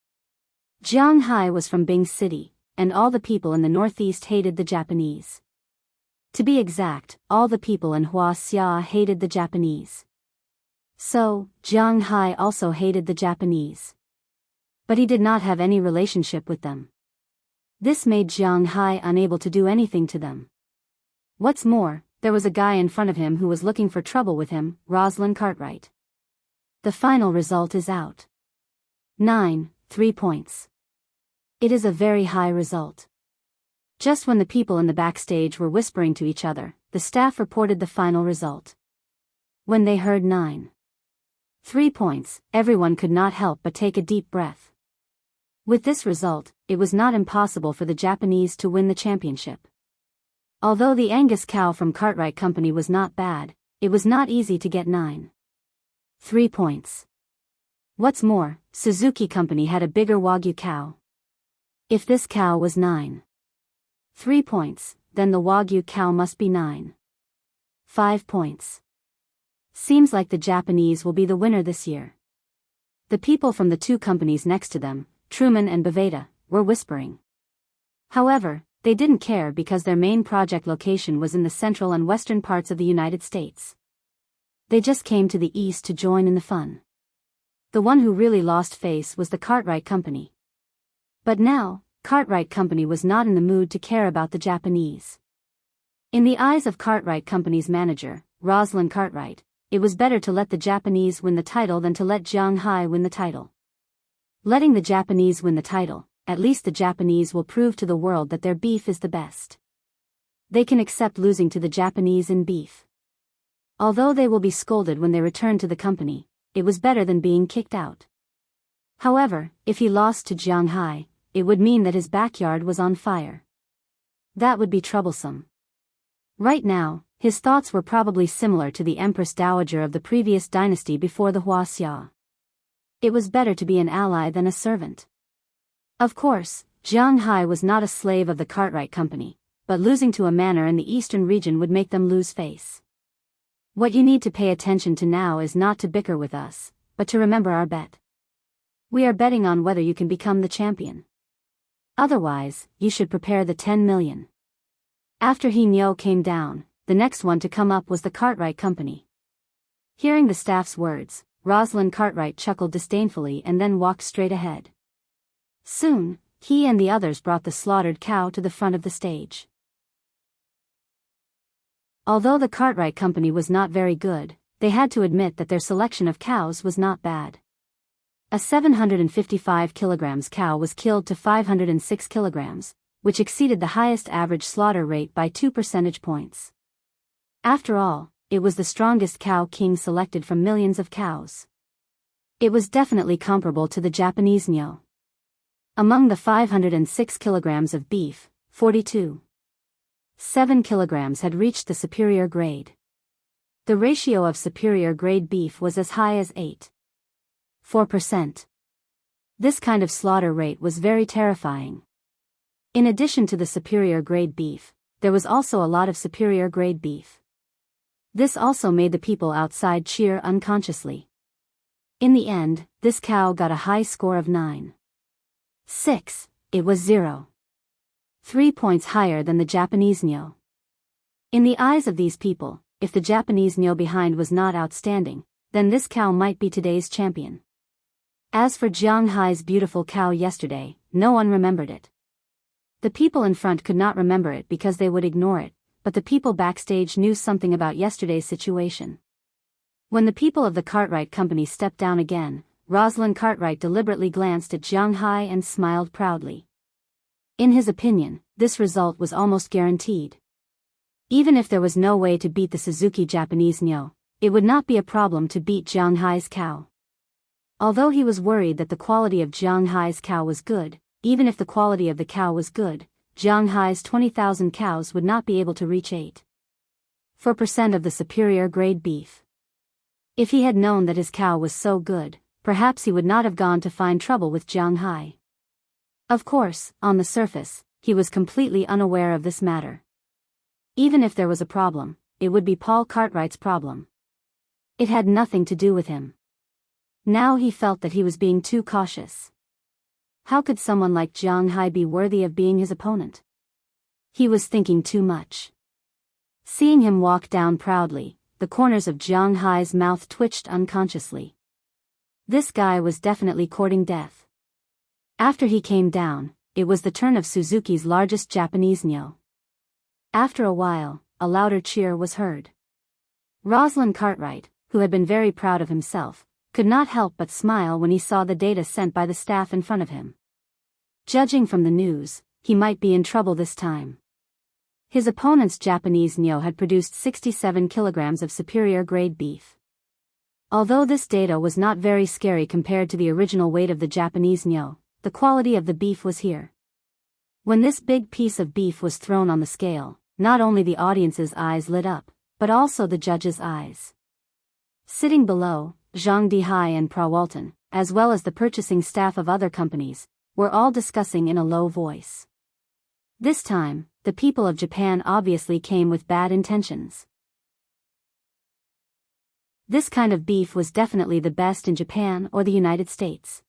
[SPEAKER 1] Jianghu was from Bing City, and all the people in the northeast hated the Japanese. To be exact, all the people in Wuxia hated the Japanese. So, Jianghu also hated the Japanese. But he did not have any relationship with them. This made Jianghu unable to do anything to them. What's more, there was a guy in front of him who was looking for trouble with him, Rosalind Cartwright. The final result is out. 3 points. It is a very high result. Just when the people in the backstage were whispering to each other, the staff reported the final result. When they heard 3 points, everyone could not help but take a deep breath. With this result, it was not impossible for the Japanese to win the championship. Although the Angus cow from Cartwright Company was not bad, it was not easy to get 3 points. What's more, Suzuki Company had a bigger Wagyu cow. If this cow was 3 points, then the Wagyu cow must be 5 points. Seems like the Japanese will be the winner this year. The people from the two companies next to them, Truman and Baveda, were whispering. However, they didn't care because their main project location was in the central and western parts of the United States. They just came to the east to join in the fun. The one who really lost face was the Cartwright Company. But now, Cartwright Company was not in the mood to care about the Japanese. In the eyes of Cartwright Company's manager, Rosalind Cartwright, it was better to let the Japanese win the title than to let Jianghu win the title. Letting the Japanese win the title, at least the Japanese will prove to the world that their beef is the best. They can accept losing to the Japanese in beef. Although they will be scolded when they return to the company, it was better than being kicked out. However, if he lost to Jianghu, it would mean that his backyard was on fire. That would be troublesome. Right now, his thoughts were probably similar to the Empress Dowager of the previous dynasty before the Wuxia. It was better to be an ally than a servant. Of course, Jianghu was not a slave of the Cartwright Company, but losing to a manor in the eastern region would make them lose face. What you need to pay attention to now is not to bicker with us, but to remember our bet. We are betting on whether you can become the champion. Otherwise, you should prepare the 10 million. After He Nyo came down, the next one to come up was the Cartwright Company. Hearing the staff's words, Rosalind Cartwright chuckled disdainfully and then walked straight ahead. Soon, he and the others brought the slaughtered cow to the front of the stage. Although the Cartwright Company was not very good, they had to admit that their selection of cows was not bad. A 755 kilograms cow was killed to 506 kilograms, which exceeded the highest average slaughter rate by 2 percentage points. After all, it was the strongest cow king selected from millions of cows. It was definitely comparable to the Japanese Nyo. Among the 506 kilograms of beef, 42.7 kilograms had reached the superior grade. The ratio of superior grade beef was as high as 8.4%. This kind of slaughter rate was very terrifying. In addition to the superior grade beef, there was also a lot of superior grade beef. This also made the people outside cheer unconsciously. In the end, this cow got a high score of 9.6. It was 0.3 points higher than the Japanese Nyo. In the eyes of these people, if the Japanese Nyo behind was not outstanding, then this cow might be today's champion. As for Jianghu's beautiful cow yesterday, no one remembered it. The people in front could not remember it because they would ignore it, but the people backstage knew something about yesterday's situation. When the people of the Cartwright Company stepped down again, Rosalind Cartwright deliberately glanced at Jianghu and smiled proudly. In his opinion, this result was almost guaranteed. Even if there was no way to beat the Suzuki Japanese Nyo, it would not be a problem to beat Jianghu's cow. Although he was worried that the quality of Jianghu's cow was good, even if the quality of the cow was good, Jianghu's 20,000 cows would not be able to reach 8.4% of the superior grade beef. If he had known that his cow was so good, perhaps he would not have gone to find trouble with Jianghu. Of course, on the surface, he was completely unaware of this matter. Even if there was a problem, it would be Paul Cartwright's problem. It had nothing to do with him. Now he felt that he was being too cautious. How could someone like Jianghu be worthy of being his opponent? He was thinking too much. Seeing him walk down proudly, the corners of Jianghu's mouth twitched unconsciously. This guy was definitely courting death. After he came down, it was the turn of Suzuki's largest Japanese Nyo. After a while, a louder cheer was heard. Rosalind Cartwright, who had been very proud of himself, could not help but smile when he saw the data sent by the staff in front of him. Judging from the news, he might be in trouble this time. His opponent's Japanese Nyo had produced 67 kilograms of superior grade beef. Although this data was not very scary compared to the original weight of the Japanese Nyo, the quality of the beef was here. When this big piece of beef was thrown on the scale, not only the audience's eyes lit up, but also the judge's eyes. Sitting below, Zhang Dihai and Prawalton, as well as the purchasing staff of other companies, were all discussing in a low voice. This time, the people of Japan obviously came with bad intentions. This kind of beef was definitely the best in Japan or the United States.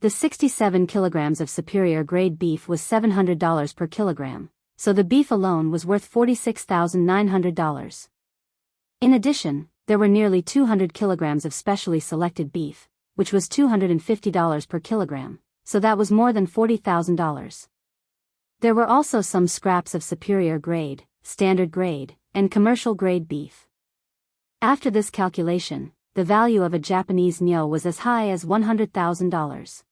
[SPEAKER 1] The 67 kilograms of superior grade beef was $700 per kilogram, so the beef alone was worth $46,900. In addition, there were nearly 200 kilograms of specially selected beef, which was $250 per kilogram, so that was more than $40,000. There were also some scraps of superior grade, standard grade, and commercial grade beef. After this calculation, the value of a Japanese Nyo was as high as $100,000.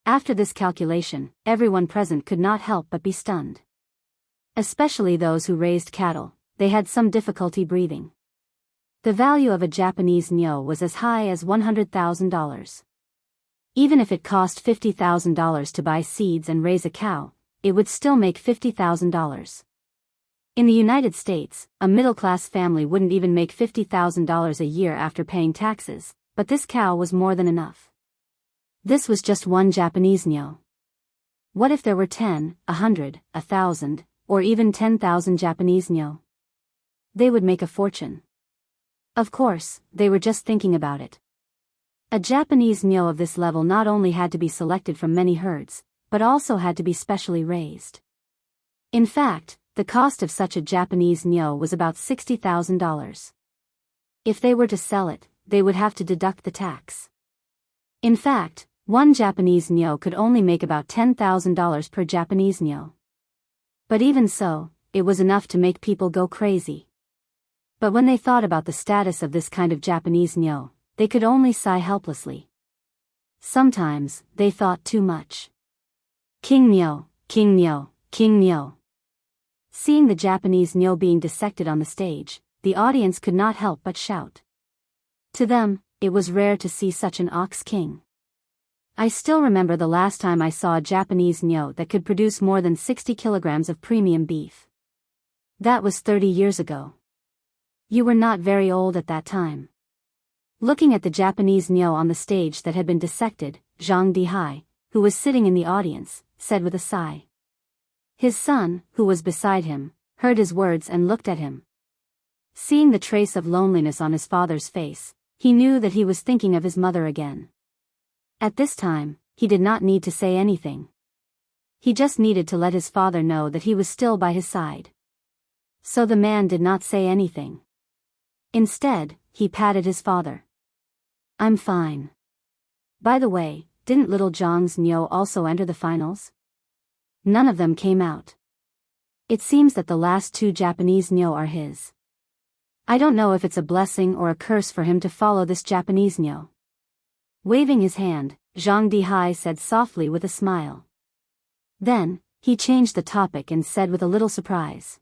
[SPEAKER 1] After this calculation, everyone present could not help but be stunned. Especially those who raised cattle, they had some difficulty breathing. The value of a Japanese Nyo was as high as $100,000. Even if it cost $50,000 to buy seeds and raise a cow, it would still make $50,000. In the United States, a middle-class family wouldn't even make $50,000 a year after paying taxes, but this cow was more than enough. This was just one Japanese Nyo. What if there were 10, 100, 1,000, or even 10,000 Japanese Nyo? They would make a fortune. Of course, they were just thinking about it. A Japanese Nyo of this level not only had to be selected from many herds, but also had to be specially raised. In fact, the cost of such a Japanese Nyo was about $60,000. If they were to sell it, they would have to deduct the tax. In fact, one Japanese Nyo could only make about $10,000 per Japanese Nyo. But even so, it was enough to make people go crazy. But when they thought about the status of this kind of Japanese nyo, they could only sigh helplessly. Sometimes, they thought too much. King Nyo, King Nyo, King Nyo. Seeing the Japanese nyo being dissected on the stage, the audience could not help but shout. To them, it was rare to see such an ox king. I still remember the last time I saw a Japanese nyo that could produce more than 60 kilograms of premium beef. That was 30 years ago. You were not very old at that time. Looking at the Japanese nyo on the stage that had been dissected, Zhang Dihai, who was sitting in the audience, said with a sigh. His son, who was beside him, heard his words and looked at him. Seeing the trace of loneliness on his father's face, he knew that he was thinking of his mother again. At this time, he did not need to say anything. He just needed to let his father know that he was still by his side. So the man did not say anything. Instead, he patted his father. I'm fine. By the way, didn't little Zhang's nyo also enter the finals? None of them came out. It seems that the last two Japanese nyo are his. I don't know if it's a blessing or a curse for him to follow this Japanese nyo. Waving his hand, Zhang Dihai said softly with a smile. Then, he changed the topic and said with a little surprise.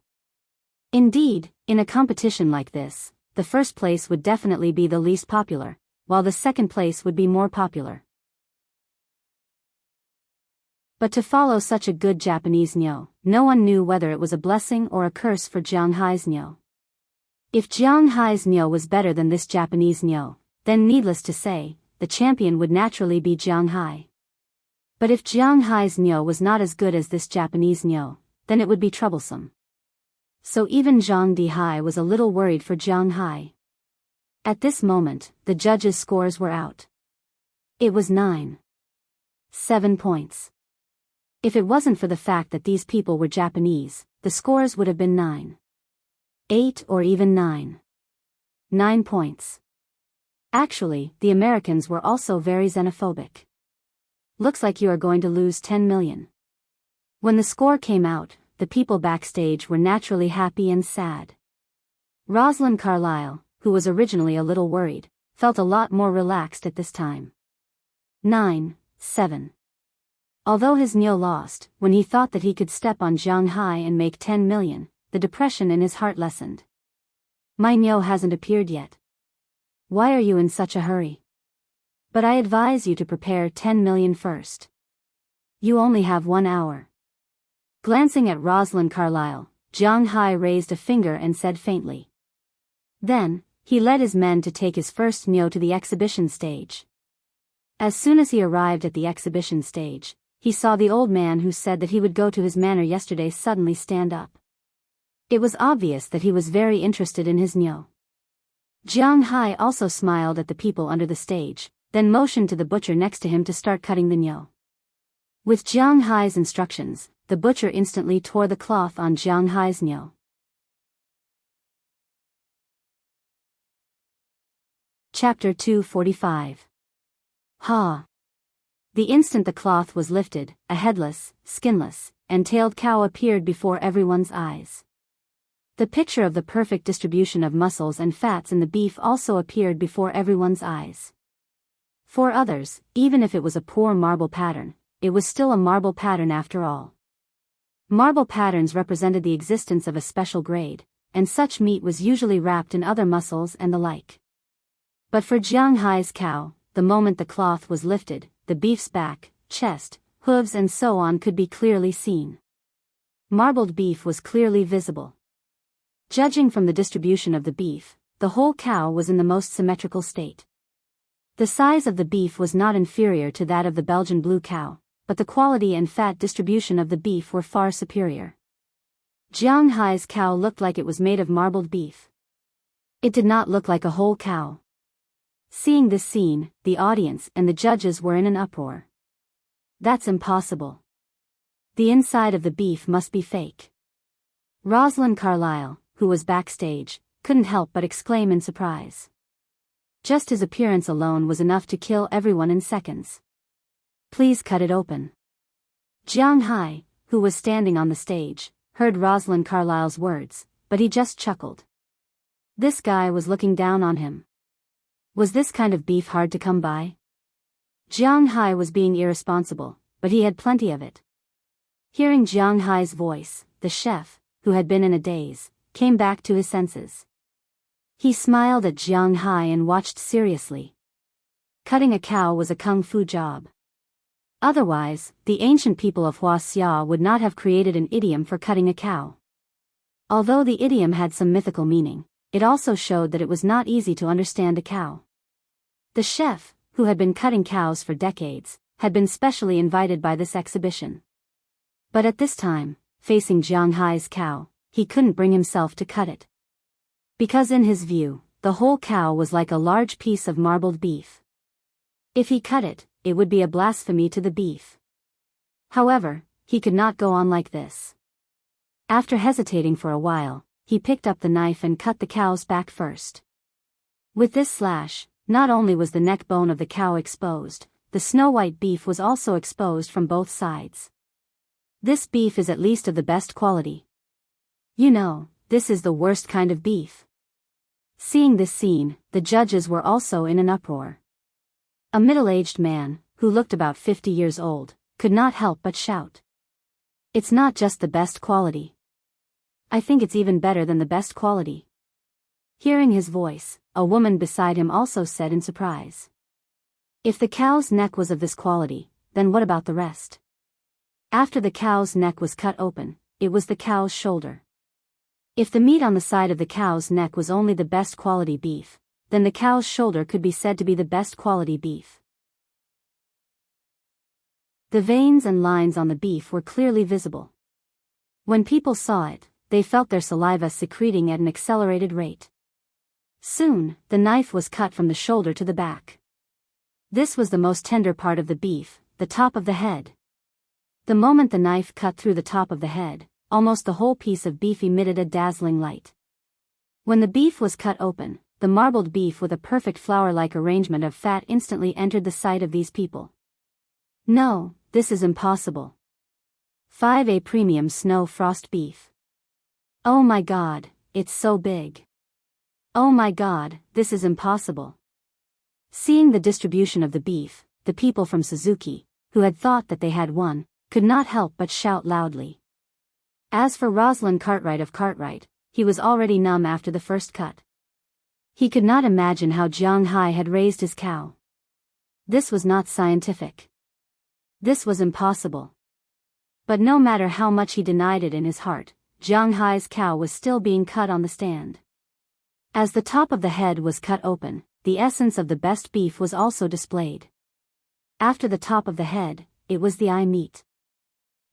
[SPEAKER 1] Indeed, in a competition like this, the first place would definitely be the least popular, while the second place would be more popular. But to follow such a good Japanese nyo, no one knew whether it was a blessing or a curse for Jiang Hai's nyo. If Jiang Hai's nyo was better than this Japanese nyo, then needless to say, the champion would naturally be Jiang Hai. But if Jiang Hai's nyo was not as good as this Japanese nyo, then it would be troublesome. So even Zhang Dihai was a little worried for Jiang Hai. At this moment, the judges' scores were out. It was 9. 7 points. If it wasn't for the fact that these people were Japanese, the scores would have been 9. 8 or even 9. 9 points. Actually, the Americans were also very xenophobic. Looks like you are going to lose 10 million. When the score came out, the people backstage were naturally happy and sad. Rosalind Carlyle, who was originally a little worried, felt a lot more relaxed at this time. 9-7. Although his nyo lost, when he thought that he could step on Jiang Hai and make 10 million, the depression in his heart lessened. My nyo hasn't appeared yet. Why are you in such a hurry? But I advise you to prepare 10 million first. You only have 1 hour. Glancing at Rosalind Carlyle, Jiang Hai raised a finger and said faintly. Then, he led his men to take his first nyo to the exhibition stage. As soon as he arrived at the exhibition stage, he saw the old man who said that he would go to his manor yesterday suddenly stand up. It was obvious that he was very interested in his nyo. Jiang Hai also smiled at the people under the stage, then motioned to the butcher next to him to start cutting the nyo. With Jiang Hai's instructions, the butcher instantly tore the cloth on Jiang Hai's nyo. Chapter 245. Ha! The instant the cloth was lifted, a headless, skinless, and tailed cow appeared before everyone's eyes. The picture of the perfect distribution of muscles and fats in the beef also appeared before everyone's eyes. For others, even if it was a poor marble pattern, it was still a marble pattern after all. Marble patterns represented the existence of a special grade, and such meat was usually wrapped in other muscles and the like. But for Jiang Hai's cow, the moment the cloth was lifted, the beef's back, chest, hooves and so on could be clearly seen. Marbled beef was clearly visible. Judging from the distribution of the beef, the whole cow was in the most symmetrical state. The size of the beef was not inferior to that of the Belgian blue cow, but the quality and fat distribution of the beef were far superior. Jiang Hai's cow looked like it was made of marbled beef. It did not look like a whole cow. Seeing this scene, the audience and the judges were in an uproar. That's impossible. The inside of the beef must be fake. Rosalind Carlyle, who was backstage, couldn't help but exclaim in surprise. Just his appearance alone was enough to kill everyone in seconds. Please cut it open. Jiang Hai, who was standing on the stage, heard Rosalind Carlyle's words, but he just chuckled. This guy was looking down on him. Was this kind of beef hard to come by? Jianghu was being irresponsible, but he had plenty of it. Hearing Jianghu's voice, the chef, who had been in a daze, came back to his senses. He smiled at Jianghu and watched seriously. Cutting a cow was a kung fu job. Otherwise, the ancient people of Wuxia would not have created an idiom for cutting a cow. Although the idiom had some mythical meaning, it also showed that it was not easy to understand a cow. The chef, who had been cutting cows for decades, had been specially invited by this exhibition. But at this time, facing Jianghu's cow, he couldn't bring himself to cut it. Because in his view, the whole cow was like a large piece of marbled beef. If he cut it, it would be a blasphemy to the beef. However, he could not go on like this. After hesitating for a while, he picked up the knife and cut the cow's back first. With this slash, not only was the neck bone of the cow exposed, the snow-white beef was also exposed from both sides. This beef is at least of the best quality. You know, this is the worst kind of beef. Seeing this scene, the judges were also in an uproar. A middle-aged man, who looked about 50 years old, could not help but shout. It's not just the best quality. I think it's even better than the best quality. Hearing his voice, a woman beside him also said in surprise. If the cow's neck was of this quality, then what about the rest? After the cow's neck was cut open, it was the cow's shoulder. If the meat on the side of the cow's neck was only the best quality beef, then the cow's shoulder could be said to be the best quality beef. The veins and lines on the beef were clearly visible. When people saw it, they felt their saliva secreting at an accelerated rate. Soon, the knife was cut from the shoulder to the back. This was the most tender part of the beef, the top of the head. The moment the knife cut through the top of the head, almost the whole piece of beef emitted a dazzling light. When the beef was cut open, the marbled beef with a perfect flour-like arrangement of fat instantly entered the sight of these people. No, this is impossible. 5A Premium Snow Frost Beef. Oh my God, it's so big. Oh my God, this is impossible. Seeing the distribution of the beef, the people from Suzuki, who had thought that they had won, could not help but shout loudly. As for Rosalind Cartwright of Cartwright, he was already numb after the first cut. He could not imagine how Jianghu had raised his cow. This was not scientific. This was impossible. But no matter how much he denied it in his heart, Jianghu's cow was still being cut on the stand. As the top of the head was cut open, the essence of the best beef was also displayed. After the top of the head, it was the eye meat.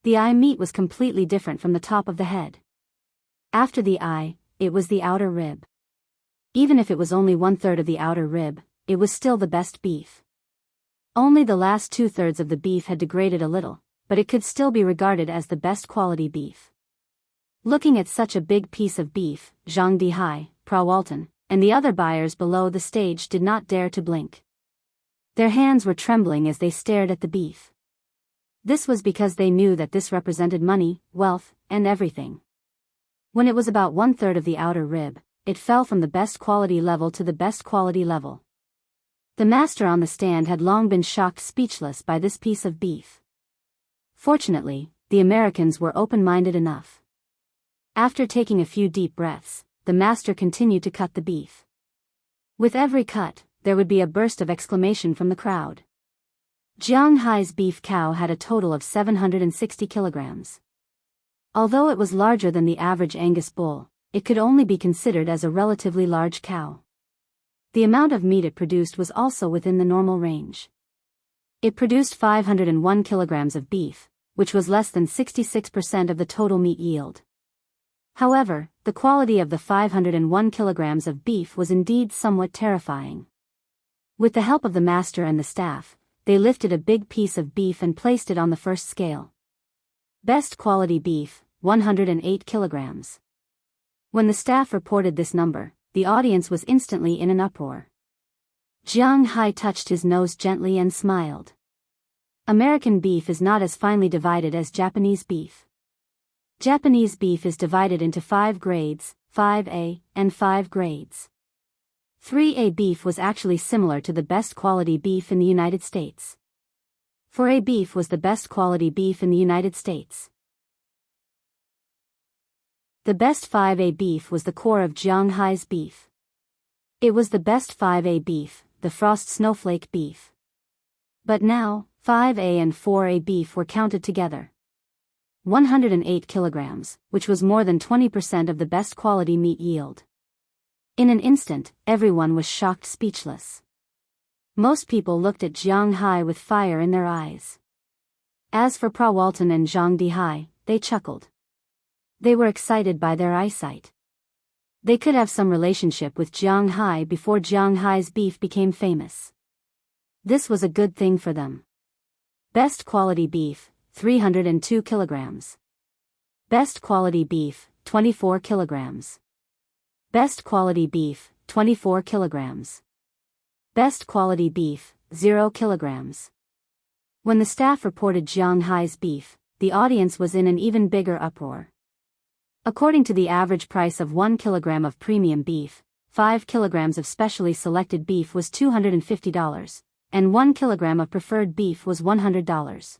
[SPEAKER 1] The eye meat was completely different from the top of the head. After the eye, it was the outer rib. Even if it was only 1/3 of the outer rib, it was still the best beef. Only the last 2/3 of the beef had degraded a little, but it could still be regarded as the best quality beef. Looking at such a big piece of beef, Zhang Dihai, Prawalton, and the other buyers below the stage did not dare to blink. Their hands were trembling as they stared at the beef. This was because they knew that this represented money, wealth, and everything. When it was about 1/3 of the outer rib, it fell from the best quality level to the best quality level. The master on the stand had long been shocked speechless by this piece of beef. Fortunately, the Americans were open-minded enough. After taking a few deep breaths, the master continued to cut the beef. With every cut, there would be a burst of exclamation from the crowd. Jianghu's beef cow had a total of 760 kilograms. Although it was larger than the average Angus bull, it could only be considered as a relatively large cow. The amount of meat it produced was also within the normal range. It produced 501 kilograms of beef, which was less than 66% of the total meat yield. However, the quality of the 501 kilograms of beef was indeed somewhat terrifying. With the help of the master and the staff, they lifted a big piece of beef and placed it on the first scale. Best quality beef, 108 kilograms. When the staff reported this number, the audience was instantly in an uproar. Jianghu touched his nose gently and smiled. American beef is not as finely divided as Japanese beef. Japanese beef is divided into 5 grades, 5A, and 5 grades. 3A beef was actually similar to the best quality beef in the United States. 4A beef was the best quality beef in the United States. The best 5A beef was the core of Jianghu's beef. It was the best 5A beef, the frost snowflake beef. But now, 5A and 4A beef were counted together. 108 kilograms, which was more than 20% of the best quality meat yield. In an instant, everyone was shocked speechless. Most people looked at Jianghu with fire in their eyes. As for Walton and Zhang Dihai, they chuckled. They were excited by their eyesight. They could have some relationship with Jianghu before Jianghu's beef became famous. This was a good thing for them. Best quality beef, 302 kilograms. Best quality beef, 24 kilograms. Best quality beef, 24 kilograms. Best quality beef, 0 kilograms. When the staff reported Jianghu's beef, the audience was in an even bigger uproar. According to the average price of 1 kilogram of premium beef, 5 kilograms of specially selected beef was $250, and 1 kilogram of preferred beef was $100.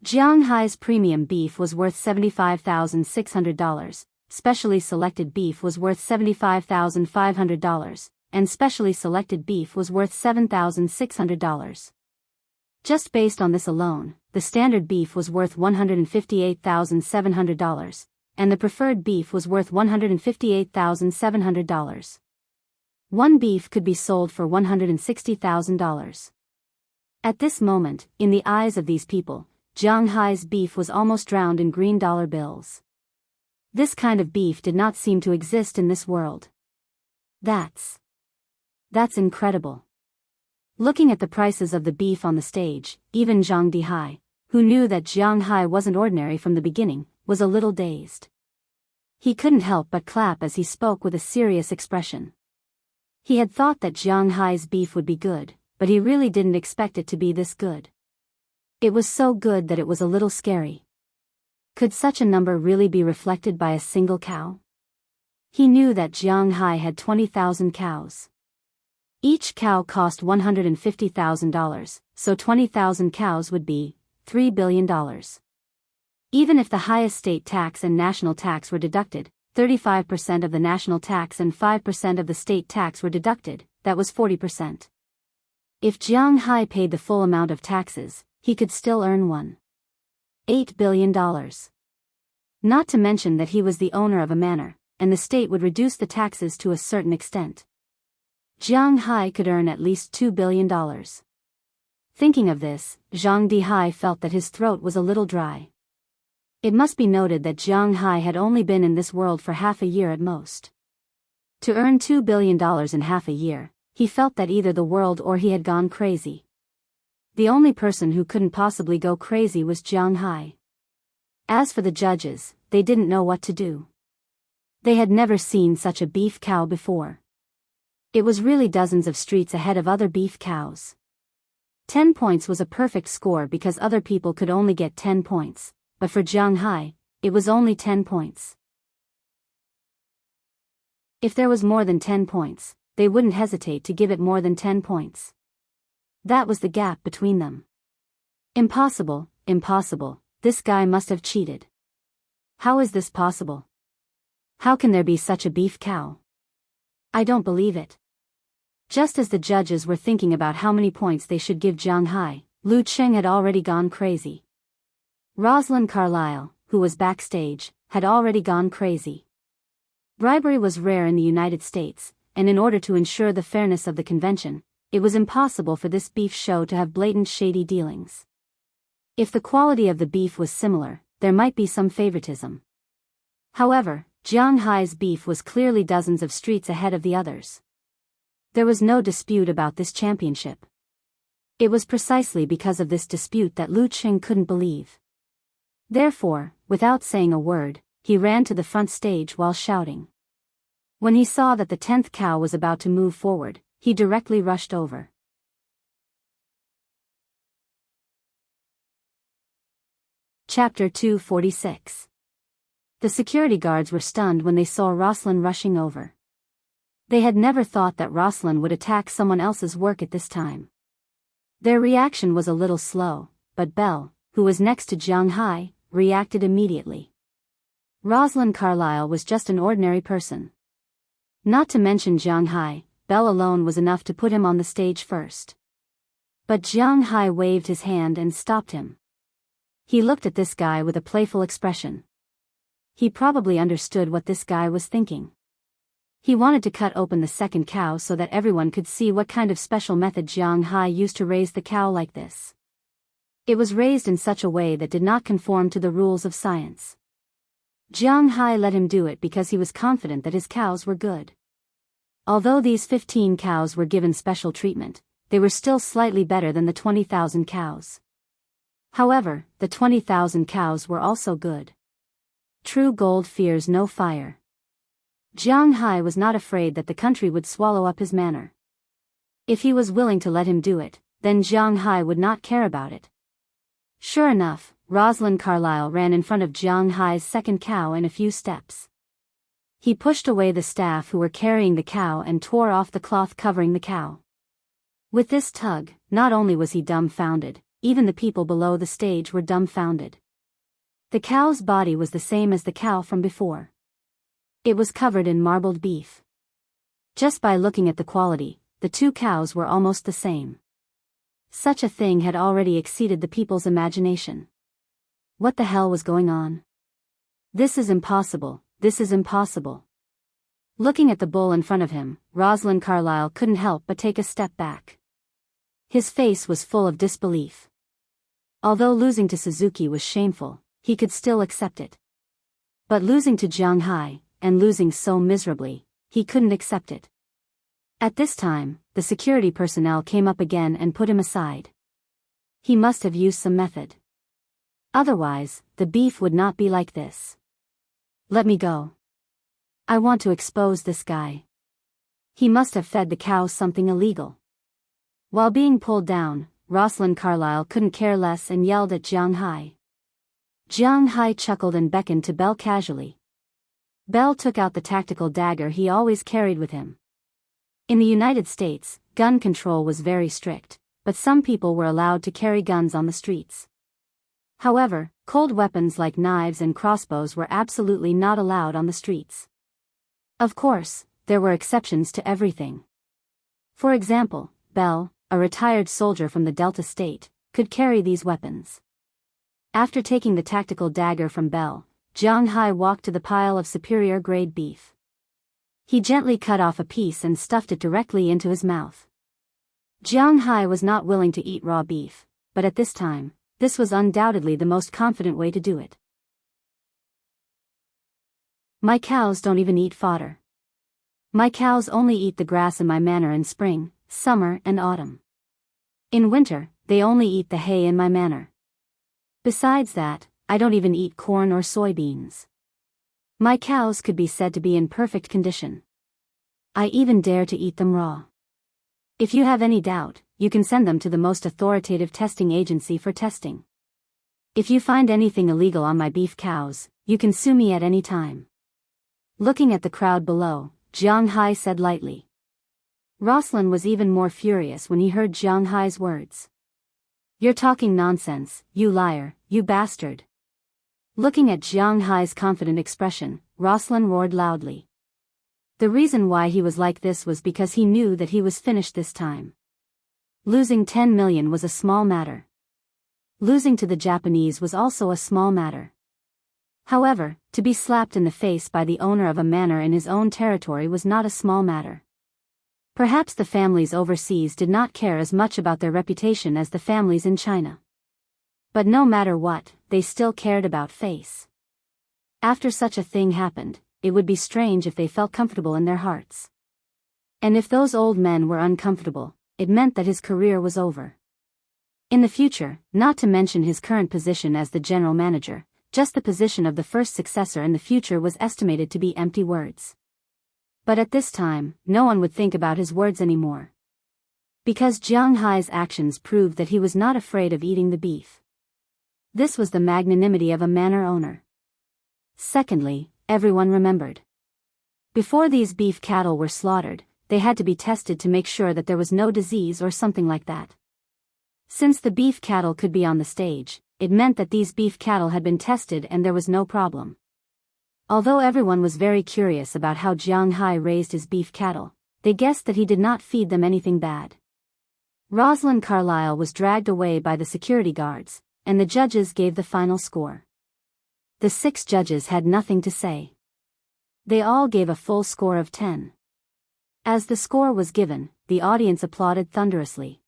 [SPEAKER 1] Jianghu's premium beef was worth $75,600, specially selected beef was worth $75,500, and specially selected beef was worth $7,600. Just based on this alone, the standard beef was worth $158,700, and the preferred beef was worth $158,700. One beef could be sold for $160,000. At this moment, in the eyes of these people, Jianghu's beef was almost drowned in green dollar bills. This kind of beef did not seem to exist in this world. That's incredible. Looking at the prices of the beef on the stage, even Zhang Dihai, who knew that Jianghu wasn't ordinary from the beginning, was a little dazed. He couldn't help but clap as he spoke with a serious expression. He had thought that Jianghu's beef would be good, but he really didn't expect it to be this good. It was so good that it was a little scary. Could such a number really be reflected by a single cow? He knew that Jianghu had 20,000 cows. Each cow cost $150,000, so 20,000 cows would be $3 billion. Even if the highest state tax and national tax were deducted, 35% of the national tax and 5% of the state tax were deducted, that was 40%. If Jianghu paid the full amount of taxes, he could still earn $1.8 billion. Not to mention that he was the owner of a manor, and the state would reduce the taxes to a certain extent. Jianghu could earn at least $2 billion. Thinking of this, Zhang Dihai felt that his throat was a little dry. It must be noted that Jianghu had only been in this world for half a year at most. To earn $2 billion in half a year, he felt that either the world or he had gone crazy. The only person who couldn't possibly go crazy was Jianghu. As for the judges, they didn't know what to do. They had never seen such a beef cow before. It was really dozens of streets ahead of other beef cows. 10 points was a perfect score because other people could only get 10 points, but for Jianghu, it was only 10 points. If there was more than 10 points, they wouldn't hesitate to give it more than 10 points. That was the gap between them. Impossible, impossible, this guy must have cheated. How is this possible? How can there be such a beef cow? I don't believe it. Just as the judges were thinking about how many points they should give Jianghu, Lu Cheng had already gone crazy. Rosalind Carlyle, who was backstage, had already gone crazy. Bribery was rare in the United States, and in order to ensure the fairness of the convention, it was impossible for this beef show to have blatant shady dealings. If the quality of the beef was similar, there might be some favoritism. However, Jianghu's beef was clearly dozens of streets ahead of the others. There was no dispute about this championship. It was precisely because of this dispute that Lu Cheng couldn't believe. Therefore, without saying a word, he ran to the front stage while shouting. When he saw that the 10th cow was about to move forward, he directly rushed over. Chapter 246. The security guards were stunned when they saw Rosalind rushing over. They had never thought that Rosalind would attack someone else's work at this time. Their reaction was a little slow, but Belle, who was next to Jianghu, reacted immediately. Rosalind Carlyle was just an ordinary person. Not to mention Jianghu, Belle alone was enough to put him on the stage first. But Jianghu waved his hand and stopped him. He looked at this guy with a playful expression. He probably understood what this guy was thinking. He wanted to cut open the second cow so that everyone could see what kind of special method Jianghu used to raise the cow like this. It was raised in such a way that did not conform to the rules of science. Jianghu let him do it because he was confident that his cows were good. Although these 15 cows were given special treatment, they were still slightly better than the 20,000 cows. However, the 20,000 cows were also good. True gold fears no fire. Jianghu was not afraid that the country would swallow up his manor. If he was willing to let him do it, then Jianghu would not care about it. Sure enough, Rosalind Carlyle ran in front of Jianghu's second cow in a few steps. He pushed away the staff who were carrying the cow and tore off the cloth covering the cow. With this tug, not only was he dumbfounded, even the people below the stage were dumbfounded. The cow's body was the same as the cow from before. It was covered in marbled beef. Just by looking at the quality, the two cows were almost the same. Such a thing had already exceeded the people's imagination. What the hell was going on? This is impossible, this is impossible. Looking at the bull in front of him, Rosalind Carlyle couldn't help but take a step back. His face was full of disbelief. Although losing to Suzuki was shameful, he could still accept it. But losing to Jianghu, and losing so miserably, he couldn't accept it. At this time, the security personnel came up again and put him aside. He must have used some method. Otherwise, the beef would not be like this. Let me go. I want to expose this guy. He must have fed the cows something illegal. While being pulled down, Rosalind Carlyle couldn't care less and yelled at Jianghu. Jianghu chuckled and beckoned to Belle casually. Belle took out the tactical dagger he always carried with him. In the United States, gun control was very strict, but some people were allowed to carry guns on the streets. However, cold weapons like knives and crossbows were absolutely not allowed on the streets. Of course, there were exceptions to everything. For example, Belle, a retired soldier from the Delta State, could carry these weapons. After taking the tactical dagger from Belle, Jianghu walked to the pile of superior-grade beef. He gently cut off a piece and stuffed it directly into his mouth. Jianghu was not willing to eat raw beef, but at this time, this was undoubtedly the most confident way to do it. My cows don't even eat fodder. My cows only eat the grass in my manor in spring, summer and autumn. In winter, they only eat the hay in my manor. Besides that, I don't even eat corn or soybeans. My cows could be said to be in perfect condition. I even dare to eat them raw. If you have any doubt, you can send them to the most authoritative testing agency for testing. If you find anything illegal on my beef cows, you can sue me at any time. Looking at the crowd below, Jianghu said lightly. Rosalind was even more furious when he heard Jianghu's words. You're talking nonsense, you liar, you bastard. Looking at Jianghu's confident expression, Rosalind roared loudly. The reason why he was like this was because he knew that he was finished this time. Losing 10 million was a small matter. Losing to the Japanese was also a small matter. However, to be slapped in the face by the owner of a manor in his own territory was not a small matter. Perhaps the families overseas did not care as much about their reputation as the families in China. But no matter what, they still cared about face. After such a thing happened, it would be strange if they felt comfortable in their hearts. And if those old men were uncomfortable, it meant that his career was over. In the future, not to mention his current position as the general manager, just the position of the first successor in the future was estimated to be empty words. But at this time, no one would think about his words anymore. Because Jianghu's actions proved that he was not afraid of eating the beef. This was the magnanimity of a manor owner. Secondly, everyone remembered. Before these beef cattle were slaughtered, they had to be tested to make sure that there was no disease or something like that. Since the beef cattle could be on the stage, it meant that these beef cattle had been tested and there was no problem. Although everyone was very curious about how Jianghu raised his beef cattle, they guessed that he did not feed them anything bad. Rosalind Carlyle was dragged away by the security guards, and the judges gave the final score. The 6 judges had nothing to say. They all gave a full score of 10. As the score was given, the audience applauded thunderously.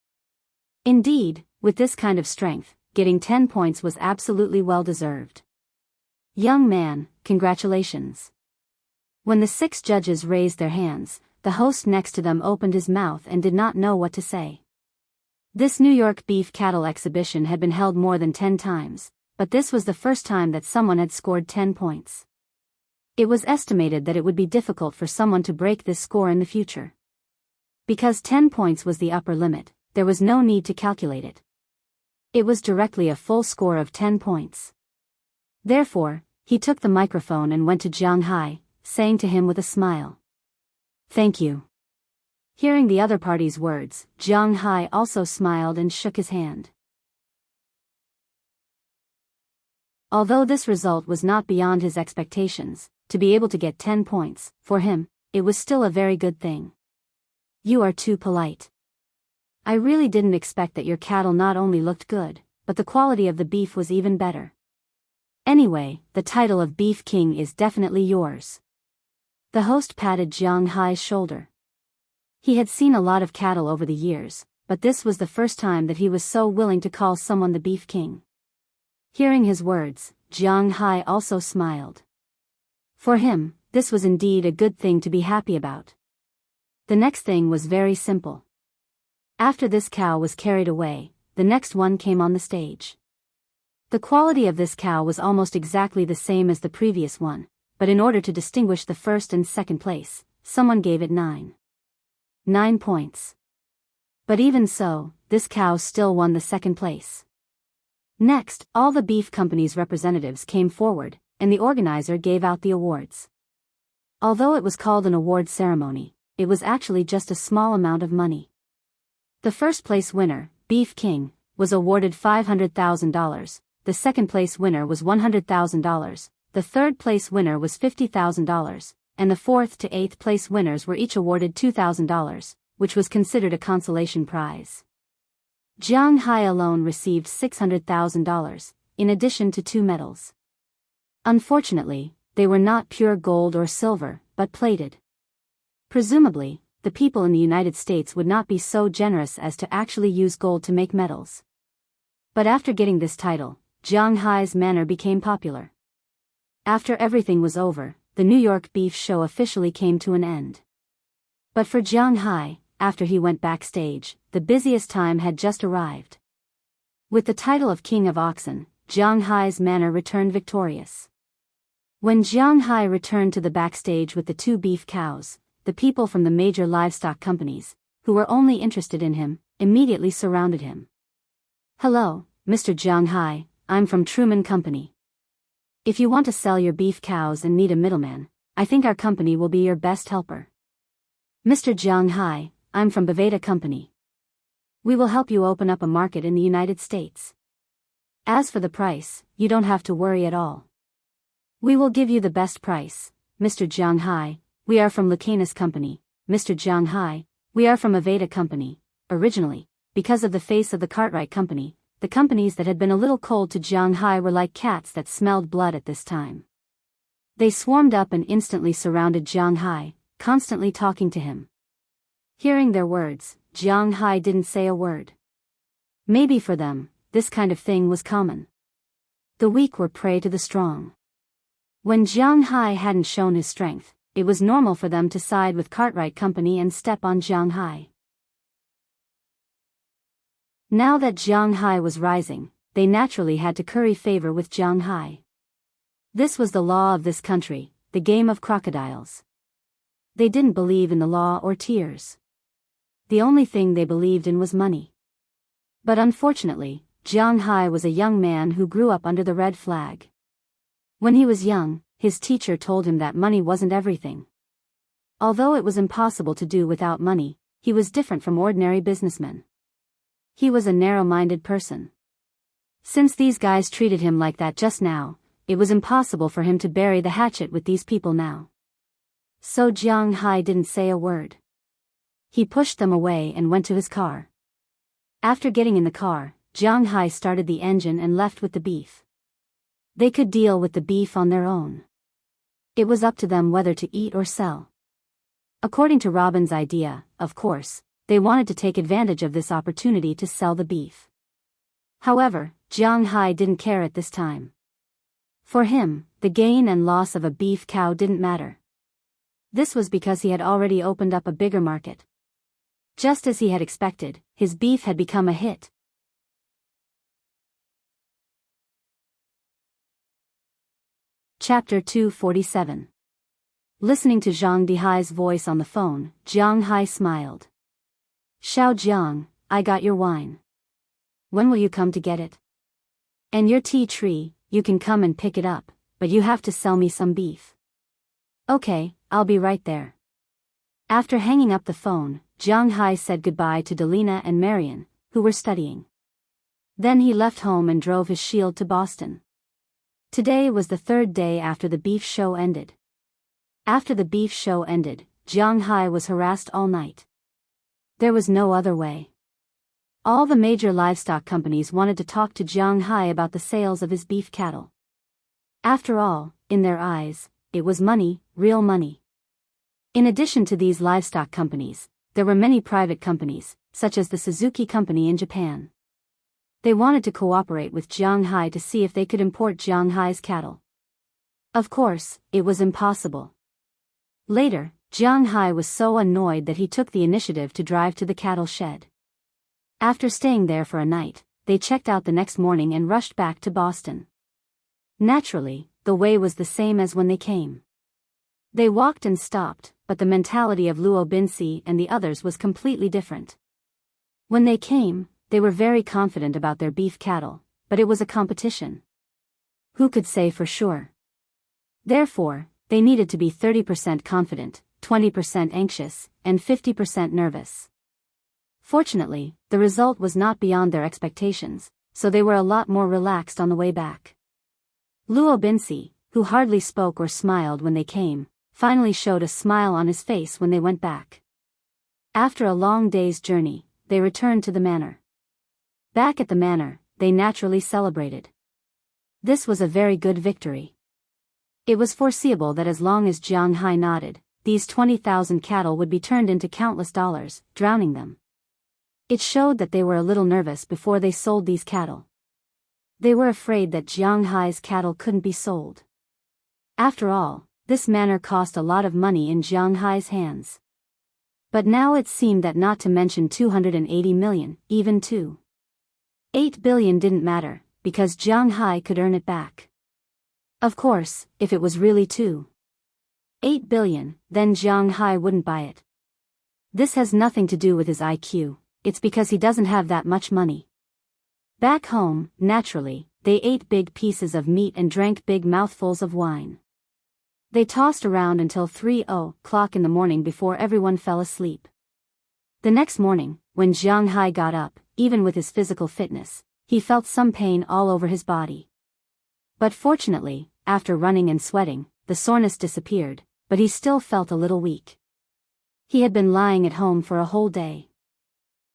[SPEAKER 1] Indeed, with this kind of strength, getting 10 points was absolutely well-deserved. Young man, congratulations. When the 6 judges raised their hands, the host next to them opened his mouth and did not know what to say. This New York beef cattle exhibition had been held more than 10 times, but this was the first time that someone had scored 10 points. It was estimated that it would be difficult for someone to break this score in the future. Because 10 points was the upper limit, there was no need to calculate it. It was directly a full score of 10 points. Therefore, he took the microphone and went to Jianghu, saying to him with a smile, "Thank you." Hearing the other party's words, Jianghu also smiled and shook his hand. Although this result was not beyond his expectations, to be able to get 10 points, for him, it was still a very good thing. "You are too polite. I really didn't expect that your cattle not only looked good, but the quality of the beef was even better. Anyway, the title of Beef King is definitely yours." The host patted Jianghu's shoulder. He had seen a lot of cattle over the years, but this was the first time that he was so willing to call someone the Beef King. Hearing his words, Jianghu also smiled. For him, this was indeed a good thing to be happy about. The next thing was very simple. After this cow was carried away, the next one came on the stage. The quality of this cow was almost exactly the same as the previous one, but in order to distinguish the first and second place, someone gave it 9 points. But even so, this cow still won the second place. Next, all the beef company's representatives came forward, and the organizer gave out the awards. Although it was called an award ceremony, it was actually just a small amount of money. The first place winner, Beef King, was awarded $500,000, the second place winner was $100,000, the third place winner was $50,000, and the fourth to eighth place winners were each awarded $2,000, which was considered a consolation prize. Jianghu alone received $600,000, in addition to 2 medals. Unfortunately, they were not pure gold or silver, but plated. Presumably, the people in the United States would not be so generous as to actually use gold to make medals. But after getting this title, Jianghu's manner became popular. After everything was over, the New York Beef Show officially came to an end. But for Jianghu, after he went backstage, the busiest time had just arrived. With the title of King of Oxen, Jianghu's manner returned victorious. When Jianghu returned to the backstage with the 2 beef cows, the people from the major livestock companies, who were only interested in him, immediately surrounded him. "Hello, Mr. Jianghu, I'm from Truman Company. If you want to sell your beef cows and need a middleman, I think our company will be your best helper. Mr. Jianghu, I'm from Biyao Company. We will help you open up a market in the United States. As for the price, you don't have to worry at all. We will give you the best price, Mr. Jianghu. We are from Wuxia Company, Mr. Jianghu. We are from Biyao Company. Originally, because of the face of the Cartwright Company, the companies that had been a little cold to Jianghu were like cats that smelled blood at this time. They swarmed up and instantly surrounded Jianghu, constantly talking to him. Hearing their words, Jianghu didn't say a word. Maybe for them, this kind of thing was common. The weak were prey to the strong. When Jianghu hadn't shown his strength, it was normal for them to side with Cartwright Company and step on Jianghu. Now that Jianghu was rising, they naturally had to curry favor with Jianghu. This was the law of this country, the game of crocodiles. They didn't believe in the law or tears. The only thing they believed in was money. But unfortunately, Jianghu was a young man who grew up under the red flag. When he was young, his teacher told him that money wasn't everything. Although it was impossible to do without money, he was different from ordinary businessmen. He was a narrow-minded person. Since these guys treated him like that just now, it was impossible for him to bury the hatchet with these people now. So Jianghu didn't say a word. He pushed them away and went to his car. After getting in the car, Jianghu started the engine and left with the beef. They could deal with the beef on their own. It was up to them whether to eat or sell. According to Robin's idea, of course, they wanted to take advantage of this opportunity to sell the beef. However, Jianghu didn't care at this time. For him, the gain and loss of a beef cow didn't matter. This was because he had already opened up a bigger market. Just as he had expected, his beef had become a hit. Chapter 247. Listening to Zhang Dihai's voice on the phone, Jianghu smiled. Xiao Jiang, I got your wine. When will you come to get it? And your tea tree, you can come and pick it up, but you have to sell me some beef. Okay, I'll be right there. After hanging up the phone, Jianghu said goodbye to Delina and Marian, who were studying. Then he left home and drove his shield to Boston. Today was the third day after the beef show ended. After the beef show ended, Jianghu was harassed all night. There was no other way. All the major livestock companies wanted to talk to Jianghu about the sales of his beef cattle. After all, in their eyes, it was money, real money. In addition to these livestock companies, there were many private companies, such as the Suzuki Company in Japan. They wanted to cooperate with Jianghu to see if they could import Jianghu's cattle. Of course, it was impossible. Later, Jianghu was so annoyed that he took the initiative to drive to the cattle shed. After staying there for a night, they checked out the next morning and rushed back to Boston. Naturally, the way was the same as when they came. They walked and stopped, but the mentality of Luo Binci and the others was completely different. When they came, they were very confident about their beef cattle, but it was a competition. Who could say for sure? Therefore, they needed to be 30% confident, 20% anxious, and 50% nervous. Fortunately, the result was not beyond their expectations, so they were a lot more relaxed on the way back. Luo Binci, who hardly spoke or smiled when they came, finally showed a smile on his face when they went back. After a long day's journey, they returned to the manor. Back at the manor, they naturally celebrated. This was a very good victory. It was foreseeable that as long as Jianghu nodded, these 20,000 cattle would be turned into countless dollars, drowning them. It showed that they were a little nervous before they sold these cattle. They were afraid that Jianghu's cattle couldn't be sold. After all, this manor cost a lot of money in Jianghu's hands. But now it seemed that not to mention 280 million, even 8 billion didn't matter, because Jianghu could earn it back. Of course, if it was really 8 billion, then Jianghu wouldn't buy it. This has nothing to do with his IQ, it's because he doesn't have that much money. Back home, naturally, they ate big pieces of meat and drank big mouthfuls of wine. They tossed around until 3 o'clock in the morning before everyone fell asleep. The next morning, when Jianghu got up, even with his physical fitness, he felt some pain all over his body. But fortunately, after running and sweating, the soreness disappeared, but he still felt a little weak. He had been lying at home for a whole day.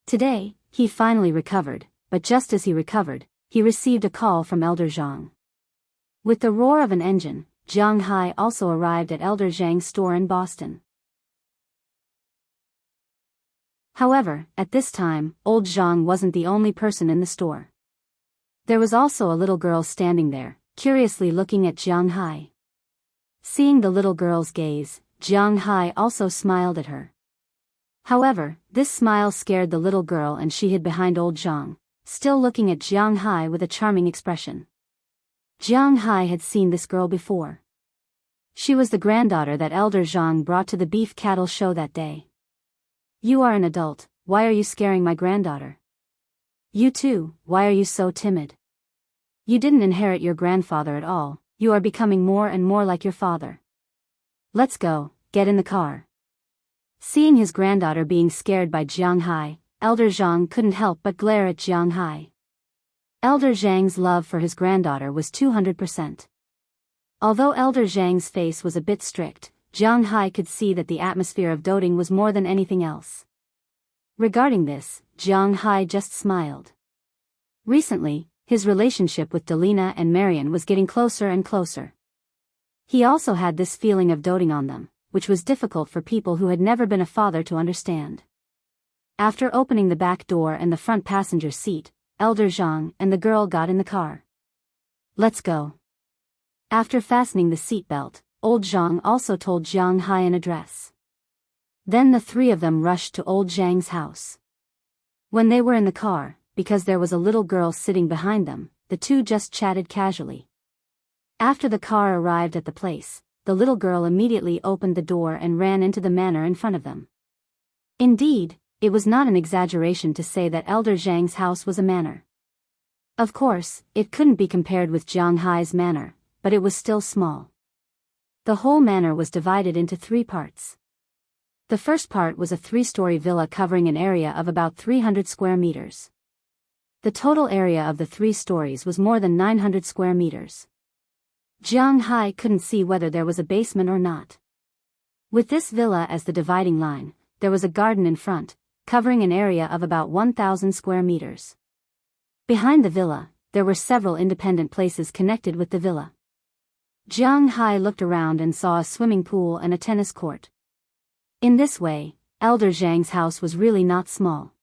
[SPEAKER 1] Today, he finally recovered, but just as he recovered, he received a call from Elder Zhang. With the roar of an engine, Jianghu also arrived at Elder Zhang's store in Boston. However, at this time, old Zhang wasn't the only person in the store. There was also a little girl standing there, curiously looking at Jianghu. Seeing the little girl's gaze, Jianghu also smiled at her. However, this smile scared the little girl and she hid behind old Zhang, still looking at Jianghu with a charming expression. Jianghu had seen this girl before. She was the granddaughter that Elder Zhang brought to the beef cattle show that day. You are an adult, why are you scaring my granddaughter? You too, why are you so timid? You didn't inherit your grandfather at all, You are becoming more and more like your father. Let's go, get in the car. Seeing his granddaughter being scared by Jiang Hai, Elder Zhang couldn't help but glare at Jiang Hai. Elder Zhang's love for his granddaughter was 200%. Although Elder Zhang's face was a bit strict, Jiang Hai could see that the atmosphere of doting was more than anything else. Regarding this, Jiang Hai just smiled. Recently, his relationship with Delina and Marian was getting closer and closer. He also had this feeling of doting on them, which was difficult for people who had never been a father to understand. After opening the back door and the front passenger seat, Elder Zhang and the girl got in the car. Let's go. After fastening the seatbelt, Old Zhang also told Jiang Hai an address. Then the three of them rushed to Old Zhang's house. When they were in the car, because there was a little girl sitting behind them, the two just chatted casually. After the car arrived at the place, the little girl immediately opened the door and ran into the manor in front of them. Indeed, it was not an exaggeration to say that Elder Zhang's house was a manor. Of course, it couldn't be compared with Jiang Hai's manor, but it was still small. The whole manor was divided into 3 parts. The first part was a 3-story villa covering an area of about 300 square meters. The total area of the 3 stories was more than 900 square meters. Jiang Hai couldn't see whether there was a basement or not. With this villa as the dividing line, there was a garden in front, covering an area of about 1,000 square meters. Behind the villa, there were several independent places connected with the villa. Jiang Hai looked around and saw a swimming pool and a tennis court. In this way, Elder Zhang's house was really not small.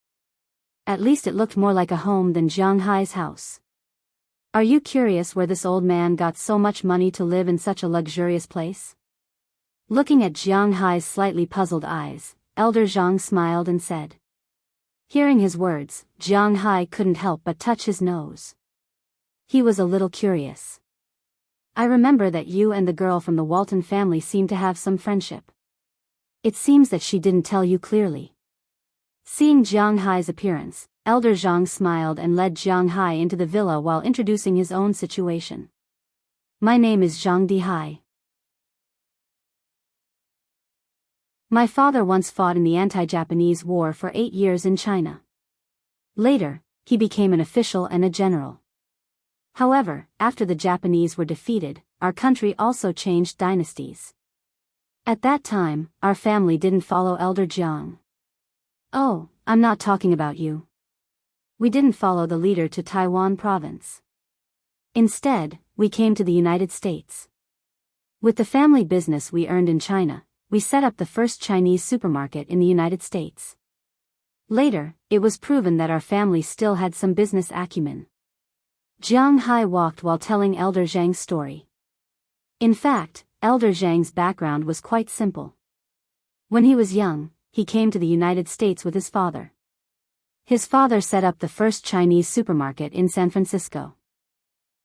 [SPEAKER 1] At least it looked more like a home than Jiang Hai's house. Are you curious where this old man got so much money to live in such a luxurious place? Looking at Jiang Hai's slightly puzzled eyes, Elder Zhang smiled and said. Hearing his words, Jiang Hai couldn't help but touch his nose. He was a little curious. I remember that you and the girl from the Walton family seem to have some friendship. It seems that she didn't tell you clearly. Seeing Jiang Hai's appearance, Elder Zhang smiled and led Jiang Hai into the villa while introducing his own situation. My name is Zhang Dihai. My father once fought in the anti-Japanese war for 8 years in China. Later, he became an official and a general. However, after the Japanese were defeated, our country also changed dynasties. At that time, our family didn't follow Elder Jiang. Oh, I'm not talking about you. We didn't follow the leader to Taiwan province. Instead, we came to the United States. With the family business we earned in China, we set up the first Chinese supermarket in the United States. Later, it was proven that our family still had some business acumen. Jiang Hai walked while telling Elder Zhang's story. In fact, Elder Zhang's background was quite simple. When he was young, he came to the United States with his father. His father set up the first Chinese supermarket in San Francisco.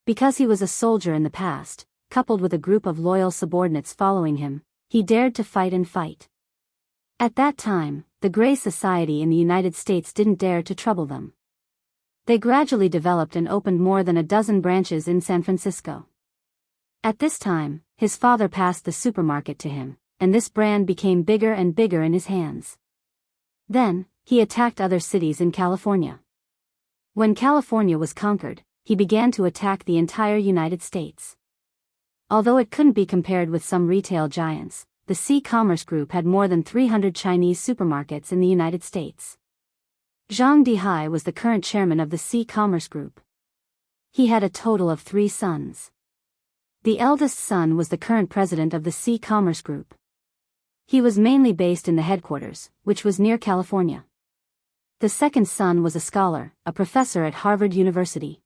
[SPEAKER 1] Because he was a soldier in the past, coupled with a group of loyal subordinates following him, he dared to fight and fight. At that time, the Gray Society in the United States didn't dare to trouble them. They gradually developed and opened more than a dozen branches in San Francisco. At this time, his father passed the supermarket to him, and this brand became bigger and bigger in his hands. Then, he attacked other cities in California. When California was conquered, he began to attack the entire United States. Although it couldn't be compared with some retail giants, the C-Commerce Group had more than 300 Chinese supermarkets in the United States. Zhang Dihai was the current chairman of the C-Commerce Group. He had a total of 3 sons. The eldest son was the current president of the C-Commerce Group. He was mainly based in the headquarters, which was near California. The second son was a scholar, a professor at Harvard University.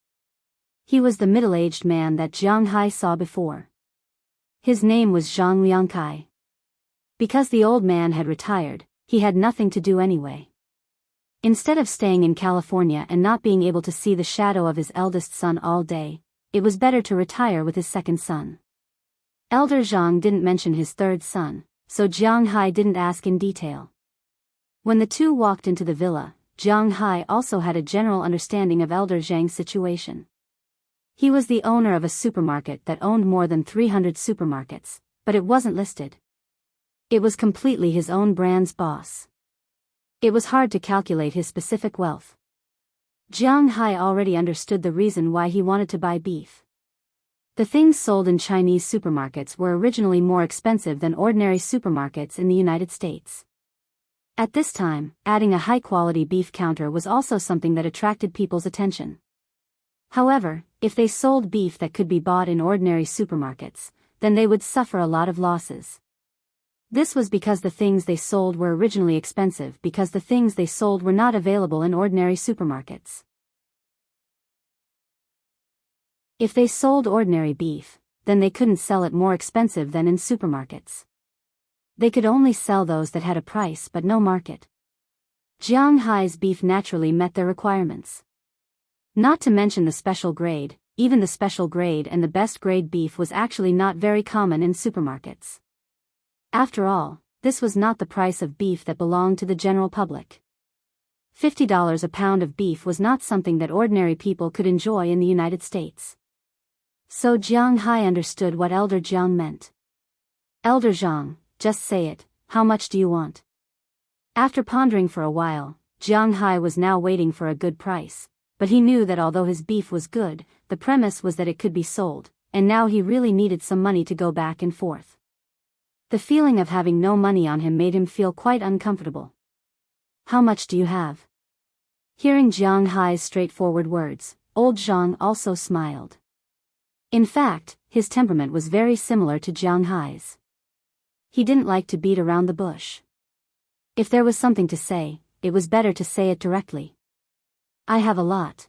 [SPEAKER 1] He was the middle-aged man that Jiang Hai saw before. His name was Zhang Liangkai. Because the old man had retired, he had nothing to do anyway. Instead of staying in California and not being able to see the shadow of his eldest son all day, it was better to retire with his second son. Elder Zhang didn't mention his third son, so Jiang Hai didn't ask in detail. When the two walked into the villa, Jiang Hai also had a general understanding of Elder Zhang's situation. He was the owner of a supermarket that owned more than 300 supermarkets, but it wasn't listed. It was completely his own brand's boss. It was hard to calculate his specific wealth. Jianghu already understood the reason why he wanted to buy beef. The things sold in Chinese supermarkets were originally more expensive than ordinary supermarkets in the United States. At this time, adding a high-quality beef counter was also something that attracted people's attention. However, if they sold beef that could be bought in ordinary supermarkets, then they would suffer a lot of losses. This was because the things they sold were originally expensive because the things they sold were not available in ordinary supermarkets. If they sold ordinary beef, then they couldn't sell it more expensive than in supermarkets. They could only sell those that had a price but no market. Jianghu's beef naturally met their requirements. Not to mention the special grade, even the special grade and the best grade beef was actually not very common in supermarkets. After all, this was not the price of beef that belonged to the general public. $50 a pound of beef was not something that ordinary people could enjoy in the United States. So Jianghu understood what Elder Jiang meant. Elder Jiang, just say it, how much do you want? After pondering for a while, Jianghu was now waiting for a good price, but he knew that although his beef was good, the premise was that it could be sold, and now he really needed some money to go back and forth. The feeling of having no money on him made him feel quite uncomfortable. How much do you have? Hearing Jianghu's straightforward words, old Zhang also smiled. In fact, his temperament was very similar to Jianghu's. He didn't like to beat around the bush. If there was something to say, it was better to say it directly. I have a lot.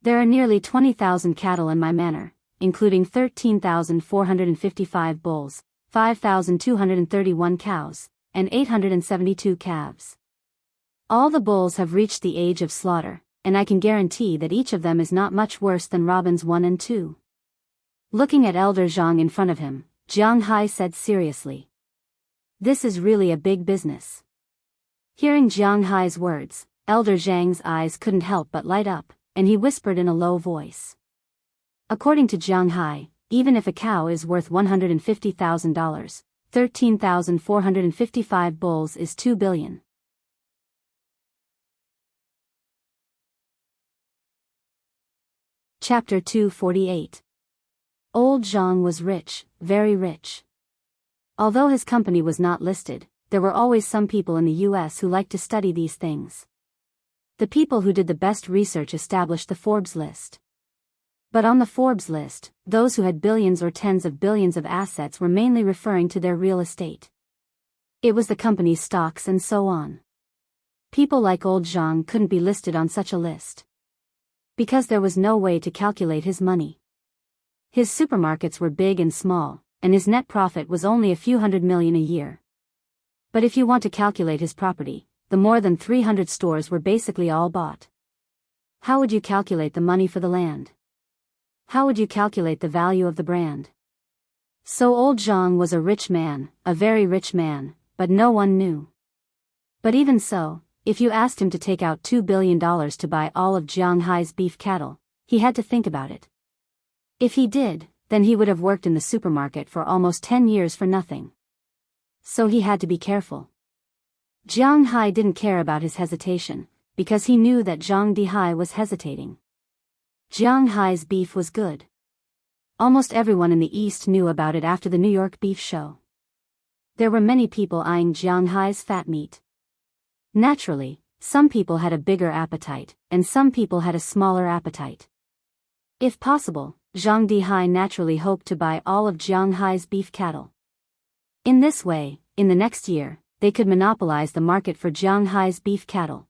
[SPEAKER 1] There are nearly 20,000 cattle in my manor, including 13,455 bulls, 5,231 cows, and 872 calves. All the bulls have reached the age of slaughter, and I can guarantee that each of them is not much worse than Robin's 1 and 2. Looking at Elder Zhang in front of him, Jianghu said seriously. This is really a big business. Hearing Jianghu's words, Elder Zhang's eyes couldn't help but light up, and he whispered in a low voice. According to Jianghu, even if a cow is worth $150,000, 13,455 bulls is $2 billion. Chapter 248. Old Zhang was rich, very rich. Although his company was not listed, there were always some people in the US who liked to study these things. The people who did the best research established the Forbes list. But on the Forbes list, those who had billions or tens of billions of assets were mainly referring to their real estate. It was the company's stocks and so on. People like old Zhang couldn't be listed on such a list. Because there was no way to calculate his money. His supermarkets were big and small, and his net profit was only a few $100 million a year. But if you want to calculate his property, the more than 300 stores were basically all bought. How would you calculate the money for the land? How would you calculate the value of the brand? So old Zhang was a rich man, a very rich man, but no one knew. But even so, if you asked him to take out $2 billion to buy all of Jianghu's beef cattle, he had to think about it. If he did, then he would have worked in the supermarket for almost 10 years for nothing. So he had to be careful. Jianghu didn't care about his hesitation, because he knew that Zhang Dihai was hesitating. Jianghu's beef was good. Almost everyone in the East knew about it after the New York Beef Show. There were many people eyeing Jianghu's fat meat. Naturally, some people had a bigger appetite, and some people had a smaller appetite. If possible, Zhang Dihai naturally hoped to buy all of Jianghu's beef cattle. In this way, in the next year, they could monopolize the market for Jianghu's beef cattle.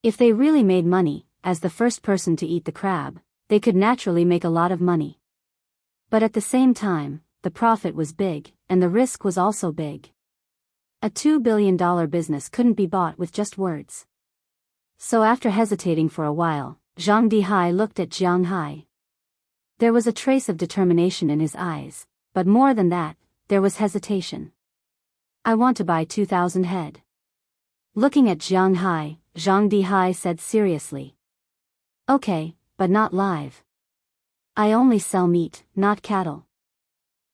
[SPEAKER 1] If they really made money, as the first person to eat the crab, they could naturally make a lot of money. But at the same time, the profit was big, and the risk was also big. A $2 billion business couldn't be bought with just words. So after hesitating for a while, Zhang Dihai looked at Jianghu. There was a trace of determination in his eyes, but more than that, there was hesitation. I want to buy 2,000 head. Looking at Jianghu, Zhang Dihai said seriously. Okay, but not live. I only sell meat, not cattle.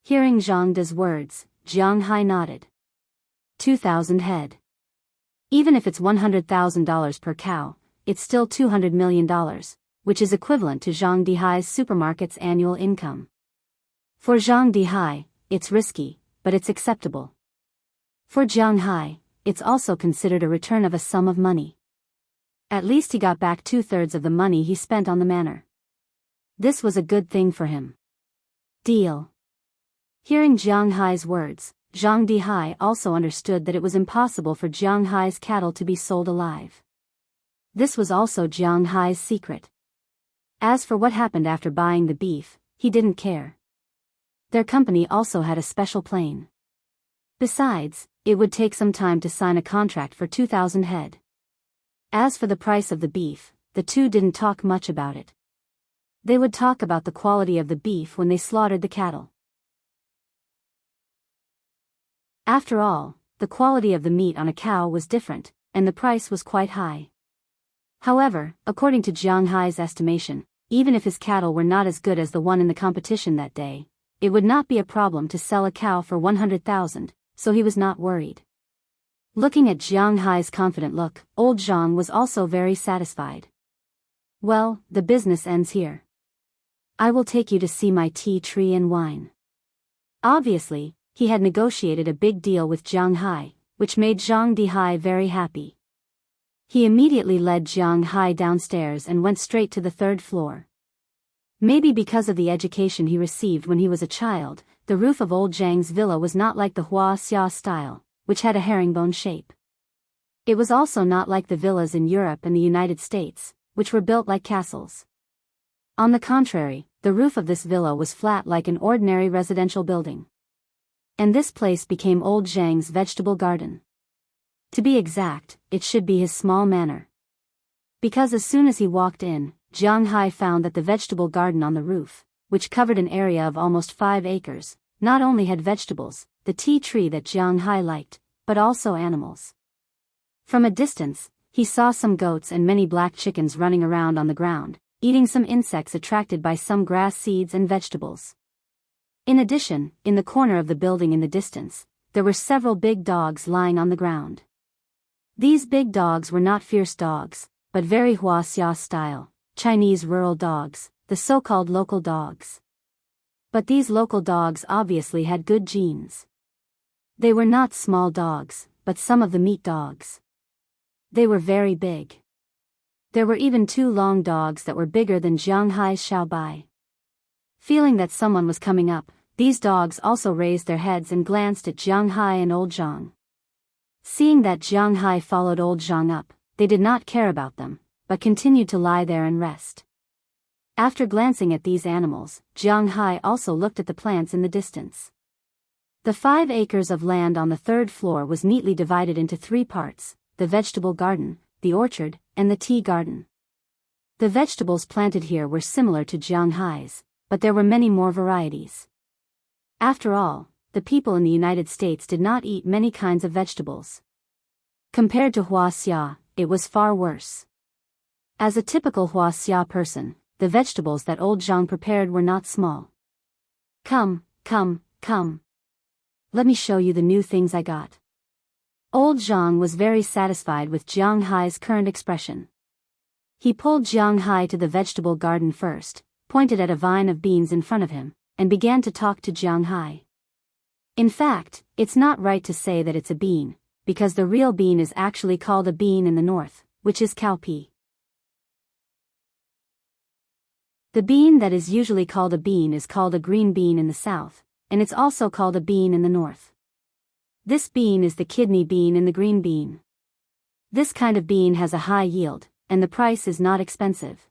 [SPEAKER 1] Hearing Zhang De's words, Jiang Hai nodded. 2,000 head. Even if it's $100,000 per cow, it's still $200 million, which is equivalent to Zhang Dihai's supermarket's annual income. For Zhang Dihai, it's risky, but it's acceptable. For Jiang Hai, it's also considered a return of a sum of money. At least he got back 2/3 of the money he spent on the manor. This was a good thing for him. Deal. Hearing Jiang Hai's words, Zhang Dihai also understood that it was impossible for Jiang Hai's cattle to be sold alive. This was also Jiang Hai's secret. As for what happened after buying the beef, he didn't care. Their company also had a special plane. Besides, it would take some time to sign a contract for 2,000 head. As for the price of the beef, the two didn't talk much about it. They would talk about the quality of the beef when they slaughtered the cattle. After all, the quality of the meat on a cow was different, and the price was quite high. However, according to Jiang Hai's estimation, even if his cattle were not as good as the one in the competition that day, it would not be a problem to sell a cow for 100,000, so he was not worried. Looking at Jiang Hai's confident look, old Zhang was also very satisfied. Well, the business ends here. I will take you to see my tea tree and wine. Obviously, he had negotiated a big deal with Jiang Hai, which made Zhang Dihai very happy. He immediately led Jiang Hai downstairs and went straight to the 3rd floor. Maybe because of the education he received when he was a child, the roof of old Zhang's villa was not like the Wuxia style, which had a herringbone shape. It was also not like the villas in Europe and the United States, which were built like castles. On the contrary, the roof of this villa was flat like an ordinary residential building. And this place became old Zhang's vegetable garden. To be exact, it should be his small manor. Because as soon as he walked in, Jiang Hai found that the vegetable garden on the roof, which covered an area of almost 5 acres, not only had vegetables, the tea tree that Jiang Hai liked, but also animals. From a distance, he saw some goats and many black chickens running around on the ground, eating some insects attracted by some grass seeds and vegetables. In addition, in the corner of the building in the distance, there were several big dogs lying on the ground. These big dogs were not fierce dogs, but very Wuxia style, Chinese rural dogs, the so-called local dogs. But these local dogs obviously had good genes. They were not small dogs, but some of the meat dogs. They were very big. There were even 2 long dogs that were bigger than Jiang Hai's Xiaobai. Feeling that someone was coming up, these dogs also raised their heads and glanced at Jiang Hai and old Zhang. Seeing that Jiang Hai followed old Zhang up, they did not care about them, but continued to lie there and rest. After glancing at these animals, Jiang Hai also looked at the plants in the distance. The 5 acres of land on the 3rd floor was neatly divided into 3 parts, the vegetable garden, the orchard, and the tea garden. The vegetables planted here were similar to Jiang Hai's, but there were many more varieties. After all, the people in the United States did not eat many kinds of vegetables. Compared to Wuxia, it was far worse. As a typical Wuxia person, the vegetables that old Zhang prepared were not small. Come, come, come. Let me show you the new things I got. Old Zhang was very satisfied with Jiang Hai's current expression. He pulled Jiang Hai to the vegetable garden first, pointed at a vine of beans in front of him, and began to talk to Jiang Hai. In fact, it's not right to say that it's a bean, because the real bean is actually called a bean in the north, which is cowpea. The bean that is usually called a bean is called a green bean in the south, and it's also called a bean in the north. This bean is the kidney bean in the green bean. This kind of bean has a high yield, and the price is not expensive.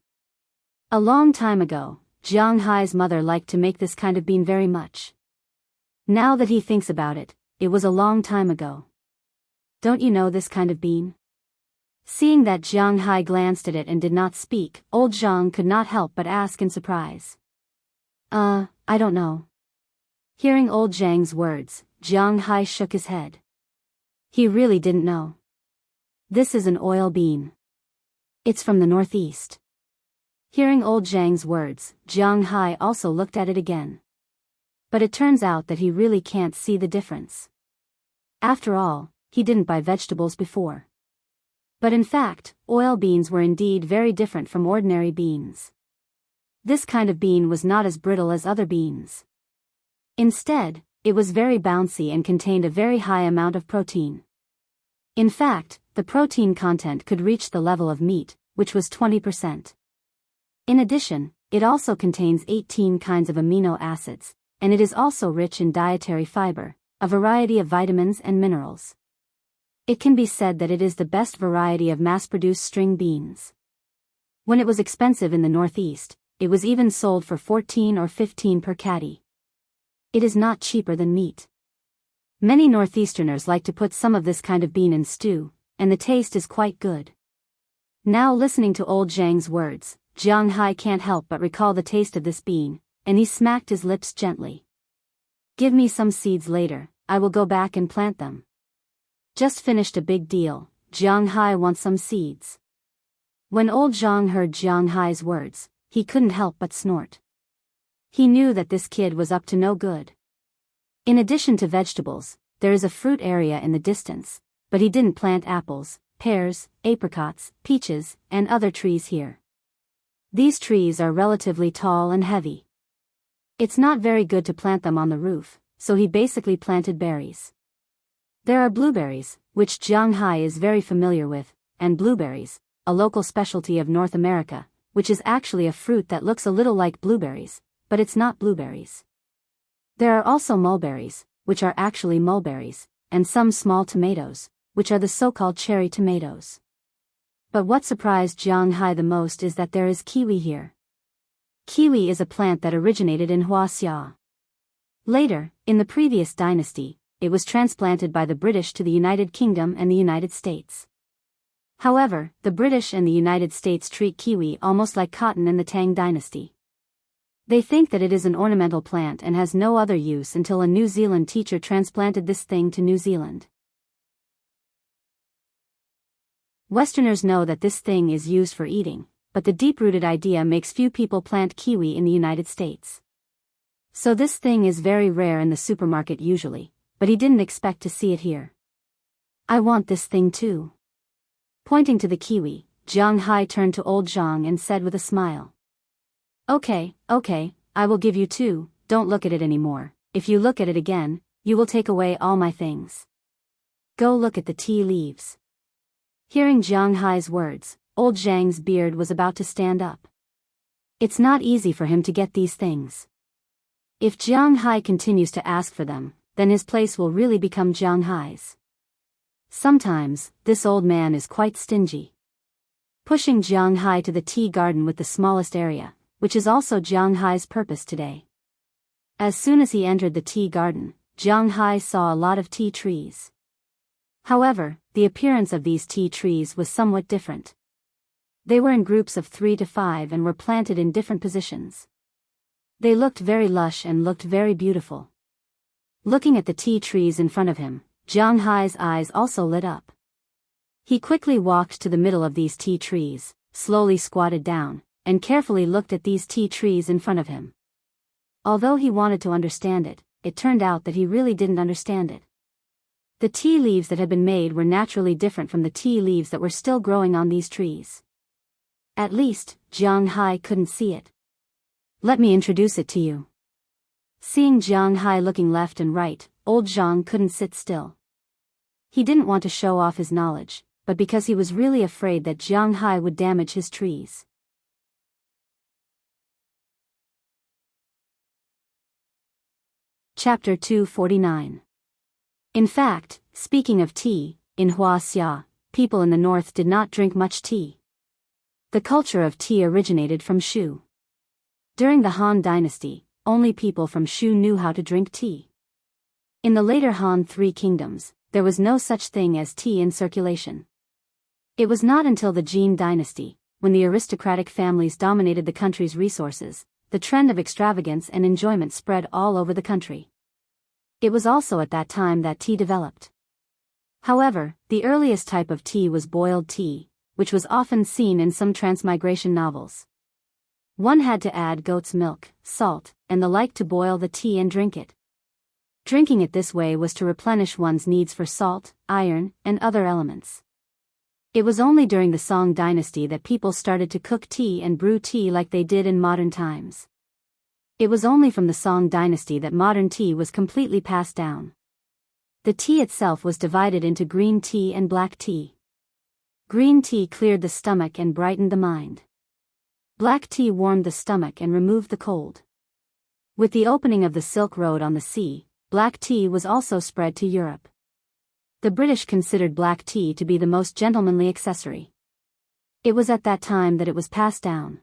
[SPEAKER 1] A long time ago, Jiang Hai's mother liked to make this kind of bean very much. Now that he thinks about it, it was a long time ago. Don't you know this kind of bean? Seeing that Jiang Hai glanced at it and did not speak, old Zhang could not help but ask in surprise. I don't know. Hearing old Zhang's words, Jiang Hai shook his head. He really didn't know. This is an oil bean. It's from the northeast. Hearing old Zhang's words, Jiang Hai also looked at it again. But it turns out that he really can't see the difference. After all, he didn't buy vegetables before. But in fact, oil beans were indeed very different from ordinary beans. This kind of bean was not as brittle as other beans. Instead, it was very bouncy and contained a very high amount of protein. In fact, the protein content could reach the level of meat, which was 20%. In addition, it also contains 18 kinds of amino acids, and it is also rich in dietary fiber, a variety of vitamins and minerals. It can be said that it is the best variety of mass-produced string beans. When it was expensive in the Northeast, it was even sold for 14 or 15 per caddy. It is not cheaper than meat. Many Northeasterners like to put some of this kind of bean in stew, and the taste is quite good. Now listening to old Zhang's words, Jiang Hai can't help but recall the taste of this bean, and he smacked his lips gently. Give me some seeds later, I will go back and plant them. Just finished a big deal, Jiang Hai wants some seeds. When old Zhang heard Jiang Hai's words, he couldn't help but snort. He knew that this kid was up to no good. In addition to vegetables, there is a fruit area in the distance, but he didn't plant apples, pears, apricots, peaches, and other trees here. These trees are relatively tall and heavy. It's not very good to plant them on the roof, so he basically planted berries. There are blueberries, which Jiang Hai is very familiar with, and blueberries, a local specialty of North America, which is actually a fruit that looks a little like blueberries, but it's not blueberries. There are also mulberries, which are actually mulberries, and some small tomatoes, which are the so-called cherry tomatoes. But what surprised Jiang Hai the most is that there is kiwi here. Kiwi is a plant that originated in Wuxia. Later, in the previous dynasty, it was transplanted by the British to the United Kingdom and the United States. However, the British and the United States treat kiwi almost like cotton in the Tang dynasty. They think that it is an ornamental plant and has no other use until a New Zealand teacher transplanted this thing to New Zealand. Westerners know that this thing is used for eating, but the deep-rooted idea makes few people plant kiwi in the United States. So this thing is very rare in the supermarket usually, but he didn't expect to see it here. I want this thing too. Pointing to the kiwi, Jiang Hai turned to old Zhang and said with a smile. Okay, I will give you two, don't look at it anymore. If you look at it again, you will take away all my things. Go look at the tea leaves. Hearing Jiang Hai's words, old Zhang's beard was about to stand up. It's not easy for him to get these things. If Jiang Hai continues to ask for them, then his place will really become Jiang Hai's. Sometimes, this old man is quite stingy. Pushing Jiang Hai to the tea garden with the smallest area, which is also Jiang Hai's purpose today. As soon as he entered the tea garden, Jiang Hai saw a lot of tea trees. However, the appearance of these tea trees was somewhat different. They were in groups of 3 to 5 and were planted in different positions. They looked very lush and looked very beautiful. Looking at the tea trees in front of him, Jiang Hai's eyes also lit up. He quickly walked to the middle of these tea trees, slowly squatted down, and carefully looked at these tea trees in front of him. Although he wanted to understand it, it turned out that he really didn't understand it. The tea leaves that had been made were naturally different from the tea leaves that were still growing on these trees. At least, Jiang Hai couldn't see it. Let me introduce it to you. Seeing Jiang Hai looking left and right, old Zhang couldn't sit still. He didn't want to show off his knowledge, but because he was really afraid that Jiang Hai would damage his trees. Chapter 249. In fact, speaking of tea, in Wuxia, people in the north did not drink much tea. The culture of tea originated from Shu. During the Han Dynasty, only people from Shu knew how to drink tea. In the later Han Three Kingdoms, there was no such thing as tea in circulation. It was not until the Jin Dynasty, when the aristocratic families dominated the country's resources, the trend of extravagance and enjoyment spread all over the country. It was also at that time that tea developed. However, the earliest type of tea was boiled tea, which was often seen in some transmigration novels. One had to add goat's milk, salt, and the like to boil the tea and drink it. Drinking it this way was to replenish one's needs for salt, iron, and other elements. It was only during the Song dynasty that people started to cook tea and brew tea like they did in modern times. It was only from the Song dynasty that modern tea was completely passed down. The tea itself was divided into green tea and black tea. Green tea cleared the stomach and brightened the mind. Black tea warmed the stomach and removed the cold. With the opening of the Silk Road on the sea, black tea was also spread to Europe. The British considered black tea to be the most gentlemanly accessory. It was at that time that it was passed down.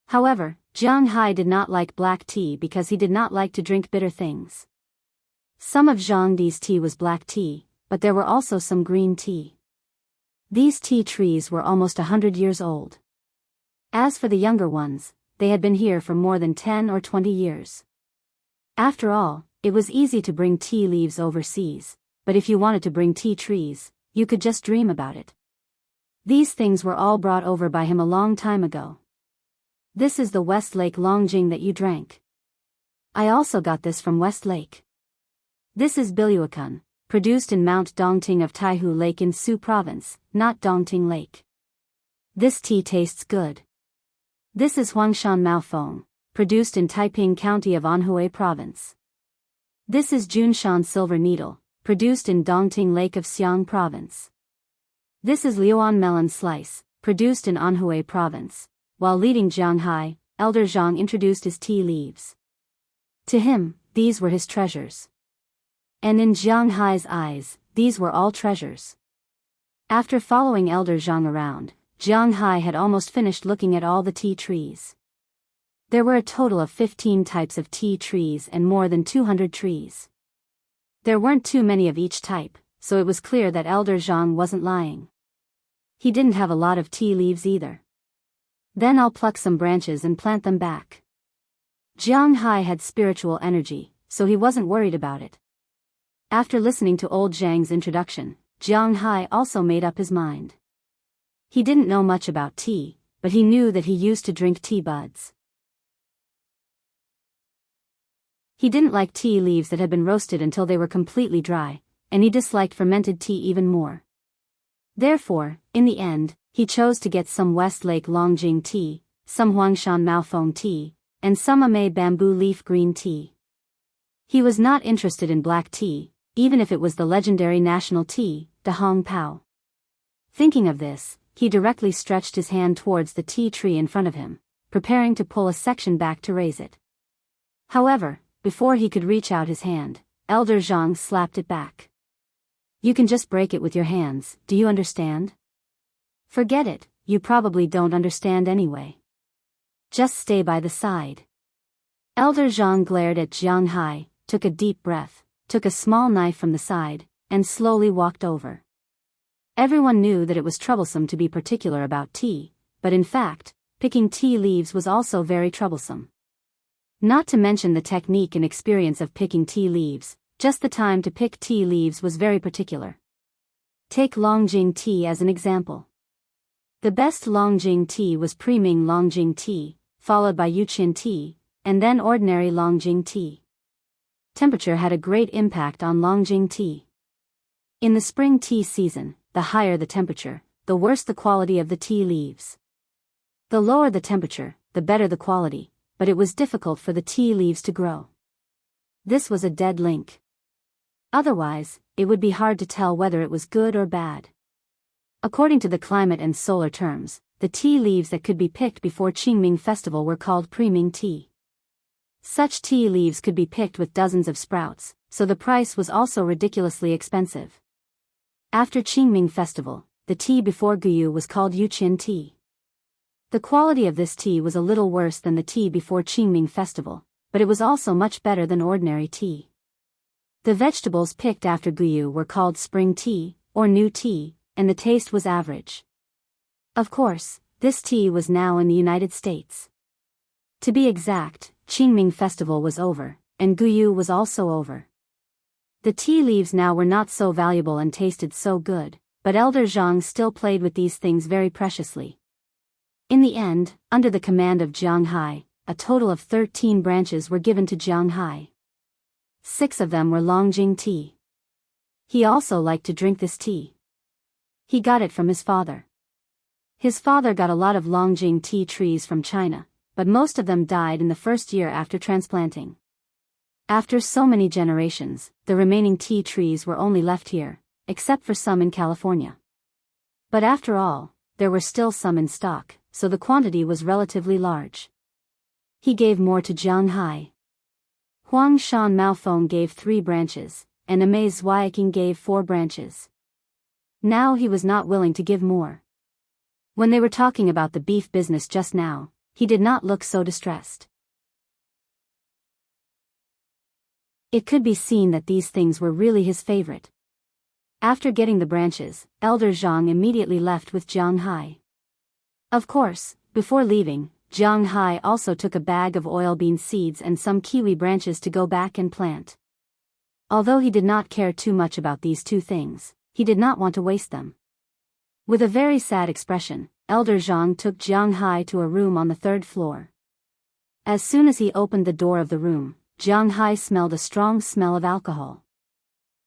[SPEAKER 1] However, Jianghu did not like black tea because he did not like to drink bitter things. Some of Jianghu's tea was black tea, but there were also some green tea. These tea trees were almost 100 years old. As for the younger ones, they had been here for more than 10 or 20 years. After all, it was easy to bring tea leaves overseas, but if you wanted to bring tea trees, you could just dream about it. These things were all brought over by him a long time ago. This is the West Lake Longjing that you drank. I also got this from West Lake. This is Biyao, produced in Mount Dongting of Taihu Lake in Sioux Province, not Dongting Lake. This tea tastes good. This is Huangshan Maofeng, produced in Taiping County of Anhui Province. This is Junshan Silver Needle, produced in Dongting Lake of Xiang Province. This is Liuan Melon Slice, produced in Anhui Province. While leading Jianghu, Elder Zhang introduced his tea leaves. To him, these were his treasures. And in Jianghu's eyes, these were all treasures. After following Elder Zhang around, Jianghu had almost finished looking at all the tea trees. There were a total of 15 types of tea trees and more than 200 trees. There weren't too many of each type, so it was clear that Elder Zhang wasn't lying. He didn't have a lot of tea leaves either. Then I'll pluck some branches and plant them back. Jianghu had spiritual energy, so he wasn't worried about it. After listening to old Zhang's introduction, Jianghu also made up his mind. He didn't know much about tea, but he knew that he used to drink tea buds. He didn't like tea leaves that had been roasted until they were completely dry, and he disliked fermented tea even more. Therefore, in the end, he chose to get some West Lake Longjing tea, some Huangshan Maofeng tea, and some Amei bamboo leaf green tea. He was not interested in black tea, even if it was the legendary national tea, Da Hong Pao. Thinking of this, he directly stretched his hand towards the tea tree in front of him, preparing to pull a section back to raise it. However, before he could reach out his hand, Elder Zhang slapped it back. You can just break it with your hands, do you understand? Forget it, you probably don't understand anyway. Just stay by the side. Elder Zhang glared at Jianghu, took a deep breath, took a small knife from the side, and slowly walked over. Everyone knew that it was troublesome to be particular about tea, but in fact, picking tea leaves was also very troublesome. Not to mention the technique and experience of picking tea leaves, just the time to pick tea leaves was very particular. Take Longjing tea as an example. The best Longjing tea was Preming Longjing tea, followed by Yuqian tea, and then ordinary Longjing tea. Temperature had a great impact on Longjing tea. In the spring tea season, the higher the temperature, the worse the quality of the tea leaves. The lower the temperature, the better the quality, but it was difficult for the tea leaves to grow. This was a dead link. Otherwise, it would be hard to tell whether it was good or bad. According to the climate and solar terms, the tea leaves that could be picked before Qingming festival were called Preming tea. Such tea leaves could be picked with dozens of sprouts, so the price was also ridiculously expensive. After Qingming festival, the tea before Guyu was called Yuqian tea. The quality of this tea was a little worse than the tea before Qingming festival, but it was also much better than ordinary tea. The vegetables picked after Guyu were called spring tea, or new tea, and the taste was average. Of course, this tea was now in the United States. To be exact, Qingming festival was over, and Guyu was also over. The tea leaves now were not so valuable and tasted so good, but Elder Zhang still played with these things very preciously. In the end, under the command of Jianghu, a total of 13 branches were given to Jianghu. 6 of them were Longjing tea. He also liked to drink this tea. He got it from his father. His father got a lot of Longjing tea trees from China, but most of them died in the first year after transplanting. After so many generations, the remaining tea trees were only left here, except for some in California. But after all, there were still some in stock, so the quantity was relatively large. He gave more to Jianghu. Huang Shan Maofeng gave 3 branches, and Amei Zhuaiqing gave 4 branches. Now he was not willing to give more. When they were talking about the beef business just now, he did not look so distressed. It could be seen that these things were really his favorite. After getting the branches, Elder Zhang immediately left with Jianghu. Of course, before leaving, Jianghu also took a bag of oil bean seeds and some kiwi branches to go back and plant. Although he did not care too much about these 2 things, he did not want to waste them. With a very sad expression, Elder Zhang took Jianghu to a room on the 3rd floor. As soon as he opened the door of the room, Jianghu smelled a strong smell of alcohol.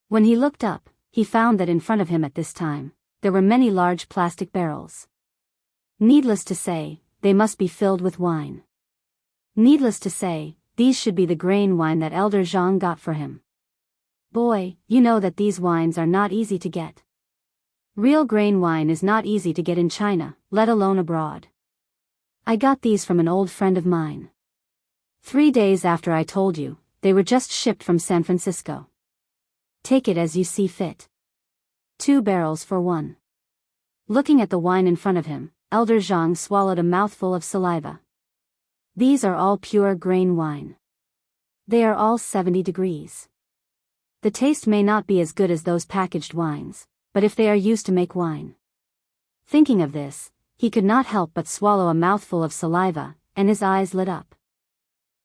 [SPEAKER 1] When he looked up, he found that in front of him at this time, there were many large plastic barrels. Needless to say, they must be filled with wine. Needless to say, these should be the grain wine that Elder Zhang got for him. Boy, you know that these wines are not easy to get. Real grain wine is not easy to get in China, let alone abroad. I got these from an old friend of mine. 3 days after I told you, they were just shipped from San Francisco. Take it as you see fit. 2 barrels for 1. Looking at the wine in front of him, Elder Zhang swallowed a mouthful of saliva. These are all pure grain wine. They are all 70 degrees. The taste may not be as good as those packaged wines, but if they are used to make wine. Thinking of this, he could not help but swallow a mouthful of saliva, and his eyes lit up.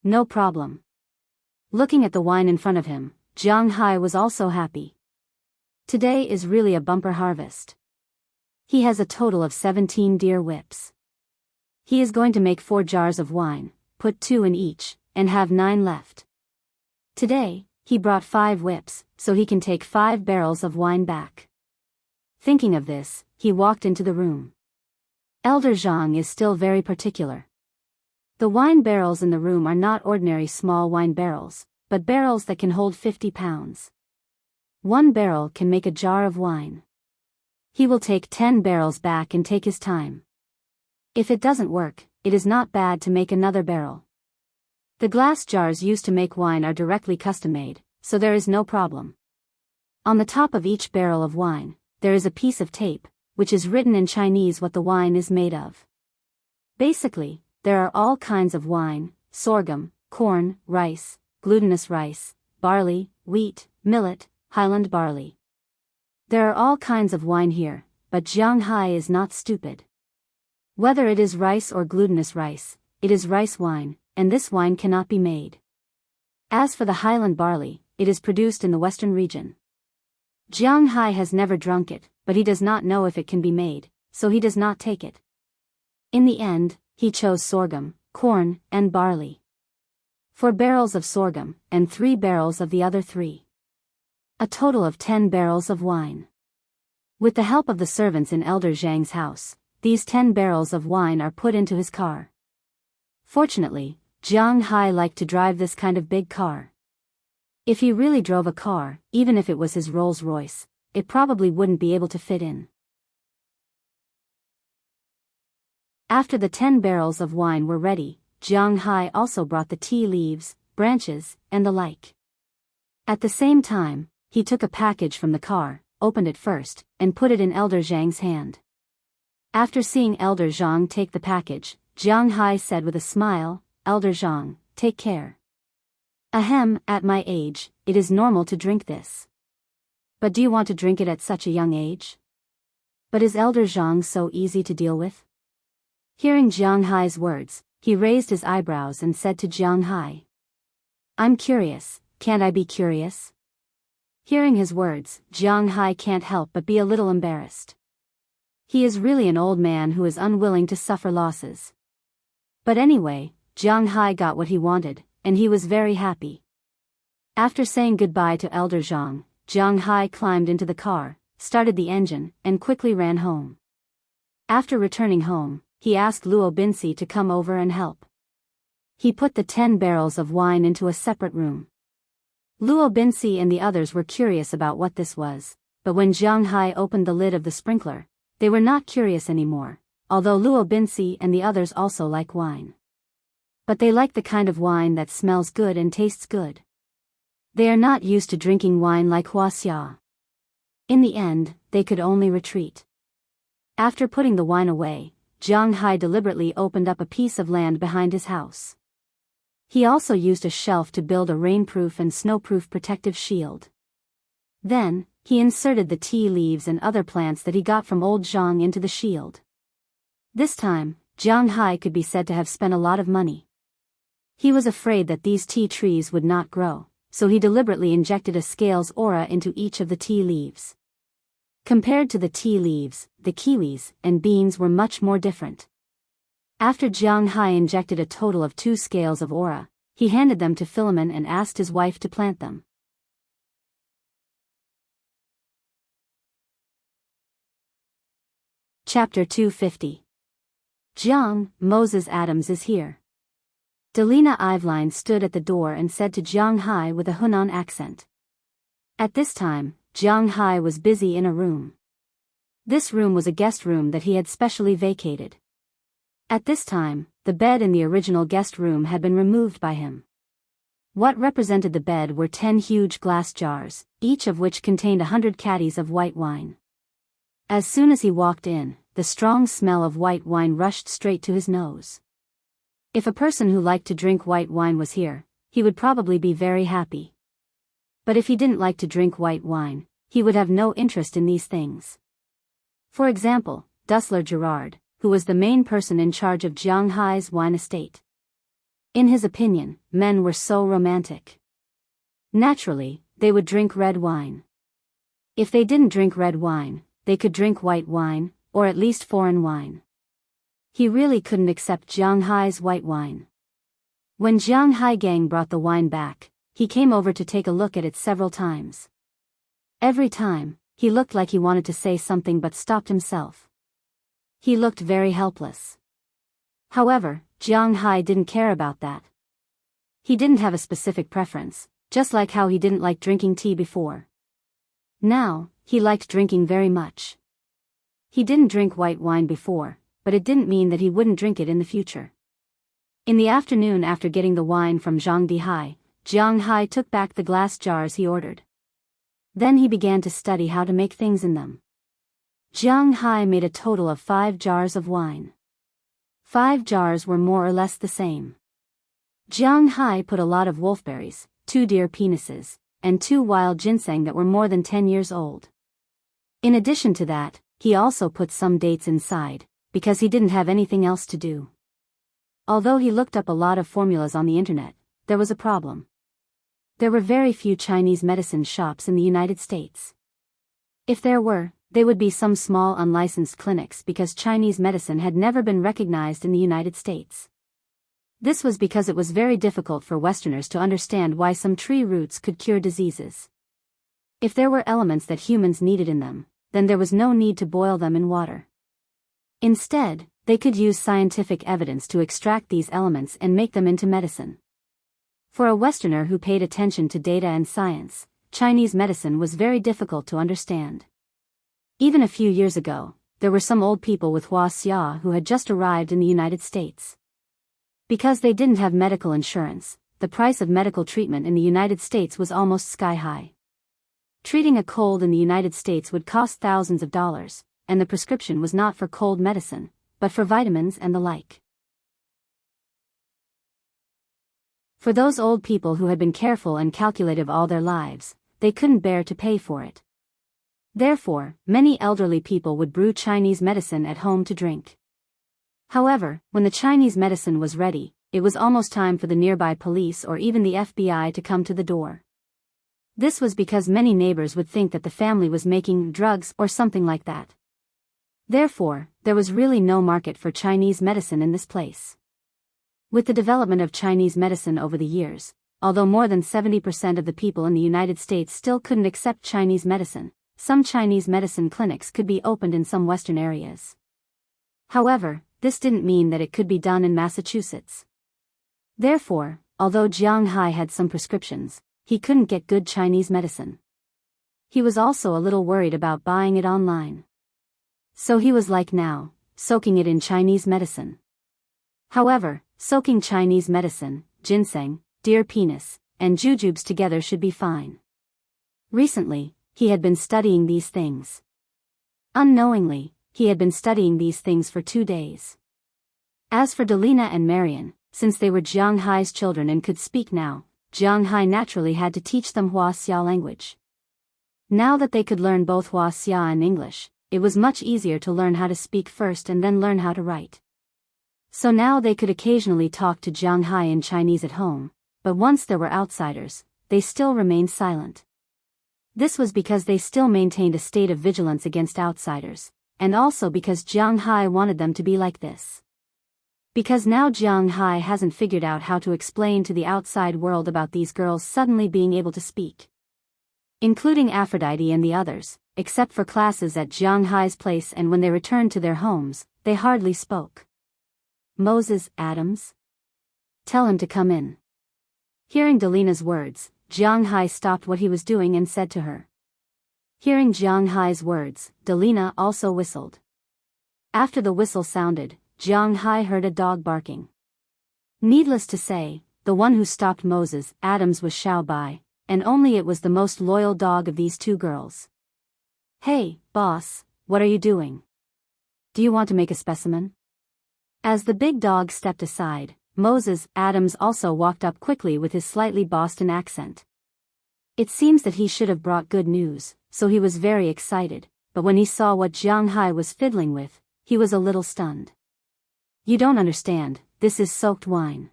[SPEAKER 1] No problem. Looking at the wine in front of him, Jianghu was also happy. Today is really a bumper harvest. He has a total of 17 deer whips. He is going to make 4 jars of wine, put 2 in each, and have 9 left. Today, he brought 5 whips, so he can take 5 barrels of wine back. Thinking of this, he walked into the room. Elder Zhang is still very particular. The wine barrels in the room are not ordinary small wine barrels, but barrels that can hold 50 pounds. 1 barrel can make a jar of wine. He will take 10 barrels back and take his time. If it doesn't work, it is not bad to make another barrel. The glass jars used to make wine are directly custom-made, so there is no problem. On the top of each barrel of wine, there is a piece of tape, which is written in Chinese what the wine is made of. Basically, there are all kinds of wine: sorghum, corn, rice, glutinous rice, barley, wheat, millet, highland barley. There are all kinds of wine here, but Jianghu is not stupid. Whether it is rice or glutinous rice, it is rice wine, and this wine cannot be made. As for the highland barley, it is produced in the western region. Jianghu has never drunk it, but he does not know if it can be made, so he does not take it. In the end, he chose sorghum, corn, and barley. 4 barrels of sorghum, and 3 barrels of the other 3. A total of 10 barrels of wine. With the help of the servants in Elder Zhang's house, these 10 barrels of wine are put into his car. Fortunately, Jianghu liked to drive this kind of big car. If he really drove a car, even if it was his Rolls-Royce, it probably wouldn't be able to fit in. After the 10 barrels of wine were ready, Jianghu also brought the tea leaves, branches, and the like. At the same time, he took a package from the car, opened it first, and put it in Elder Zhang's hand. After seeing Elder Zhang take the package, Jianghu said with a smile, "Elder Zhang, take care. Ahem, at my age, it is normal to drink this. But do you want to drink it at such a young age? But is Elder Zhang so easy to deal with?" Hearing Jianghu's words, he raised his eyebrows and said to Jianghu, "I'm curious, can't I be curious?" Hearing his words, Jianghu can't help but be a little embarrassed. He is really an old man who is unwilling to suffer losses. But anyway, Jianghu got what he wanted, and he was very happy. After saying goodbye to Elder Zhang, Jianghu climbed into the car, started the engine, and quickly ran home. After returning home, he asked Luo Binsi to come over and help. He put the 10 barrels of wine into a separate room. Luo Binsi and the others were curious about what this was, but when Jianghu opened the lid of the sprinkler, they were not curious anymore, although Luo Binsi and the others also like wine. But they like the kind of wine that smells good and tastes good. They are not used to drinking wine like Wuxia. In the end, they could only retreat. After putting the wine away, Jianghu deliberately opened up a piece of land behind his house. He also used a shelf to build a rainproof and snowproof protective shield. Then, he inserted the tea leaves and other plants that he got from old Zhang into the shield. This time, Jianghu could be said to have spent a lot of money. He was afraid that these tea trees would not grow, so he deliberately injected a scales aura into each of the tea leaves. Compared to the tea leaves, the kiwis and beans were much more different. After Jianghu injected a total of 2 scales of aura, he handed them to Philemon and asked his wife to plant them. Chapter 250. Jiang, Moses Adams is here. Delina Iveline stood at the door and said to Jianghu with a Hunan accent. At this time, Jianghu was busy in a room. This room was a guest room that he had specially vacated. At this time, the bed in the original guest room had been removed by him. What represented the bed were 10 huge glass jars, each of which contained 100 caddies of white wine. As soon as he walked in, the strong smell of white wine rushed straight to his nose. If a person who liked to drink white wine was here, he would probably be very happy. But if he didn't like to drink white wine, he would have no interest in these things. For example, Dussler Gerard, who was the main person in charge of Jianghu's wine estate. In his opinion, men were so romantic. Naturally, they would drink red wine. If they didn't drink red wine, they could drink white wine, or at least foreign wine. He really couldn't accept Jianghu's white wine. When Jianghu Gang brought the wine back, he came over to take a look at it several times. Every time, he looked like he wanted to say something but stopped himself. He looked very helpless. However, Jianghu didn't care about that. He didn't have a specific preference, just like how he didn't like drinking tea before. Now, he liked drinking very much. He didn't drink white wine before, but it didn't mean that he wouldn't drink it in the future. In the afternoon after getting the wine from Zhang Dihai, Jianghu took back the glass jars he ordered. Then he began to study how to make things in them. Jianghu made a total of 5 jars of wine. 5 jars were more or less the same. Jianghu put a lot of wolfberries, 2 deer penises, and 2 wild ginseng that were more than 10 years old. In addition to that, he also put some dates inside, because he didn't have anything else to do. Although he looked up a lot of formulas on the internet, there was a problem. There were very few Chinese medicine shops in the United States. If there were, they would be some small unlicensed clinics because Chinese medicine had never been recognized in the United States. This was because it was very difficult for Westerners to understand why some tree roots could cure diseases. If there were elements that humans needed in them, then there was no need to boil them in water. Instead, they could use scientific evidence to extract these elements and make them into medicine. For a Westerner who paid attention to data and science, Chinese medicine was very difficult to understand. Even a few years ago, there were some old people with Wuxia who had just arrived in the United States. Because they didn't have medical insurance, the price of medical treatment in the United States was almost sky high. Treating a cold in the United States would cost thousands of dollars, and the prescription was not for cold medicine, but for vitamins and the like. For those old people who had been careful and calculative all their lives, they couldn't bear to pay for it. Therefore, many elderly people would brew Chinese medicine at home to drink. However, when the Chinese medicine was ready, it was almost time for the nearby police or even the FBI to come to the door. This was because many neighbors would think that the family was making drugs or something like that. Therefore, there was really no market for Chinese medicine in this place. With the development of Chinese medicine over the years, although more than 70% of the people in the United States still couldn't accept Chinese medicine, some Chinese medicine clinics could be opened in some Western areas. However, this didn't mean that it could be done in Massachusetts. Therefore, although Jianghu had some prescriptions, he couldn't get good Chinese medicine. He was also a little worried about buying it online. So he was like now, soaking it in Chinese medicine. However, soaking Chinese medicine, ginseng, deer penis, and jujubes together should be fine. Recently, he had been studying these things. Unknowingly, he had been studying these things for 2 days. As for Delina and Marian, since they were Jianghu's children and could speak now, Jianghu naturally had to teach them Wuxia language. Now that they could learn both Wuxia and English, it was much easier to learn how to speak first and then learn how to write. So now they could occasionally talk to Jianghu in Chinese at home, but once there were outsiders, they still remained silent. This was because they still maintained a state of vigilance against outsiders, and also because Jianghu wanted them to be like this. Because now Jianghu hasn't figured out how to explain to the outside world about these girls suddenly being able to speak. Including Aphrodite and the others, except for classes at Jianghu's place, and when they returned to their homes, they hardly spoke. Moses, Adams? Tell him to come in. Hearing Delina's words, Jianghu stopped what he was doing and said to her. Hearing Jianghu's words, Delina also whistled. After the whistle sounded, Jianghu heard a dog barking. Needless to say, the one who stopped Moses, Adams, was Xiao Bai, and only it was the most loyal dog of these two girls. Hey, boss, what are you doing? Do you want to make a specimen? As the big dog stepped aside, Moses, Adams also walked up quickly with his slightly Boston accent. It seems that he should have brought good news, so he was very excited, but when he saw what Jianghu was fiddling with, he was a little stunned. You don't understand, this is soaked wine.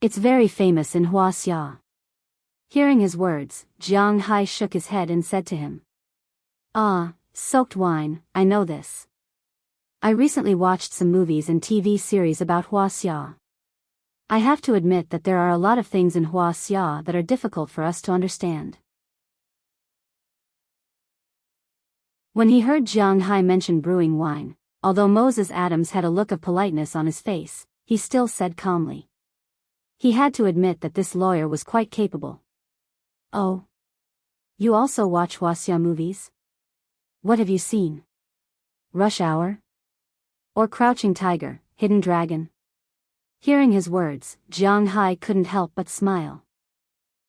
[SPEAKER 1] It's very famous in Wuxia. Hearing his words, Jianghu shook his head and said to him. Ah, soaked wine, I know this. I recently watched some movies and TV series about Wuxia. I have to admit that there are a lot of things in Wuxia that are difficult for us to understand. When he heard Jianghu mention brewing wine, although Moses Adams had a look of politeness on his face, he still said calmly. He had to admit that this lawyer was quite capable. Oh. You also watch Wuxia movies? What have you seen? Rush Hour? Or Crouching Tiger, Hidden Dragon? Hearing his words, Jianghu couldn't help but smile.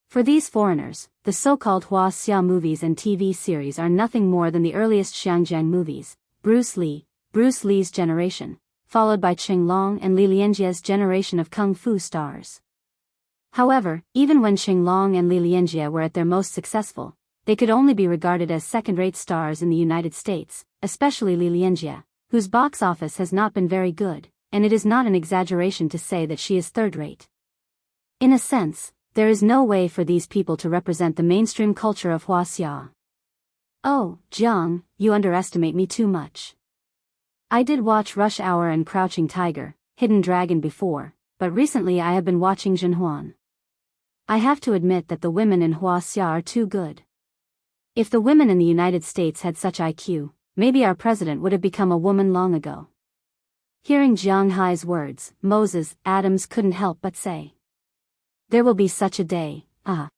[SPEAKER 1] For these foreigners, the so-called Wuxia movies and TV series are nothing more than the earliest Xiangjiang movies, Bruce Lee's generation, followed by Qinglong and Li Lianjie's generation of kung fu stars. However, even when Qinglong and Li Lianjie were at their most successful, they could only be regarded as second-rate stars in the United States, especially Li Lianjie, whose box office has not been very good, and it is not an exaggeration to say that she is third-rate. In a sense, there is no way for these people to represent the mainstream culture of Wuxia. Oh, Jiang, you underestimate me too much. I did watch Rush Hour and Crouching Tiger, Hidden Dragon before, but recently I have been watching Zhenhuan. I have to admit that the women in Wuxia are too good. If the women in the United States had such IQ, maybe our president would have become a woman long ago. Hearing Jianghu's words, Moses Adams couldn't help but say. There will be such a day, ah.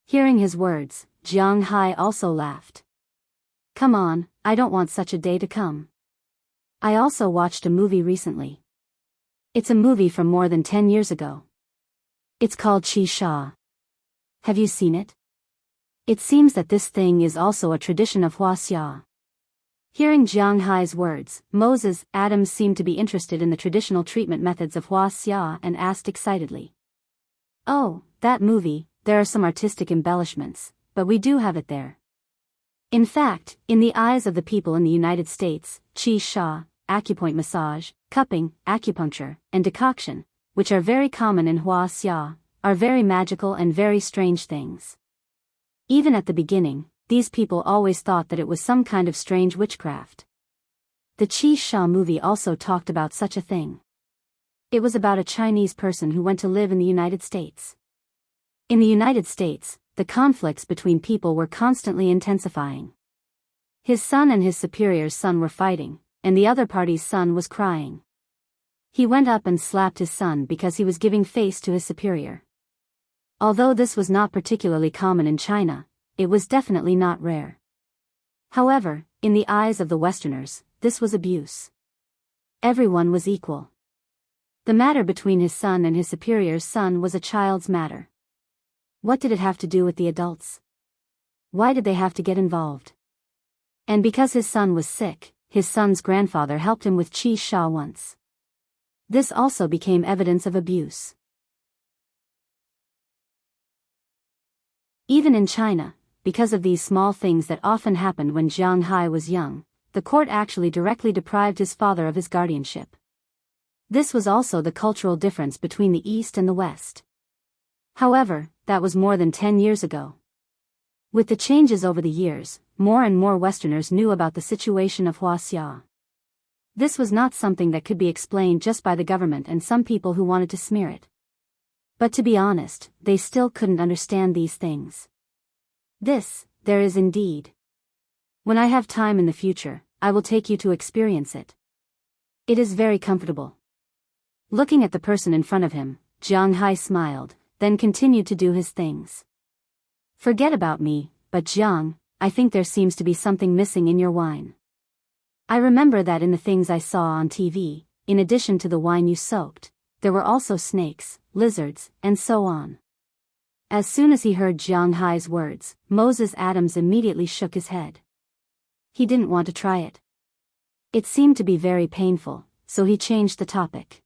[SPEAKER 1] Hearing his words, Jianghu also laughed. Come on, I don't want such a day to come. I also watched a movie recently. It's a movie from more than 10 years ago. It's called Qi Sha. Have you seen it? It seems that this thing is also a tradition of Wuxia. Hearing Jianghu's words, Moses Adams seemed to be interested in the traditional treatment methods of Wuxia and asked excitedly. Oh, that movie, there are some artistic embellishments, but we do have it there. In fact, in the eyes of the people in the United States, Qi Sha, acupoint massage, cupping, acupuncture, and decoction, which are very common in Wuxia, are very magical and very strange things. Even at the beginning, these people always thought that it was some kind of strange witchcraft. The Qi Sha movie also talked about such a thing. It was about a Chinese person who went to live in the United States. In the United States, the conflicts between people were constantly intensifying. His son and his superior's son were fighting, and the other party's son was crying. He went up and slapped his son because he was giving face to his superior. Although this was not particularly common in China, it was definitely not rare. However, in the eyes of the Westerners, this was abuse. Everyone was equal. The matter between his son and his superior's son was a child's matter. What did it have to do with the adults? Why did they have to get involved? And because his son was sick, his son's grandfather helped him with Qi Sha once. This also became evidence of abuse. Even in China, because of these small things that often happened when Jianghu was young, the court actually directly deprived his father of his guardianship. This was also the cultural difference between the East and the West. However, that was more than 10 years ago. With the changes over the years, more and more Westerners knew about the situation of Wuxia. This was not something that could be explained just by the government and some people who wanted to smear it. But to be honest, they still couldn't understand these things. There is indeed. When I have time in the future, I will take you to experience it. It is very comfortable. Looking at the person in front of him, Jianghu smiled, then continued to do his things. Forget about me, but Jiang, I think there seems to be something missing in your wine. I remember that in the things I saw on TV, in addition to the wine you soaked, there were also snakes, lizards, and so on. As soon as he heard Jianghu's words, Moses Adams immediately shook his head. He didn't want to try it. It seemed to be very painful, so he changed the topic.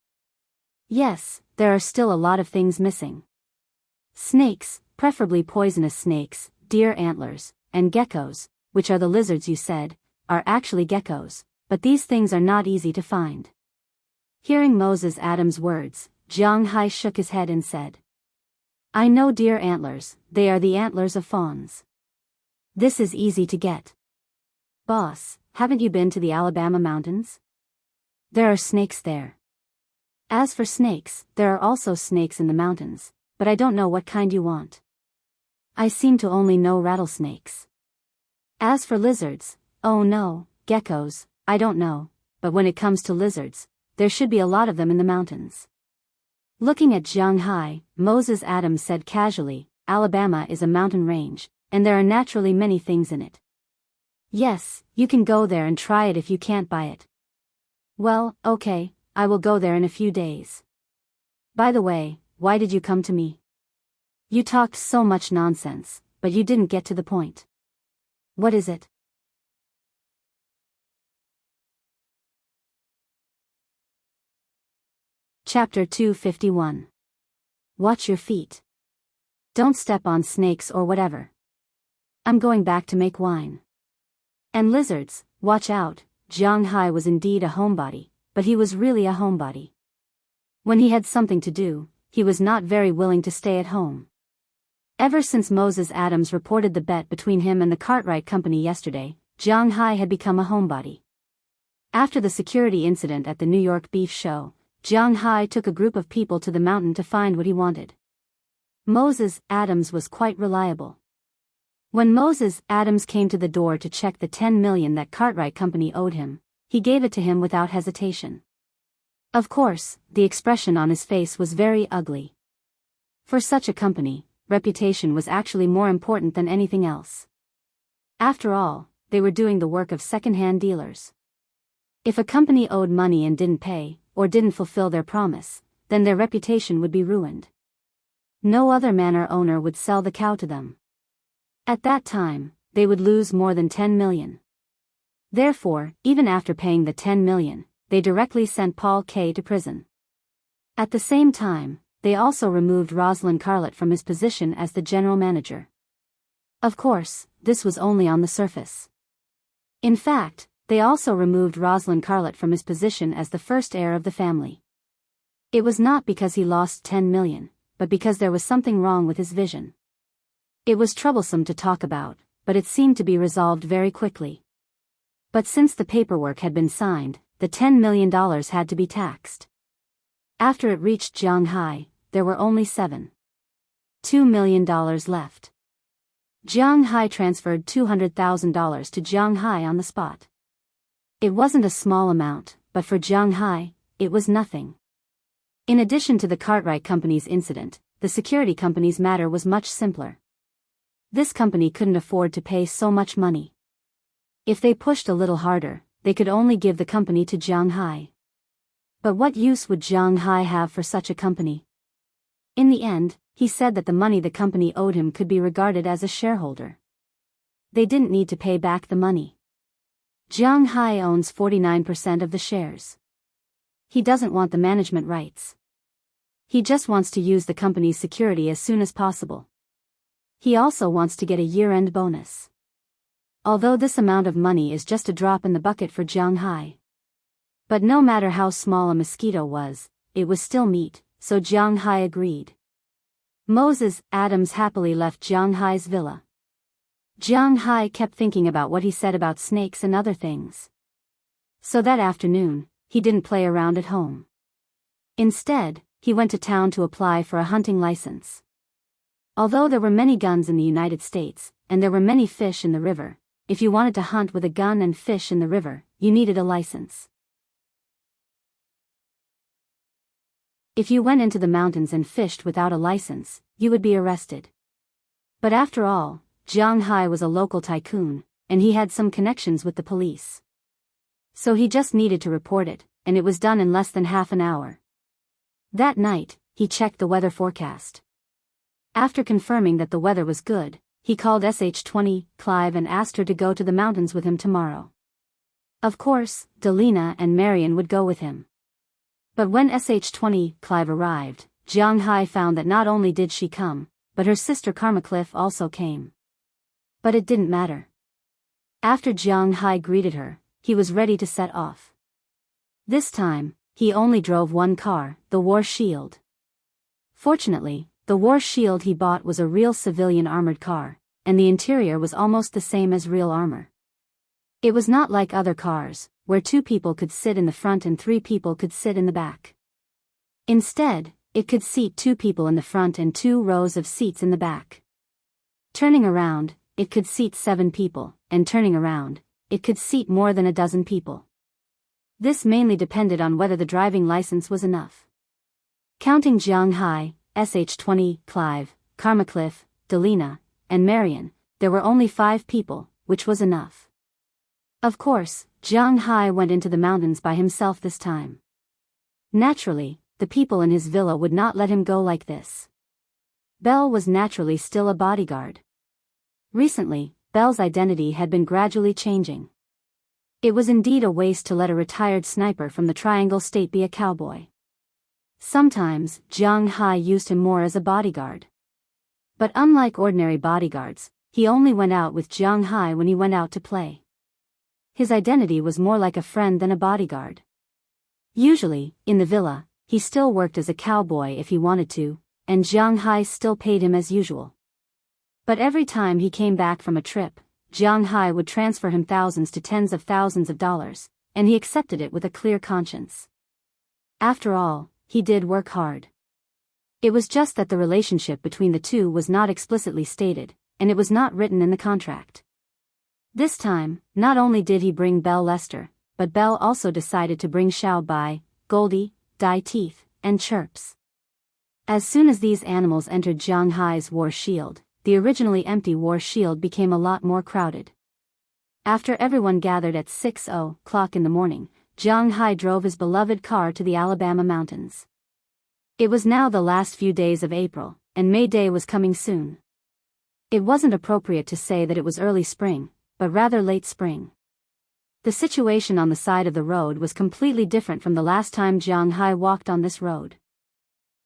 [SPEAKER 1] Yes, there are still a lot of things missing. Snakes, preferably poisonous snakes, deer antlers, and geckos, which are the lizards you said, are actually geckos, but these things are not easy to find. Hearing Moses Adams' words, Jianghu shook his head and said, I know deer antlers, they are the antlers of fawns. This is easy to get. Boss, haven't you been to the Alabama mountains? There are snakes there. As for snakes, there are also snakes in the mountains, but I don't know what kind you want. I seem to only know rattlesnakes. As for lizards, oh no, geckos, I don't know, but when it comes to lizards, there should be a lot of them in the mountains. Looking at Jianghu, Moses Adams said casually, Alabama is a mountain range, and there are naturally many things in it. Yes, you can go there and try it if you can't buy it. Well, okay, I will go there in a few days. By the way, why did you come to me? You talked so much nonsense, but you didn't get to the point. What is it? Chapter 251. Watch your feet. Don't step on snakes or whatever. I'm going back to make wine. And lizards, watch out. Jianghu was indeed a homebody, but he was really a homebody. When he had something to do, he was not very willing to stay at home. Ever since Moses Adams reported the bet between him and the Cartwright Company yesterday, Jianghu had become a homebody. After the security incident at the New York Beef Show, Jianghu took a group of people to the mountain to find what he wanted. Moses Adams was quite reliable. When Moses Adams came to the door to check the $10 million that Cartwright Company owed him, he gave it to him without hesitation. Of course, the expression on his face was very ugly. For such a company, reputation was actually more important than anything else. After all, they were doing the work of second-hand dealers. If a company owed money and didn't pay, or didn't fulfill their promise, then their reputation would be ruined. No other manor owner would sell the cow to them. At that time, they would lose more than $10 million. Therefore, even after paying the $10 million, they directly sent Paul K. to prison. At the same time, they also removed Rosalind Carlett from his position as the general manager. Of course, this was only on the surface. In fact, they also removed Rosalind Carlett from his position as the first heir of the family. It was not because he lost $10 million, but because there was something wrong with his vision. It was troublesome to talk about, but it seemed to be resolved very quickly. But since the paperwork had been signed, the $10 million had to be taxed. After it reached Jianghu, there were only $7.2 million left. Jianghu transferred $200,000 to Jianghu on the spot. It wasn't a small amount, but for Jianghu, it was nothing. In addition to the Cartwright Company's incident, the security company's matter was much simpler. This company couldn't afford to pay so much money. If they pushed a little harder, they could only give the company to Jianghu. But what use would Jianghu have for such a company? In the end, he said that the money the company owed him could be regarded as a shareholder. They didn't need to pay back the money. Jianghu owns 49% of the shares. He doesn't want the management rights. He just wants to use the company's security as soon as possible. He also wants to get a year-end bonus. Although this amount of money is just a drop in the bucket for Jianghu. But no matter how small a mosquito was, it was still meat, so Jianghu agreed. Moses Adams happily left Jianghu's villa. Jianghu kept thinking about what he said about snakes and other things. So that afternoon, he didn't play around at home. Instead, he went to town to apply for a hunting license. Although there were many guns in the United States, and there were many fish in the river, if you wanted to hunt with a gun and fish in the river, you needed a license. If you went into the mountains and fished without a license, you would be arrested. But after all, Jianghu was a local tycoon, and he had some connections with the police. So he just needed to report it, and it was done in less than half an hour. That night, he checked the weather forecast. After confirming that the weather was good, he called SH-20 Clive and asked her to go to the mountains with him tomorrow. Of course, Delina and Marion would go with him. But when SH-20 Clive arrived, Jianghu found that not only did she come, but her sister Carmacliff also came. But it didn't matter. After Jianghu greeted her, he was ready to set off. This time, he only drove one car, the War Shield. Fortunately, the War Shield he bought was a real civilian armored car, and the interior was almost the same as real armor. It was not like other cars, where 2 people could sit in the front and 3 people could sit in the back. Instead, it could seat 2 people in the front and 2 rows of seats in the back. Turning around, it could seat 7 people, and turning around, it could seat more than a dozen people. This mainly depended on whether the driving license was enough. Counting Jianghu, SH-20 Clive, Carmacliff, Delina, and Marion, there were only 5 people, which was enough. Of course, Jianghu went into the mountains by himself this time. Naturally, the people in his villa would not let him go like this. Belle was naturally still a bodyguard. Recently, Belle's identity had been gradually changing. It was indeed a waste to let a retired sniper from the Triangle State be a cowboy. Sometimes, Jianghu used him more as a bodyguard. But unlike ordinary bodyguards, he only went out with Jianghu when he went out to play. His identity was more like a friend than a bodyguard. Usually, in the villa, he still worked as a cowboy if he wanted to, and Jianghu still paid him as usual. But every time he came back from a trip, Jianghu would transfer him thousands to tens of thousands of dollars, and he accepted it with a clear conscience. After all, he did work hard. It was just that the relationship between the two was not explicitly stated, and it was not written in the contract. This time, not only did he bring Belle Lester, but Belle also decided to bring Xiao Bai, Goldie, Dai Teeth, and Chirps. As soon as these animals entered Jianghu's War Shield, the originally empty War Shield became a lot more crowded. After everyone gathered at 6:00 in the morning, Jianghu drove his beloved car to the Alabama mountains. It was now the last few days of April, and May Day was coming soon. It wasn't appropriate to say that it was early spring, but rather late spring. The situation on the side of the road was completely different from the last time Jianghu walked on this road.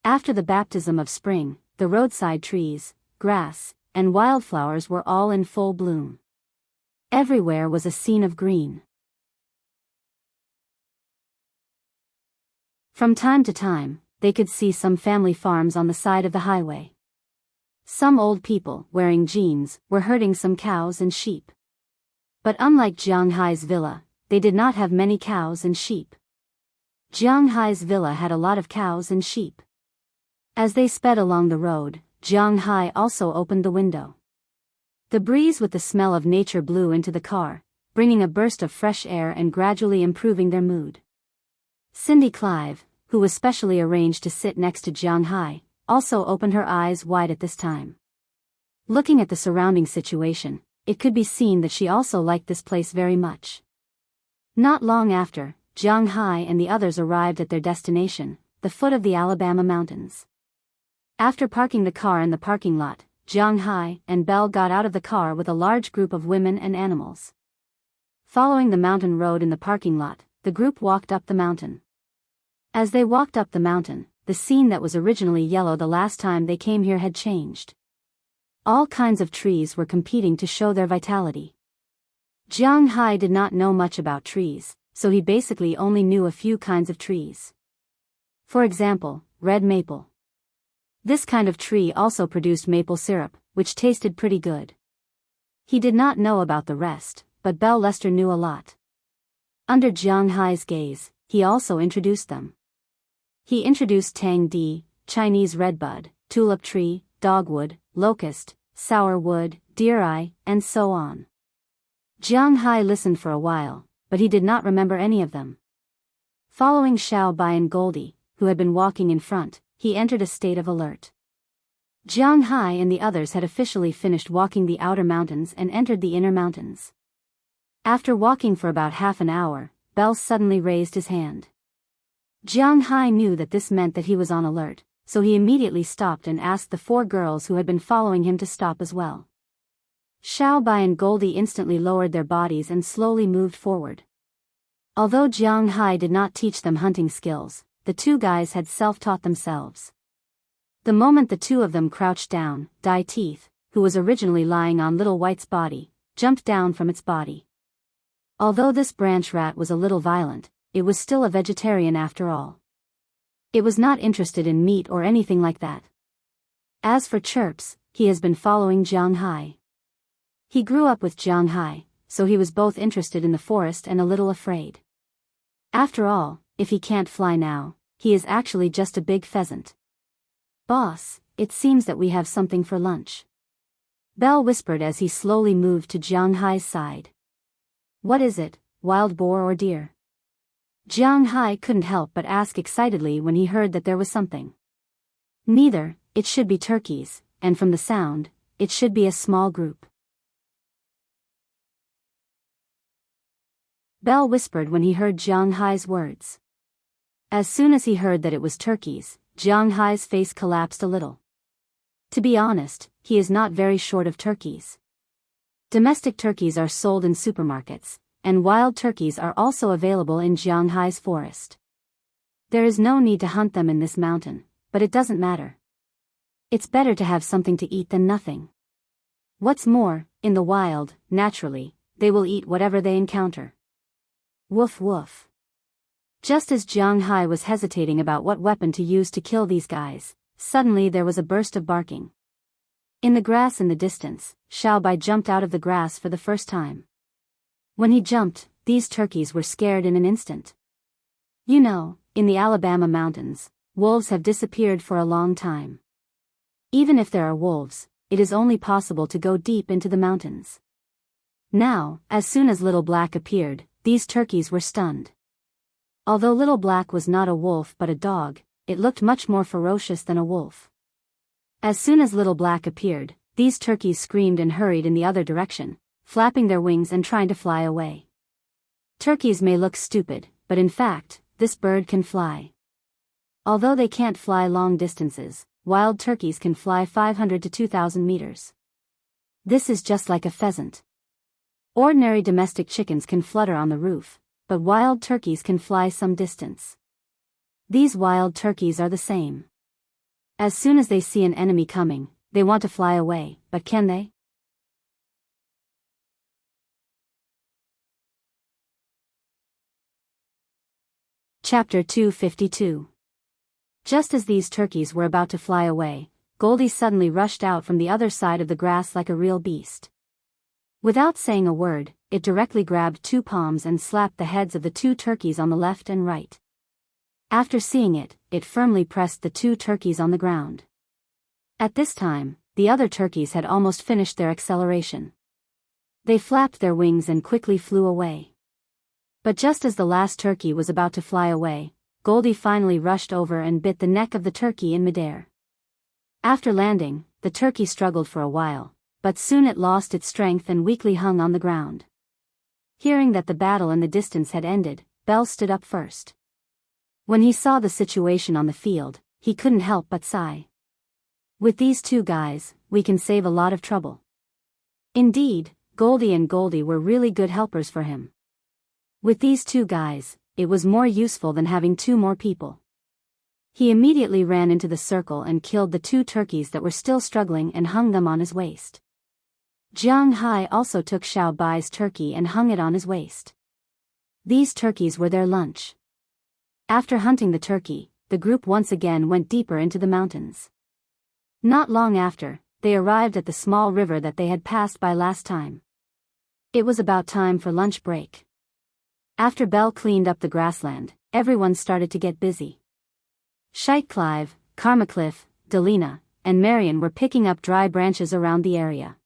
[SPEAKER 1] After the baptism of spring, the roadside trees, grass, and wildflowers were all in full bloom. Everywhere was a scene of green. From time to time, they could see some family farms on the side of the highway. Some old people, wearing jeans, were herding some cows and sheep. But unlike Jianghai's villa, they did not have many cows and sheep. Jianghai's villa had a lot of cows and sheep. As they sped along the road, Jianghai also opened the window. The breeze with the smell of nature blew into the car, bringing a burst of fresh air and gradually improving their mood. Cindy Clive, who was specially arranged to sit next to Jianghai, also opened her eyes wide at this time. Looking at the surrounding situation, it could be seen that she also liked this place very much. Not long after, Jianghai and the others arrived at their destination, the foot of the Alabama mountains. After parking the car in the parking lot, Jianghai and Belle got out of the car with a large group of women and animals. Following the mountain road in the parking lot, the group walked up the mountain. As they walked up the mountain, the scene that was originally yellow the last time they came here had changed. All kinds of trees were competing to show their vitality. Jianghai did not know much about trees, so he basically only knew a few kinds of trees. For example, red maple. This kind of tree also produced maple syrup, which tasted pretty good. He did not know about the rest, but Belle Lester knew a lot. Under Jianghai's gaze, he also introduced them. He introduced Tang Di, Chinese redbud, tulip tree, dogwood, locust, sourwood, deer eye, and so on. Jianghai listened for a while, but he did not remember any of them. Following Xiao Bai and Goldie, who had been walking in front, he entered a state of alert. Jianghai and the others had officially finished walking the outer mountains and entered the inner mountains. After walking for about half an hour, Belle suddenly raised his hand. Jianghai knew that this meant that he was on alert, so he immediately stopped and asked the 4 girls who had been following him to stop as well. Xiao Bai and Goldie instantly lowered their bodies and slowly moved forward. Although Jianghai did not teach them hunting skills, the 2 guys had self-taught themselves. The moment the 2 of them crouched down, Dai Teeth, who was originally lying on Little White's body, jumped down from its body. Although this branch rat was a little violent, it was still a vegetarian after all. It was not interested in meat or anything like that. As for Chirps, he has been following Jianghai. He grew up with Jianghai, so he was both interested in the forest and a little afraid. After all, if he can't fly now, he is actually just a big pheasant. "Boss, it seems that we have something for lunch," Belle whispered as he slowly moved to Jianghai's side. "What is it, wild boar or deer?" Jianghai couldn't help but ask excitedly when he heard that there was something. "Neither, it should be turkeys, and from the sound, it should be a small group," Belle whispered when he heard Jianghai's words. As soon as he heard that it was turkeys, Jianghai's face collapsed a little. To be honest, he is not very short of turkeys. Domestic turkeys are sold in supermarkets, and wild turkeys are also available in Jianghai's forest. There is no need to hunt them in this mountain, but it doesn't matter. It's better to have something to eat than nothing. What's more, in the wild, naturally, they will eat whatever they encounter. Woof woof. Just as Jianghai was hesitating about what weapon to use to kill these guys, suddenly there was a burst of barking. In the grass in the distance, Xiao Bai jumped out of the grass for the first time. When he jumped, these turkeys were scared in an instant. You know, in the Alabama mountains, wolves have disappeared for a long time. Even if there are wolves, it is only possible to go deep into the mountains. Now, as soon as Little Black appeared, these turkeys were stunned. Although Little Black was not a wolf but a dog, it looked much more ferocious than a wolf. As soon as Little Black appeared, these turkeys screamed and hurried in the other direction, flapping their wings and trying to fly away. Turkeys may look stupid, but in fact, this bird can fly. Although they can't fly long distances, wild turkeys can fly 500 to 2,000 meters. This is just like a pheasant. Ordinary domestic chickens can flutter on the roof, but wild turkeys can fly some distance. These wild turkeys are the same. As soon as they see an enemy coming, they want to fly away, but can they? Chapter 252. Just as these turkeys were about to fly away, Goldie suddenly rushed out from the other side of the grass like a real beast. Without saying a word, it directly grabbed two palms and slapped the heads of the two turkeys on the left and right. After seeing it, it firmly pressed the two turkeys on the ground. At this time, the other turkeys had almost finished their acceleration. They flapped their wings and quickly flew away. But just as the last turkey was about to fly away, Goldie finally rushed over and bit the neck of the turkey in midair. After landing, the turkey struggled for a while, but soon it lost its strength and weakly hung on the ground. Hearing that the battle in the distance had ended, Bell stood up first. When he saw the situation on the field, he couldn't help but sigh. With these two guys, we can save a lot of trouble. Indeed, Goldie and Goldie were really good helpers for him. With these two guys, it was more useful than having two more people. He immediately ran into the circle and killed the two turkeys that were still struggling and hung them on his waist. Jianghu also took Xiao Bai's turkey and hung it on his waist. These turkeys were their lunch. After hunting the turkey, the group once again went deeper into the mountains. Not long after, they arrived at the small river that they had passed by last time. It was about time for lunch break. After Bell cleaned up the grassland, everyone started to get busy. Clive, Carmacliff, Delina, and Marion were picking up dry branches around the area.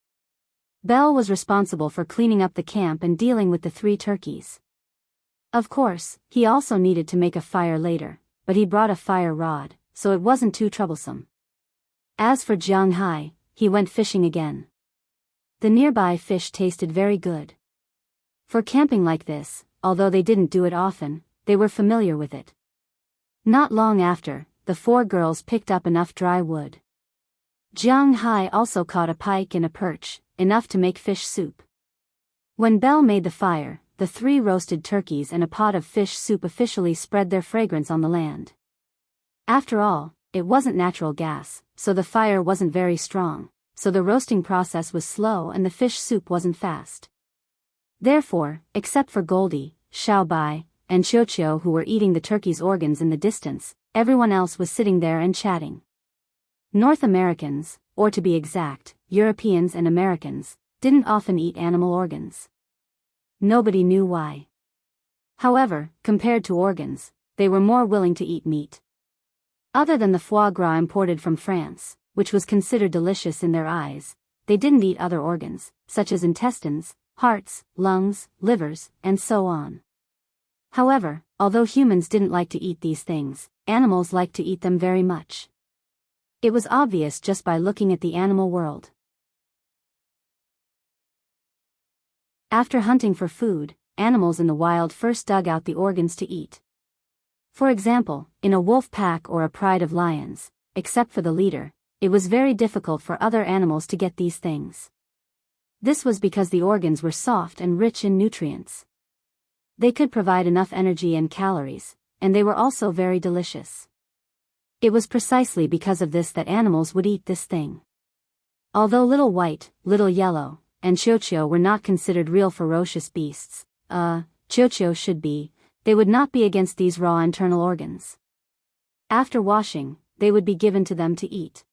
[SPEAKER 1] Bell was responsible for cleaning up the camp and dealing with the three turkeys. Of course, he also needed to make a fire later, but he brought a fire rod, so it wasn't too troublesome. As for Jianghu, he went fishing again. The nearby fish tasted very good. For camping like this, although they didn't do it often, they were familiar with it. Not long after, the four girls picked up enough dry wood. Jianghu also caught a pike and a perch, enough to make fish soup. When Bell made the fire, the three roasted turkeys and a pot of fish soup officially spread their fragrance on the land. After all, it wasn't natural gas, so the fire wasn't very strong, so the roasting process was slow and the fish soup wasn't fast. Therefore, except for Goldie, Xiao Bai, and Qiuqiu who were eating the turkey's organs in the distance, everyone else was sitting there and chatting. North Americans, or to be exact, Europeans and Americans, didn't often eat animal organs. Nobody knew why. However, compared to organs, they were more willing to eat meat. Other than the foie gras imported from France, which was considered delicious in their eyes, they didn't eat other organs, such as intestines, hearts, lungs, livers, and so on. However, although humans didn't like to eat these things, animals liked to eat them very much. It was obvious just by looking at the animal world. After hunting for food, animals in the wild first dug out the organs to eat. For example, in a wolf pack or a pride of lions, except for the leader, it was very difficult for other animals to get these things. This was because the organs were soft and rich in nutrients. They could provide enough energy and calories, and they were also very delicious. It was precisely because of this that animals would eat this thing. Although Little White, Little Yellow, and Qiuqiu were not considered real ferocious beasts, Qiuqiu should be, they would not be against these raw internal organs. After washing, they would be given to them to eat.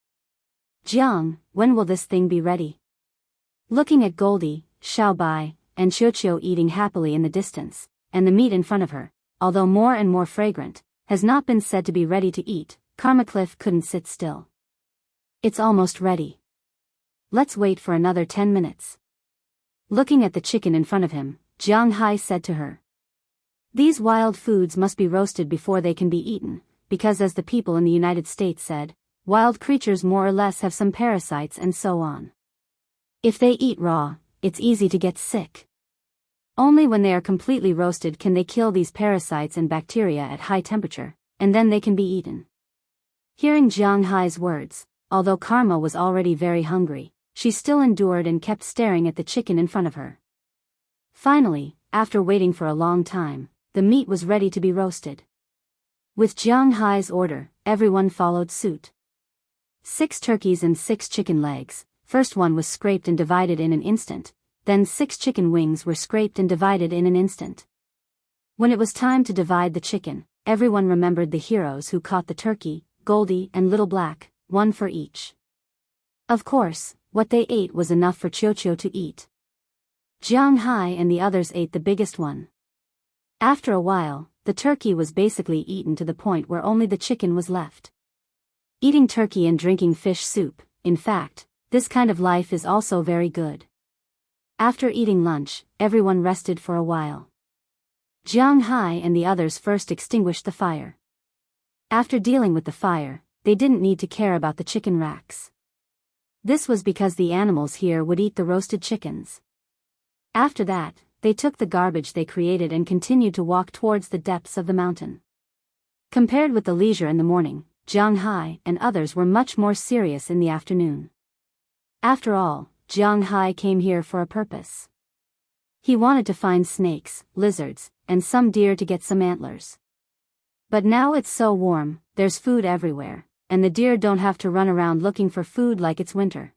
[SPEAKER 1] Jiang, when will this thing be ready? Looking at Goldie, Xiao Bai, and Qiuqiu eating happily in the distance, and the meat in front of her, although more and more fragrant, has not been said to be ready to eat, Carmacliff couldn't sit still. It's almost ready. Let's wait for another 10 minutes. Looking at the chicken in front of him, Jianghu said to her. These wild foods must be roasted before they can be eaten, because as the people in the United States said, wild creatures more or less have some parasites and so on. If they eat raw, it's easy to get sick. Only when they are completely roasted can they kill these parasites and bacteria at high temperature, and then they can be eaten. Hearing Jianghu's words, although Karma was already very hungry, she still endured and kept staring at the chicken in front of her. Finally, after waiting for a long time, the meat was ready to be roasted. With Jianghu's order, everyone followed suit. 6 turkeys and 6 chicken legs, first one was scraped and divided in an instant, then 6 chicken wings were scraped and divided in an instant. When it was time to divide the chicken, everyone remembered the heroes who caught the turkey, Goldie and Little Black, one for each. Of course, what they ate was enough for Qiuqiu to eat. Jianghu and the others ate the biggest one. After a while, the turkey was basically eaten to the point where only the chicken was left. Eating turkey and drinking fish soup, in fact, this kind of life is also very good. After eating lunch, everyone rested for a while. Jianghu and the others first extinguished the fire. After dealing with the fire, they didn't need to care about the chicken racks. This was because the animals here would eat the roasted chickens. After that, they took the garbage they created and continued to walk towards the depths of the mountain. Compared with the leisure in the morning, Jianghu and others were much more serious in the afternoon. After all, Jianghu came here for a purpose. He wanted to find snakes, lizards, and some deer to get some antlers. But now it's so warm, there's food everywhere, and the deer don't have to run around looking for food like it's winter.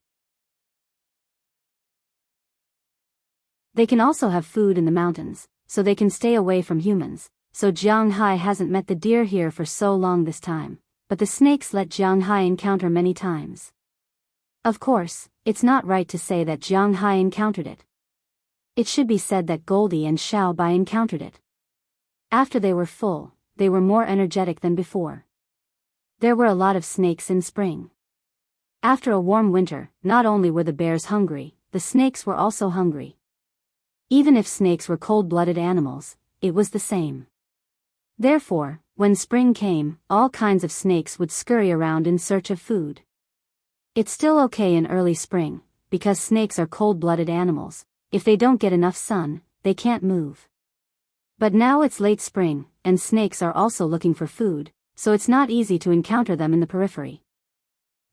[SPEAKER 1] They can also have food in the mountains, so they can stay away from humans, so Jianghu hasn't met the deer here for so long this time, but the snakes let Jianghu encounter many times. Of course, it's not right to say that Jianghu encountered it. It should be said that Goldie and Xiaobai encountered it. After they were full, they were more energetic than before. There were a lot of snakes in spring. After a warm winter, not only were the bears hungry, the snakes were also hungry. Even if snakes were cold-blooded animals, it was the same. Therefore, when spring came, all kinds of snakes would scurry around in search of food. It's still okay in early spring, because snakes are cold-blooded animals. If they don't get enough sun, they can't move. But now it's late spring, and snakes are also looking for food, so it's not easy to encounter them in the periphery.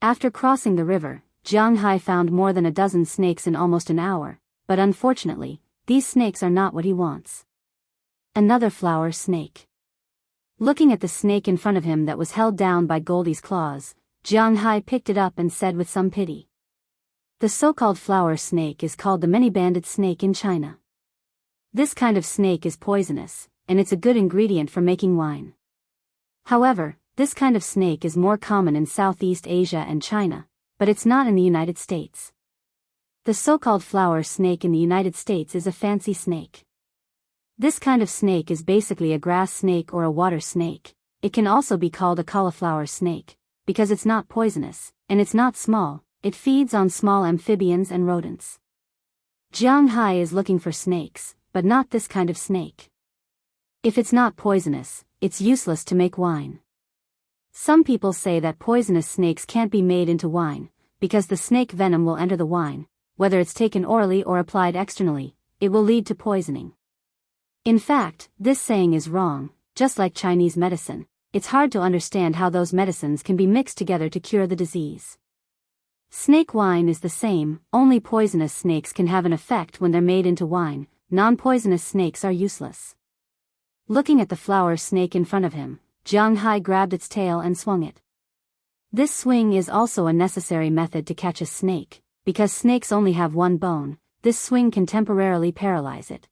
[SPEAKER 1] After crossing the river, Jianghu found more than a dozen snakes in almost an hour, but unfortunately, these snakes are not what he wants. Another flower snake. Looking at the snake in front of him that was held down by Goldie's claws, Jianghu picked it up and said with some pity. The so-called flower snake is called the many-banded snake in China. This kind of snake is poisonous, and it's a good ingredient for making wine. However, this kind of snake is more common in Southeast Asia and China, but it's not in the United States. The so-called flower snake in the United States is a fancy snake. This kind of snake is basically a grass snake or a water snake. It can also be called a cauliflower snake, because it's not poisonous, and it's not small. It feeds on small amphibians and rodents. Jianghu is looking for snakes, but not this kind of snake. If it's not poisonous, it's useless to make wine. Some people say that poisonous snakes can't be made into wine, because the snake venom will enter the wine. Whether it's taken orally or applied externally, it will lead to poisoning. In fact, this saying is wrong. Just like Chinese medicine, it's hard to understand how those medicines can be mixed together to cure the disease. Snake wine is the same, only poisonous snakes can have an effect when they're made into wine, non-poisonous snakes are useless. Looking at the flower snake in front of him, Jianghu grabbed its tail and swung it. This swing is also a necessary method to catch a snake. Because snakes only have one bone, this swing can temporarily paralyze it.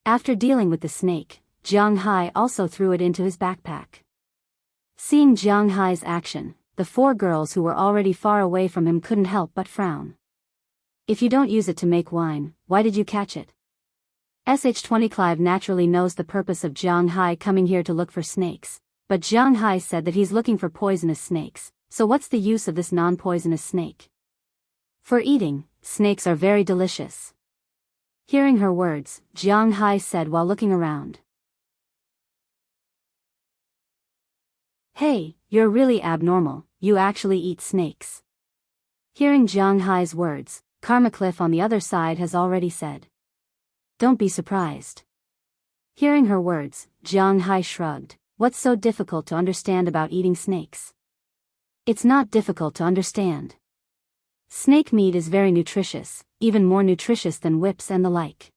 [SPEAKER 1] After dealing with the snake, Jianghu also threw it into his backpack. Seeing Jianghu's action, the four girls who were already far away from him couldn't help but frown. If you don't use it to make wine, why did you catch it? Sh20 Clive naturally knows the purpose of Jianghu coming here to look for snakes, but Jianghu said that he's looking for poisonous snakes, so what's the use of this non-poisonous snake? For eating, snakes are very delicious. Hearing her words, Jianghu said while looking around. Hey, you're really abnormal, you actually eat snakes. Hearing Jianghu's words, Karma Cliff on the other side has already said. Don't be surprised. Hearing her words, Jianghu shrugged. What's so difficult to understand about eating snakes? It's not difficult to understand. Snake meat is very nutritious, even more nutritious than whips and the like.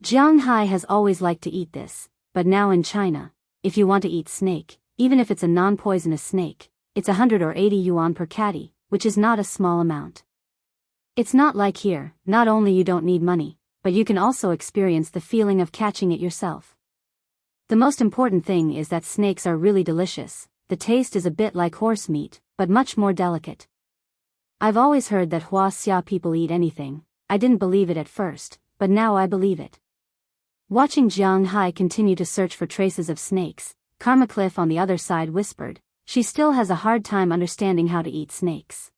[SPEAKER 1] Jianghu has always liked to eat this, but now in China, if you want to eat snake, even if it's a non-poisonous snake, it's 100 or 80 yuan per catty, which is not a small amount. It's not like here, not only you don't need money, but you can also experience the feeling of catching it yourself. The most important thing is that snakes are really delicious. The taste is a bit like horse meat, but much more delicate. I've always heard that Wuxia people eat anything. I didn't believe it at first, but now I believe it. Watching Jianghu continue to search for traces of snakes, Karma Cliff on the other side whispered, she still has a hard time understanding how to eat snakes.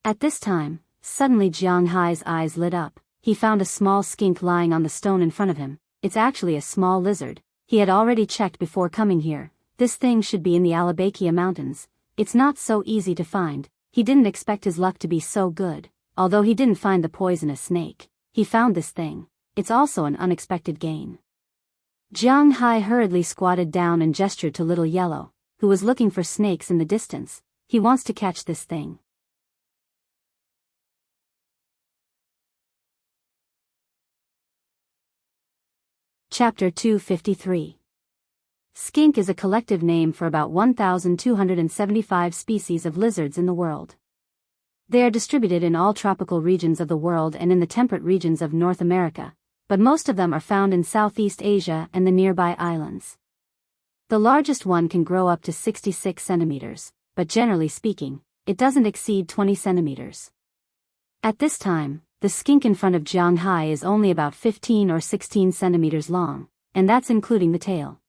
[SPEAKER 1] At this time, suddenly Jianghu's eyes lit up. He found a small skink lying on the stone in front of him. It's actually a small lizard. He had already checked before coming here. This thing should be in the Alabakia Mountains. It's not so easy to find. He didn't expect his luck to be so good. Although he didn't find the poisonous snake, he found this thing. It's also an unexpected gain. Jianghu hurriedly squatted down and gestured to Little Yellow, who was looking for snakes in the distance. He wants to catch this thing. Chapter 253. Skink is a collective name for about 1,275 species of lizards in the world. They are distributed in all tropical regions of the world and in the temperate regions of North America, but most of them are found in Southeast Asia and the nearby islands. The largest one can grow up to 66 centimeters, but generally speaking, it doesn't exceed 20 centimeters. At this time, the skink in front of Jianghu is only about 15 or 16 centimeters long, and that's including the tail.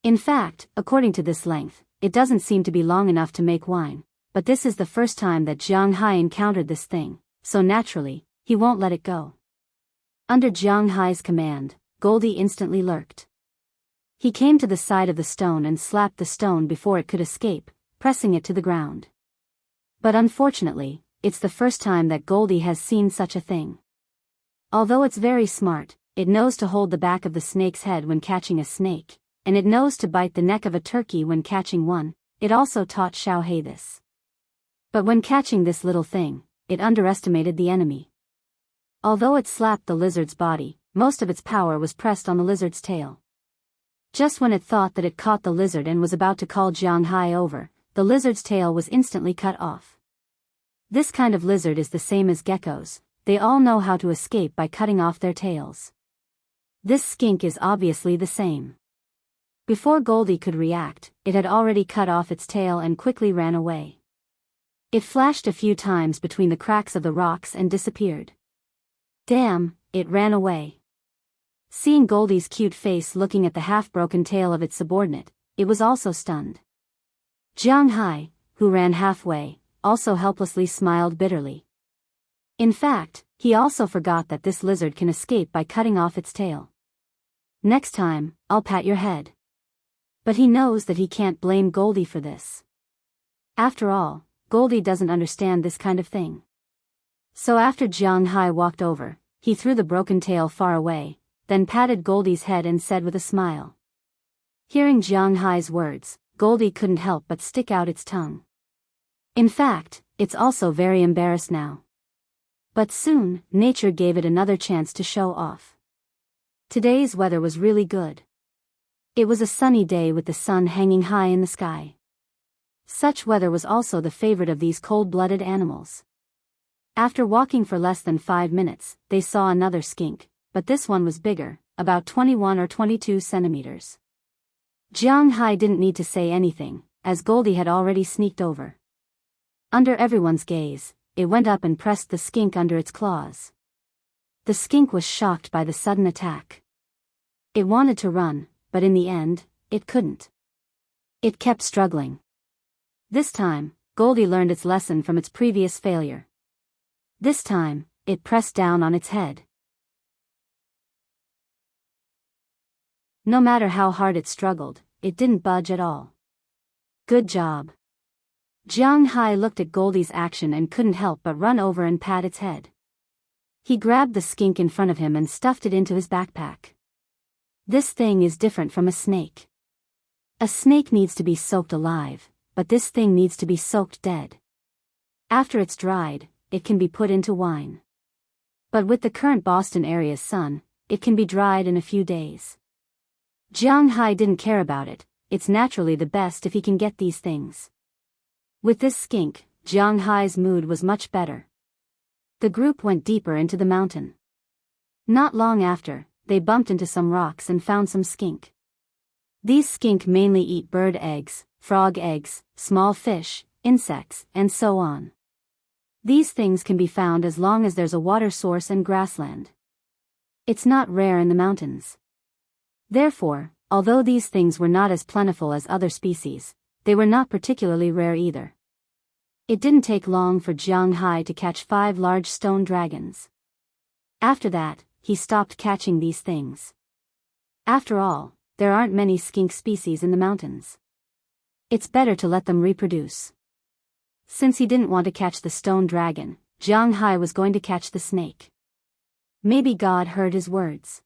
[SPEAKER 1] In fact, according to this length, it doesn't seem to be long enough to make wine, but this is the first time that Jianghu encountered this thing, so naturally, he won't let it go. Under Jianghu's command, Goldie instantly lurked. He came to the side of the stone and slapped the stone before it could escape, pressing it to the ground. But unfortunately, it's the first time that Goldie has seen such a thing. Although it's very smart, it knows to hold the back of the snake's head when catching a snake, and it knows to bite the neck of a turkey when catching one. It also taught Xiaohei this. But when catching this little thing, it underestimated the enemy. Although it slapped the lizard's body, most of its power was pressed on the lizard's tail. Just when it thought that it caught the lizard and was about to call Jianghu over, the lizard's tail was instantly cut off. This kind of lizard is the same as geckos. They all know how to escape by cutting off their tails. This skink is obviously the same. Before Goldie could react, it had already cut off its tail and quickly ran away. It flashed a few times between the cracks of the rocks and disappeared. Damn, it ran away. Seeing Goldie's cute face looking at the half-broken tail of its subordinate, it was also stunned. Jianghu, who ran halfway, also helplessly smiled bitterly. In fact, he also forgot that this lizard can escape by cutting off its tail. Next time, I'll pat your head. But he knows that he can't blame Goldie for this. After all, Goldie doesn't understand this kind of thing. So after Jianghu walked over, he threw the broken tail far away, then patted Goldie's head and said with a smile. Hearing Jianghu's words, Goldie couldn't help but stick out its tongue. In fact, it's also very embarrassed now. But soon, nature gave it another chance to show off. Today's weather was really good. It was a sunny day with the sun hanging high in the sky. Such weather was also the favorite of these cold-blooded animals. After walking for less than 5 minutes, they saw another skink, but this one was bigger, about 21 or 22 centimeters. Jianghu didn't need to say anything, as Goldie had already sneaked over. Under everyone's gaze, it went up and pressed the skink under its claws. The skink was shocked by the sudden attack. It wanted to run, but in the end, it couldn't. It kept struggling. This time, Goldie learned its lesson from its previous failure. This time, it pressed down on its head. No matter how hard it struggled, it didn't budge at all. Good job. Jianghu looked at Goldie's action and couldn't help but run over and pat its head. He grabbed the skink in front of him and stuffed it into his backpack. This thing is different from a snake. A snake needs to be soaked alive, but this thing needs to be soaked dead. After it's dried, it can be put into wine. But with the current Boston area's sun, it can be dried in a few days. Jianghu didn't care about it. It's naturally the best if he can get these things. With this skink, Jianghu's mood was much better. The group went deeper into the mountain. Not long after, they bumped into some rocks and found some skink. These skink mainly eat bird eggs, frog eggs, small fish, insects, and so on. These things can be found as long as there's a water source and grassland. It's not rare in the mountains. Therefore, although these things were not as plentiful as other species, they were not particularly rare either. It didn't take long for Jianghu to catch 5 large stone dragons. After that, he stopped catching these things. After all, there aren't many skink species in the mountains. It's better to let them reproduce. Since he didn't want to catch the stone dragon, Jianghu was going to catch the snake. Maybe God heard his words.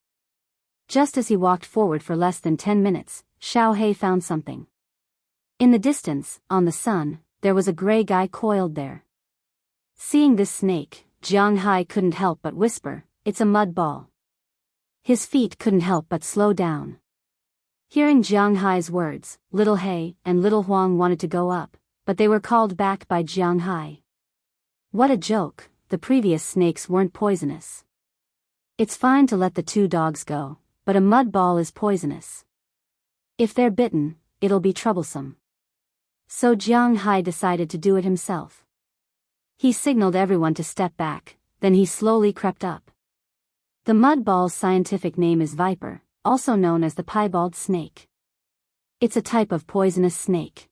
[SPEAKER 1] Just as he walked forward for less than 10 minutes, Xiaohei found something. In the distance, on the sun, there was a gray guy coiled there. Seeing this snake, Jianghu couldn't help but whisper, "It's a mud ball." His feet couldn't help but slow down. Hearing Jianghu's words, Little He and Little Huang wanted to go up, but they were called back by Jianghu. What a joke, the previous snakes weren't poisonous. It's fine to let the 2 dogs go, but a mud ball is poisonous. If they're bitten, it'll be troublesome. So Jianghu decided to do it himself. He signaled everyone to step back, then he slowly crept up. The mud ball's scientific name is viper, also known as the piebald snake. It's a type of poisonous snake.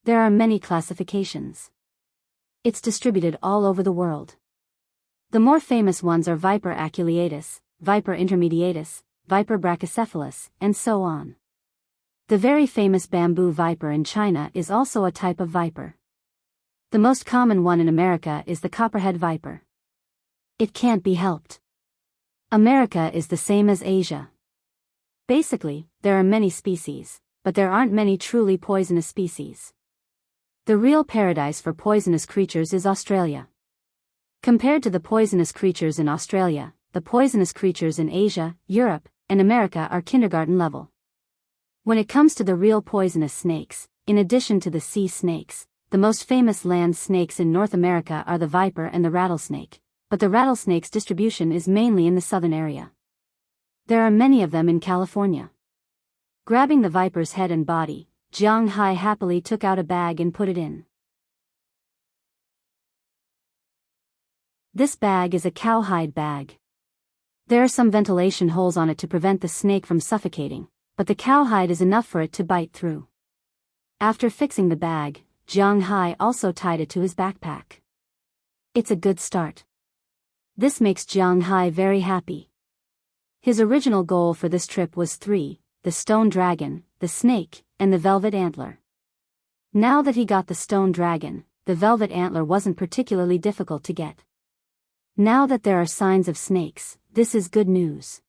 [SPEAKER 1] There are many classifications. It's distributed all over the world. The more famous ones are Viper aculeatus, Viper intermediatus, Viper brachycephalus, and so on. The very famous bamboo viper in China is also a type of viper. The most common one in America is the copperhead viper. It can't be helped. America is the same as Asia. Basically, there are many species, but there aren't many truly poisonous species. The real paradise for poisonous creatures is Australia. Compared to the poisonous creatures in Australia, the poisonous creatures in Asia, Europe, and America are kindergarten level. When it comes to the real poisonous snakes, in addition to the sea snakes, the most famous land snakes in North America are the viper and the rattlesnake, but the rattlesnake's distribution is mainly in the southern area. There are many of them in California. Grabbing the viper's head and body, Jianghu happily took out a bag and put it in. This bag is a cowhide bag. There are some ventilation holes on it to prevent the snake from suffocating, but the cowhide is enough for it to bite through. After fixing the bag, Jianghu also tied it to his backpack. It's a good start. This makes Jianghu very happy. His original goal for this trip was 3, the stone dragon, the snake, and the velvet antler. Now that he got the stone dragon, the velvet antler wasn't particularly difficult to get. Now that there are signs of snakes, this is good news.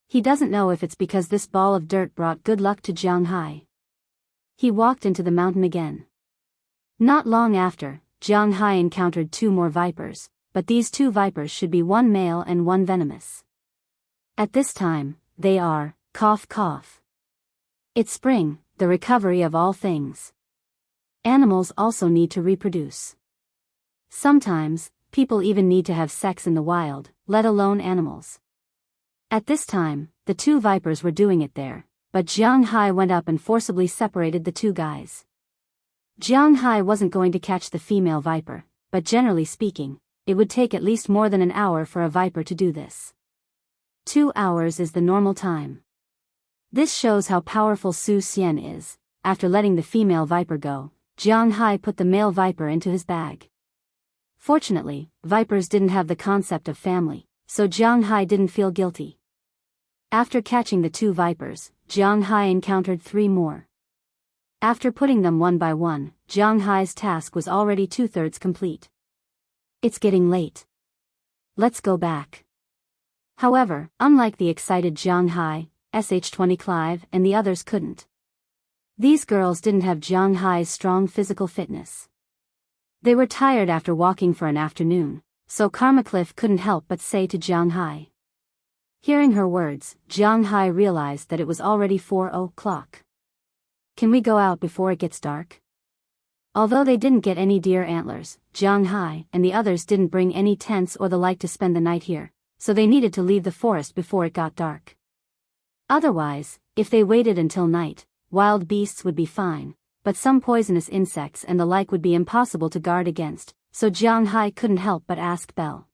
[SPEAKER 1] He doesn't know if it's because this ball of dirt brought good luck to Jianghu. He walked into the mountain again. Not long after, Jianghu encountered 2 more vipers, but these 2 vipers should be 1 male and 1 venomous. At this time, they are, cough cough. It's spring, the recovery of all things. Animals also need to reproduce. Sometimes, people even need to have sex in the wild, let alone animals. At this time, the 2 vipers were doing it there, but Jianghu went up and forcibly separated the 2 guys. Jianghu wasn't going to catch the female viper, but generally speaking, it would take at least more than an hour for a viper to do this. 2 hours is the normal time. This shows how powerful Su Xian is. After letting the female viper go, Jianghu put the male viper into his bag. Fortunately, vipers didn't have the concept of family, so Jianghu didn't feel guilty. After catching the 2 vipers, Jianghu encountered 3 more. After putting them one by one, Jianghu's task was already 2/3 complete. It's getting late. Let's go back. However, unlike the excited Jianghu, Sh20 Clive and the others couldn't. These girls didn't have Jianghu's strong physical fitness. They were tired after walking for an afternoon, so Karma Cliff couldn't help but say to Jianghu. Hearing her words, Jianghu realized that it was already 4 o'clock. Can we go out before it gets dark? Although they didn't get any deer antlers, Jianghu and the others didn't bring any tents or the like to spend the night here, so they needed to leave the forest before it got dark. Otherwise, if they waited until night, wild beasts would be fine, but some poisonous insects and the like would be impossible to guard against, so Jianghu couldn't help but ask Belle.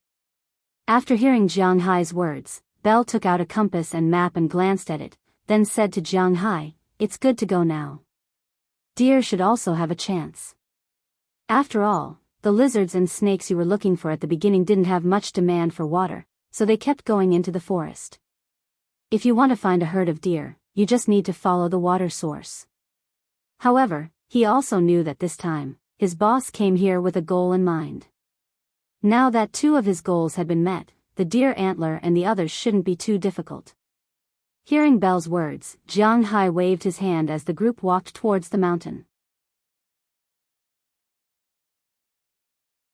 [SPEAKER 1] After hearing Jianghu's words, Belle took out a compass and map and glanced at it, then said to Jianghu, "It's good to go now. Deer should also have a chance. After all, the lizards and snakes you were looking for at the beginning didn't have much demand for water, so they kept going into the forest. If you want to find a herd of deer, you just need to follow the water source." However, he also knew that this time, his boss came here with a goal in mind. Now that two of his goals had been met, the deer antler and the others shouldn't be too difficult. Hearing Belle's words, Jianghu waved his hand as the group walked towards the mountain.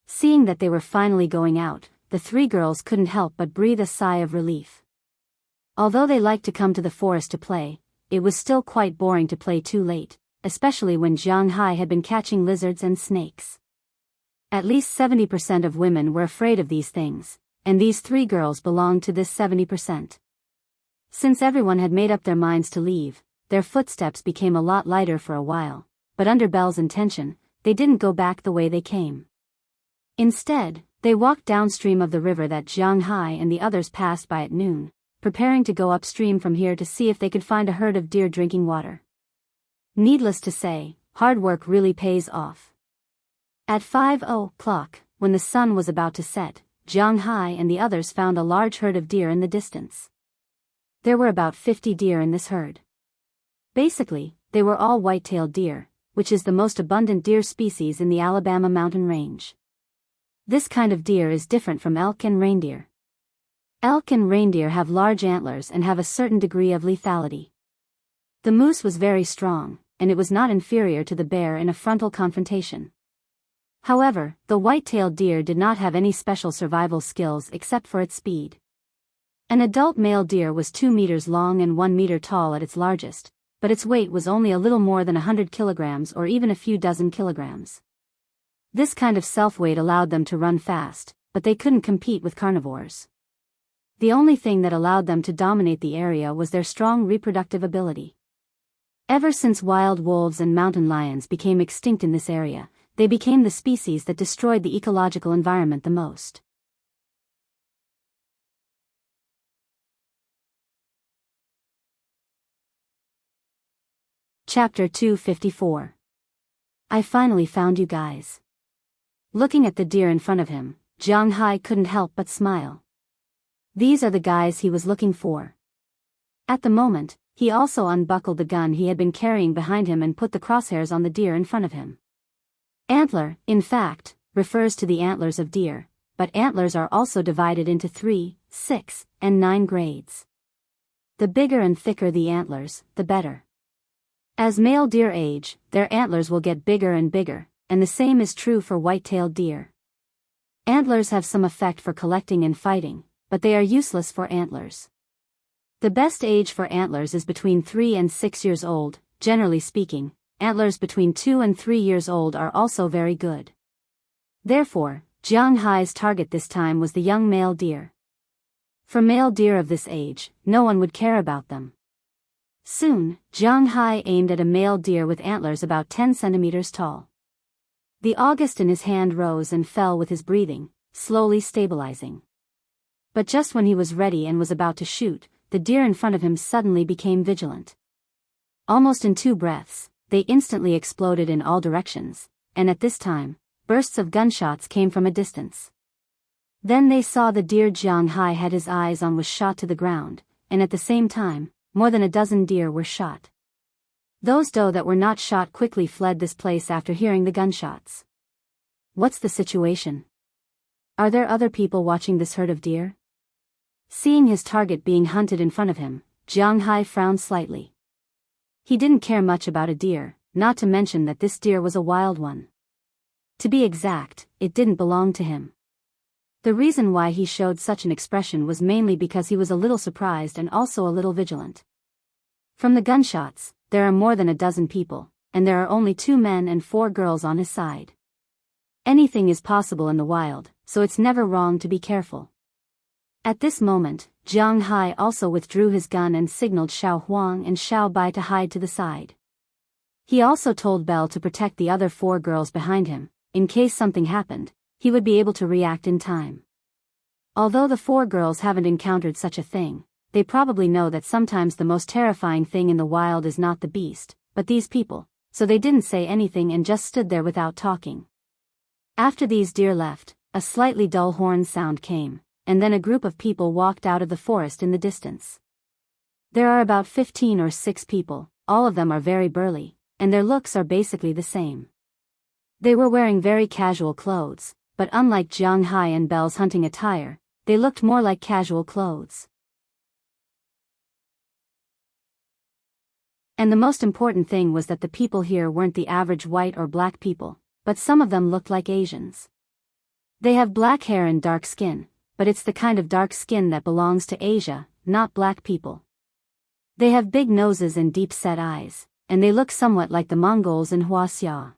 [SPEAKER 1] Seeing that they were finally going out, the three girls couldn't help but breathe a sigh of relief. Although they liked to come to the forest to play, it was still quite boring to play too late, especially when Jianghu had been catching lizards and snakes. At least 70% of women were afraid of these things, and these three girls belonged to this 70%. Since everyone had made up their minds to leave, their footsteps became a lot lighter for a while, but under Belle's intention, they didn't go back the way they came. Instead, they walked downstream of the river that Jianghu and the others passed by at noon, preparing to go upstream from here to see if they could find a herd of deer drinking water. Needless to say, hard work really pays off. At 5:00, when the sun was about to set, Jianghu and the others found a large herd of deer in the distance. There were about 50 deer in this herd. Basically, they were all white-tailed deer, which is the most abundant deer species in the Alabama mountain range. This kind of deer is different from elk and reindeer. Elk and reindeer have large antlers and have a certain degree of lethality. The moose was very strong, and it was not inferior to the bear in a frontal confrontation. However, the white-tailed deer did not have any special survival skills except for its speed. An adult male deer was 2 meters long and 1 meter tall at its largest, but its weight was only a little more than 100 kilograms or even a few dozen kilograms. This kind of self-weight allowed them to run fast, but they couldn't compete with carnivores. The only thing that allowed them to dominate the area was their strong reproductive ability. Ever since wild wolves and mountain lions became extinct in this area, they became the species that destroyed the ecological environment the most. Chapter 254. I finally found you guys. Looking at the deer in front of him, Jianghu couldn't help but smile. These are the guys he was looking for. At the moment, he also unbuckled the gun he had been carrying behind him and put the crosshairs on the deer in front of him. Antler, in fact, refers to the antlers of deer, but antlers are also divided into 3, 6, and 9 grades. The bigger and thicker the antlers, the better. As male deer age, their antlers will get bigger and bigger, and the same is true for white-tailed deer. Antlers have some effect for collecting and fighting, but they are useless for antlers. The best age for antlers is between 3 and 6 years old. Generally speaking, antlers between 2 and 3 years old are also very good. Therefore, Jianghu's target this time was the young male deer. For male deer of this age, no one would care about them. Soon, Jianghu aimed at a male deer with antlers about 10 centimeters tall. The August in his hand rose and fell with his breathing, slowly stabilizing. But just when he was ready and was about to shoot, the deer in front of him suddenly became vigilant. Almost in 2 breaths, they instantly exploded in all directions, and at this time, bursts of gunshots came from a distance. Then they saw the deer Jianghu had his eyes on was shot to the ground, and at the same time, more than a dozen deer were shot. Those doe that were not shot quickly fled this place after hearing the gunshots. What's the situation? Are there other people watching this herd of deer? Seeing his target being hunted in front of him, Jianghu frowned slightly. He didn't care much about a deer, not to mention that this deer was a wild one. To be exact, it didn't belong to him. The reason why he showed such an expression was mainly because he was a little surprised and also a little vigilant. From the gunshots, there are more than a dozen people, and there are only 2 men and 4 girls on his side. Anything is possible in the wild, so it's never wrong to be careful. At this moment, Jianghu also withdrew his gun and signaled Xiao Huang and Xiao Bai to hide to the side. He also told Belle to protect the other 4 girls behind him, in case something happened. He would be able to react in time. Although the four girls haven't encountered such a thing, they probably know that sometimes the most terrifying thing in the wild is not the beast, but these people, so they didn't say anything and just stood there without talking. After these deer left, a slightly dull horn sound came, and then a group of people walked out of the forest in the distance. There are about 15 or 6 people, all of them are very burly, and their looks are basically the same. They were wearing very casual clothes, but unlike Jianghu and Belle's hunting attire, they looked more like casual clothes. And the most important thing was that the people here weren't the average white or black people, but some of them looked like Asians. They have black hair and dark skin, but it's the kind of dark skin that belongs to Asia, not black people. They have big noses and deep-set eyes, and they look somewhat like the Mongols in Wuxia.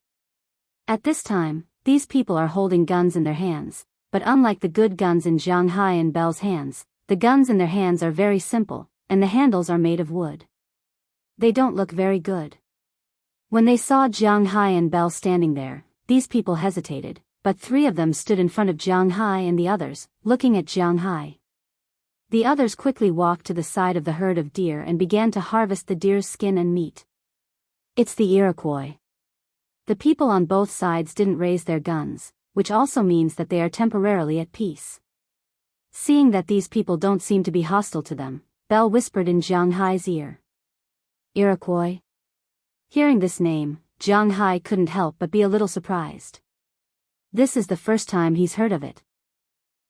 [SPEAKER 1] At this time, these people are holding guns in their hands, but unlike the good guns in Jianghu and Belle's hands, the guns in their hands are very simple, and the handles are made of wood. They don't look very good. When they saw Jianghu and Belle standing there, these people hesitated, but 3 of them stood in front of Jianghu and the others, looking at Jianghu. The others quickly walked to the side of the herd of deer and began to harvest the deer's skin and meat. It's the Iroquois. The people on both sides didn't raise their guns, which also means that they are temporarily at peace. Seeing that these people don't seem to be hostile to them, Belle whispered in Jianghu's ear. Iroquois? Hearing this name, Jianghu couldn't help but be a little surprised. This is the first time he's heard of it.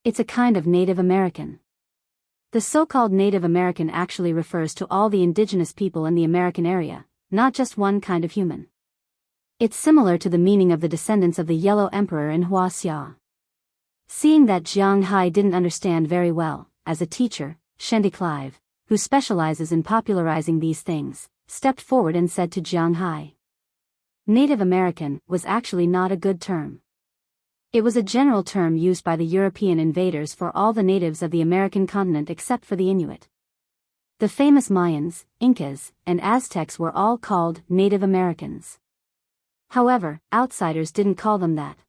[SPEAKER 1] It's a kind of Native American. The so-called Native American actually refers to all the indigenous people in the American area, not just one kind of human. It's similar to the meaning of the descendants of the Yellow Emperor in Wuxia. Seeing that Jianghu didn't understand very well, as a teacher, Shendy Clive, who specializes in popularizing these things, stepped forward and said to Jianghu. Native American was actually not a good term. It was a general term used by the European invaders for all the natives of the American continent except for the Inuit. The famous Mayans, Incas, and Aztecs were all called Native Americans. However, outsiders didn't call them that.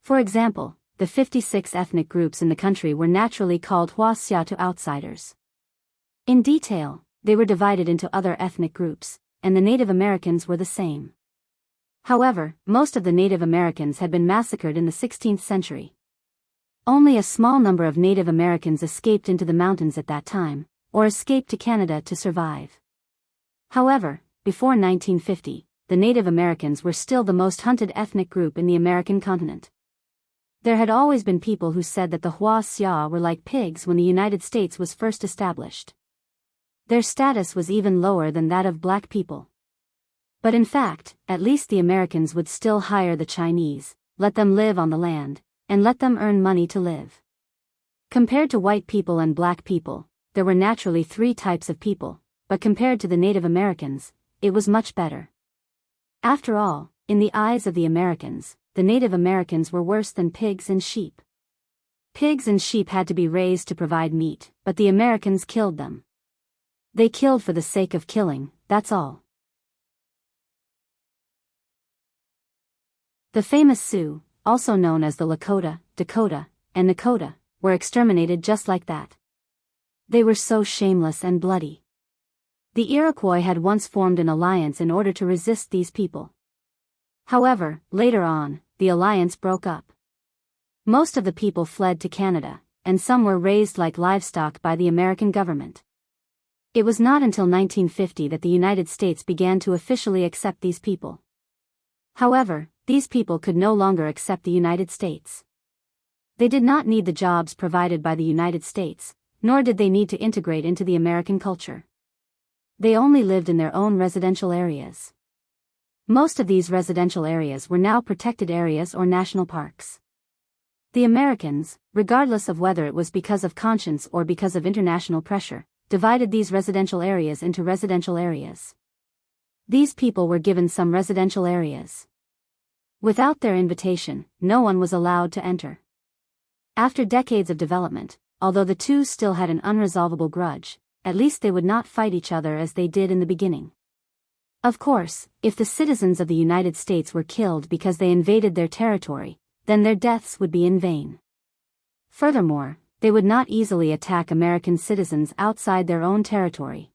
[SPEAKER 1] For example, the 56 ethnic groups in the country were naturally called Wuxia to outsiders. In detail, they were divided into other ethnic groups, and the Native Americans were the same. However, most of the Native Americans had been massacred in the 16th century. Only a small number of Native Americans escaped into the mountains at that time, or escaped to Canada to survive. However, before 1950, the Native Americans were still the most hunted ethnic group in the American continent. There had always been people who said that the Wuxia were like pigs when the United States was first established. Their status was even lower than that of black people. But in fact, at least the Americans would still hire the Chinese, let them live on the land, and let them earn money to live. Compared to white people and black people, there were naturally 3 types of people, but compared to the Native Americans, it was much better. After all, in the eyes of the Americans, the Native Americans were worse than pigs and sheep. Pigs and sheep had to be raised to provide meat, but the Americans killed them. They killed for the sake of killing, that's all. The famous Sioux, also known as the Lakota, Dakota, and Nakota, were exterminated just like that. They were so shameless and bloody. The Iroquois had once formed an alliance in order to resist these people. However, later on, the alliance broke up. Most of the people fled to Canada, and some were raised like livestock by the American government. It was not until 1950 that the United States began to officially accept these people. However, these people could no longer accept the United States. They did not need the jobs provided by the United States, nor did they need to integrate into the American culture. They only lived in their own residential areas. Most of these residential areas were now protected areas or national parks. The Americans, regardless of whether it was because of conscience or because of international pressure, divided these residential areas into residential areas. These people were given some residential areas. Without their invitation, no one was allowed to enter. After decades of development, although the two still had an unresolvable grudge, at least they would not fight each other as they did in the beginning. Of course, if the citizens of the United States were killed because they invaded their territory, then their deaths would be in vain. Furthermore, They would not easily attack American citizens outside their own territory.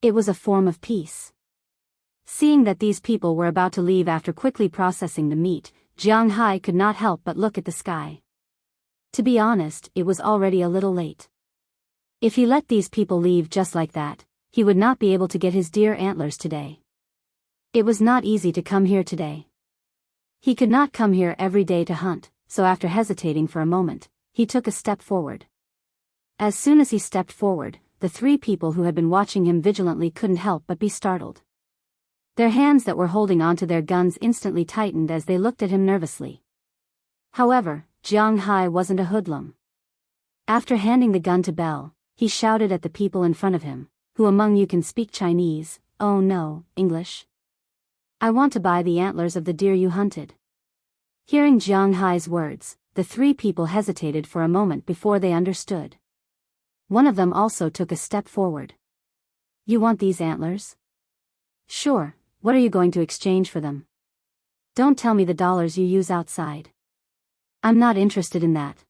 [SPEAKER 1] It was a form of peace. Seeing that these people were about to leave after quickly processing the meat, Jianghu could not help but look at the sky. To be honest, it was already a little late. If he let these people leave just like that, he would not be able to get his deer antlers today. It was not easy to come here today. He could not come here every day to hunt, so after hesitating for a moment, he took a step forward. As soon as he stepped forward, the three people who had been watching him vigilantly couldn't help but be startled. Their hands that were holding onto their guns instantly tightened as they looked at him nervously. However, Jianghu wasn't a hoodlum. After handing the gun to Bell, he shouted at the people in front of him, "Who among you can speak Chinese? Oh no, English? I want to buy the antlers of the deer you hunted." Hearing Jianghu's words, the three people hesitated for a moment before they understood. One of them also took a step forward. "You want these antlers?" "Sure, what are you going to exchange for them?" "Don't tell me the dollars you use outside. I'm not interested in that."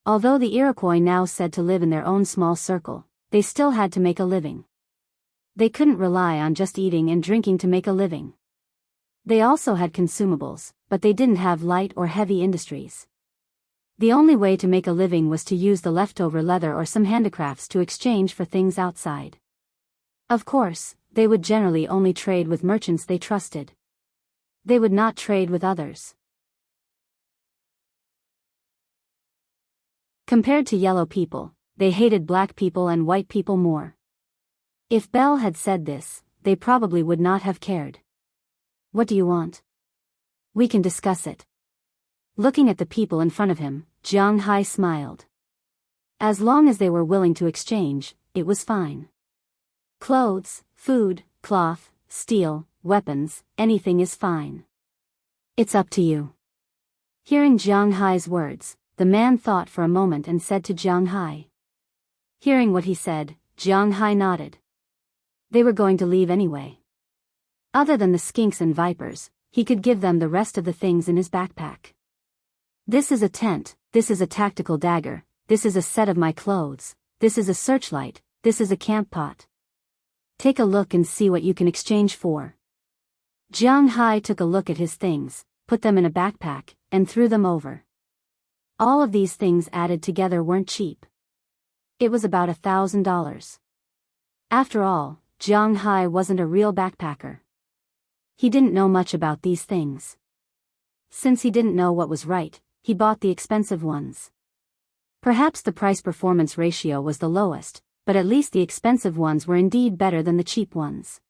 [SPEAKER 1] Although the Iroquois now said to live in their own small circle, they still had to make a living. They couldn't rely on just eating and drinking to make a living. They also had consumables, but they didn't have light or heavy industries. The only way to make a living was to use the leftover leather or some handicrafts to exchange for things outside. Of course, they would generally only trade with merchants they trusted. They would not trade with others. Compared to yellow people, they hated black people and white people more. If Bell had said this, they probably would not have cared. "What do you want? We can discuss it." Looking at the people in front of him, Jianghu smiled. As long as they were willing to exchange, it was fine. Clothes, food, cloth, steel, weapons, anything is fine. "It's up to you." Hearing Jianghu's words, the man thought for a moment and said to Jianghu. Hearing what he said, Jianghu nodded. They were going to leave anyway. Other than the skinks and vipers, he could give them the rest of the things in his backpack. "This is a tent, this is a tactical dagger, this is a set of my clothes, this is a searchlight, this is a camp pot. Take a look and see what you can exchange for." Jianghu took a look at his things, put them in a backpack, and threw them over. All of these things added together weren't cheap. It was about $1,000. After all, Jianghu wasn't a real backpacker. He didn't know much about these things. Since he didn't know what was right, he bought the expensive ones. Perhaps the price-performance ratio was the lowest, but at least the expensive ones were indeed better than the cheap ones.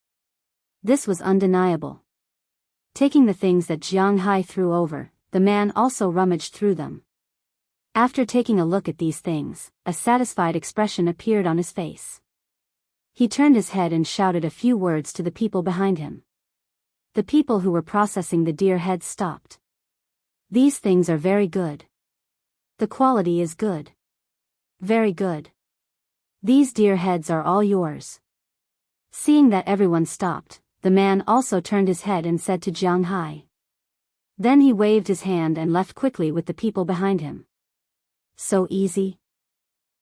[SPEAKER 1] This was undeniable. Taking the things that Jianghu threw over, the man also rummaged through them. After taking a look at these things, a satisfied expression appeared on his face. He turned his head and shouted a few words to the people behind him. The people who were processing the deer heads stopped. "These things are very good. The quality is good. Very good. These deer heads are all yours." Seeing that everyone stopped, the man also turned his head and said to Jianghu. Then he waved his hand and left quickly with the people behind him. So easy.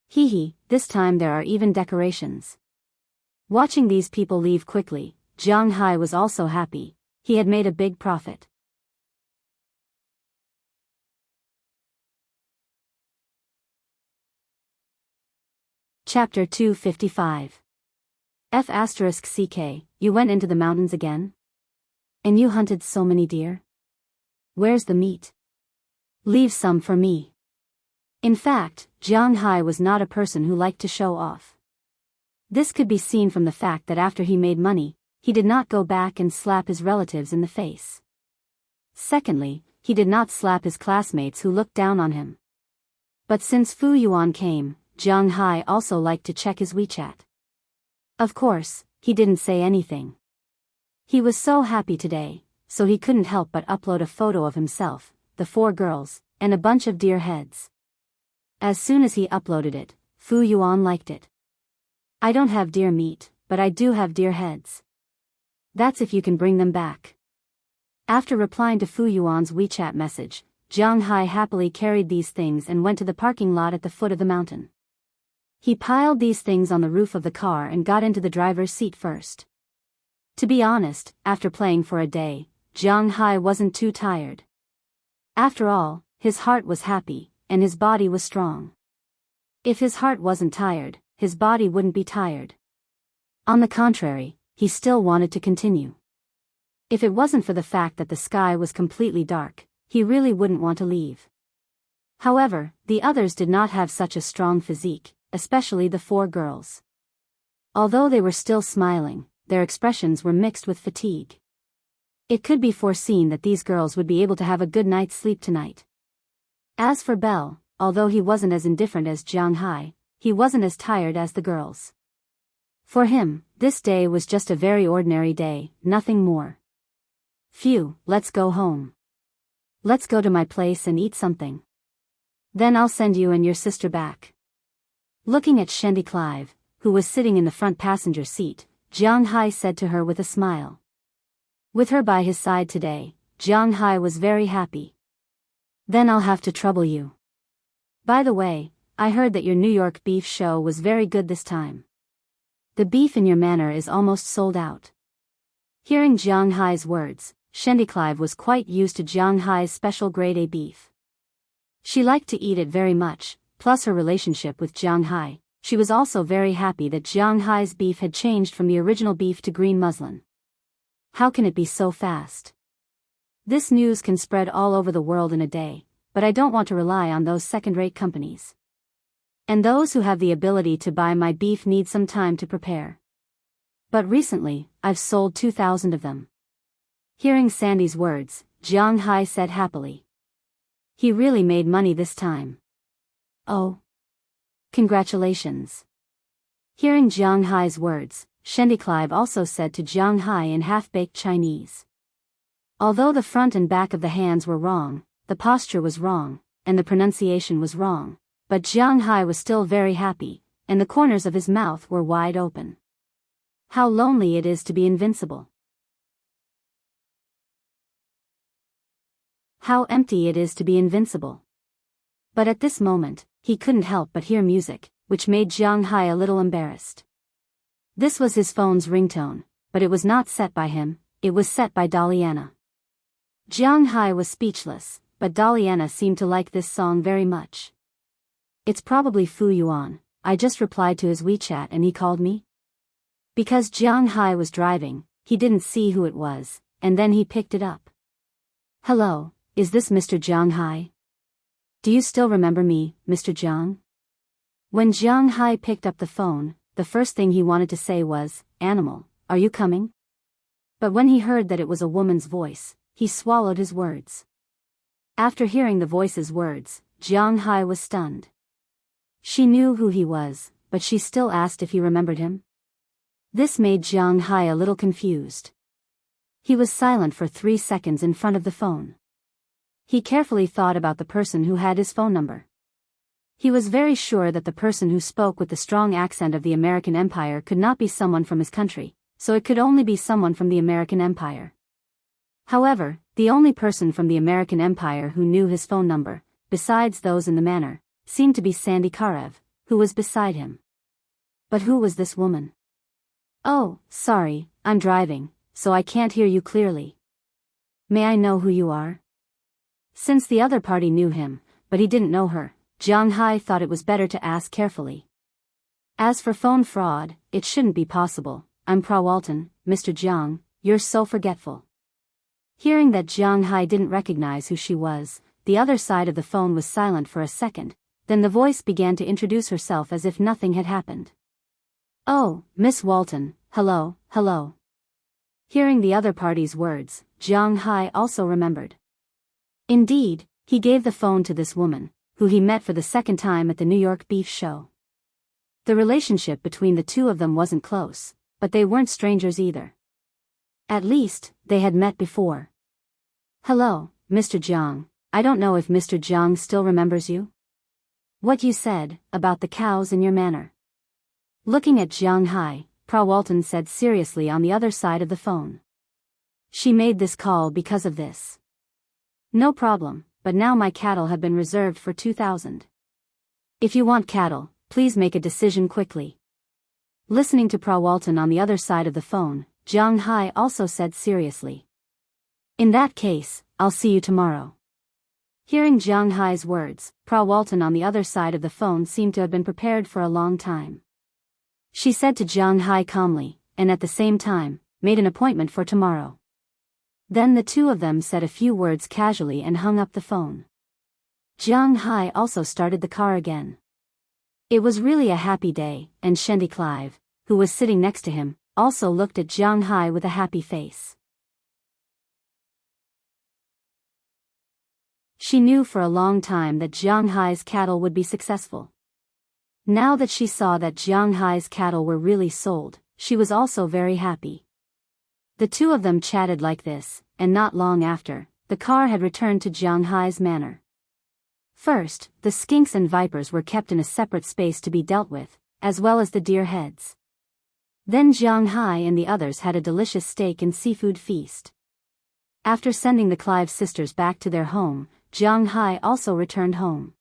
[SPEAKER 1] Hee hee, this time there are even decorations. Watching these people leave quickly, Jianghu was also happy. He had made a big profit. Chapter 255. F***ck, you went into the mountains again? And you hunted so many deer? Where's the meat? Leave some for me. In fact, Jianghu was not a person who liked to show off. This could be seen from the fact that after he made money, he did not go back and slap his relatives in the face. Secondly, he did not slap his classmates who looked down on him. But since Fu Yuan came, Jianghu also liked to check his WeChat. Of course, he didn't say anything. He was so happy today, so he couldn't help but upload a photo of himself, the 4 girls, and a bunch of deer heads. As soon as he uploaded it, Fu Yuan liked it. "I don't have deer meat, but I do have deer heads. That's if you can bring them back." After replying to Fu Yuan's WeChat message, Jiang Hai happily carried these things and went to the parking lot at the foot of the mountain. He piled these things on the roof of the car and got into the driver's seat first. To be honest, after playing for a day, Jiang Hai wasn't too tired. After all, his heart was happy, and his body was strong. If his heart wasn't tired, his body wouldn't be tired. On the contrary, he still wanted to continue. If it wasn't for the fact that the sky was completely dark, he really wouldn't want to leave. However, the others did not have such a strong physique, especially the 4 girls. Although they were still smiling, their expressions were mixed with fatigue. It could be foreseen that these girls would be able to have a good night's sleep tonight. As for Belle, although he wasn't as indifferent as Jiang Hai, he wasn't as tired as the girls. For him, this day was just a very ordinary day, nothing more. Phew, let's go home. Let's go to my place and eat something. Then I'll send you and your sister back. Looking at Shendy Clive, who was sitting in the front passenger seat, Jiang Hai said to her with a smile. With her by his side today, Jiang Hai was very happy. Then I'll have to trouble you. By the way, I heard that your New York beef show was very good this time. The beef in your manor is almost sold out. Hearing Jiang Hai's words, Shendy Clive was quite used to Jiang Hai's special grade A beef. She liked to eat it very much, plus her relationship with Jiang Hai. She was also very happy that Jiang Hai's beef had changed from the original beef to green muslin. How can it be so fast? This news can spread all over the world in a day, but I don't want to rely on those second-rate companies. And those who have the ability to buy my beef need some time to prepare. But recently, I've sold 2,000 of them. Hearing Sandy's words, Jiang Hai said happily. He really made money this time. Oh. Congratulations. Hearing Jiang Hai's words, Shendy Clive also said to Jiang Hai in half-baked Chinese. Although the front and back of the hands were wrong, the posture was wrong, and the pronunciation was wrong, but Jiang Hai was still very happy, and the corners of his mouth were wide open. How lonely it is to be invincible. How empty it is to be invincible. But at this moment, he couldn't help but hear music, which made Jiang Hai a little embarrassed. This was his phone's ringtone, but it was not set by him, it was set by Daliana. Jiang Hai was speechless, but Daliana seemed to like this song very much. It's probably Fu Yuan, I just replied to his WeChat and he called me. Because Jiang Hai was driving, he didn't see who it was, and then he picked it up. Hello, is this Mr. Jiang Hai? Do you still remember me, Mr. Jiang? When Jiang Hai picked up the phone, the first thing he wanted to say was, "Animal, are you coming?" But when he heard that it was a woman's voice, he swallowed his words. After hearing the voice's words, Jiang Hai was stunned. She knew who he was, but she still asked if he remembered him. This made Jiang Hai a little confused. He was silent for 3 seconds in front of the phone. He carefully thought about the person who had his phone number. He was very sure that the person who spoke with the strong accent of the American Empire could not be someone from his country, so it could only be someone from the American Empire. However, the only person from the American Empire who knew his phone number, besides those in the manor, seemed to be Sandy Karev, who was beside him. But who was this woman? Oh, sorry, I'm driving, so I can't hear you clearly. May I know who you are? Since the other party knew him, but he didn't know her, Jiang Hai thought it was better to ask carefully. As for phone fraud, it shouldn't be possible. I'm Pra Walton, Mr. Jiang, you're so forgetful. Hearing that Jiang Hai didn't recognize who she was, the other side of the phone was silent for a second, then the voice began to introduce herself as if nothing had happened. Oh, Miss Walton, hello, hello. Hearing the other party's words, Jiang Hai also remembered. Indeed, he gave the phone to this woman, who he met for the second time at the New York Beef Show. The relationship between the two of them wasn't close, but they weren't strangers either. At least, they had met before. Hello, Mr. Jiang, I don't know if Mr. Jiang still remembers you? What you said, about the cows in your manor. Looking at Jiang Hai, Pra Walton said seriously on the other side of the phone. She made this call because of this. No problem, but now my cattle have been reserved for 2,000. If you want cattle, please make a decision quickly. Listening to Walton on the other side of the phone, Jianghu also said seriously. In that case, I'll see you tomorrow. Hearing Jianghu's words, Walton on the other side of the phone seemed to have been prepared for a long time. She said to Jianghu calmly, and at the same time, made an appointment for tomorrow. Then the two of them said a few words casually and hung up the phone. Jianghu also started the car again. It was really a happy day, and Shendy Clive, who was sitting next to him, also looked at Jianghu with a happy face. She knew for a long time that Jianghu's cattle would be successful. Now that she saw that Jianghu's cattle were really sold, she was also very happy. The two of them chatted like this, and not long after, the car had returned to Jianghu's manor. First, the skinks and vipers were kept in a separate space to be dealt with, as well as the deer heads. Then Jianghu and the others had a delicious steak and seafood feast. After sending the Clive sisters back to their home, Jianghu also returned home.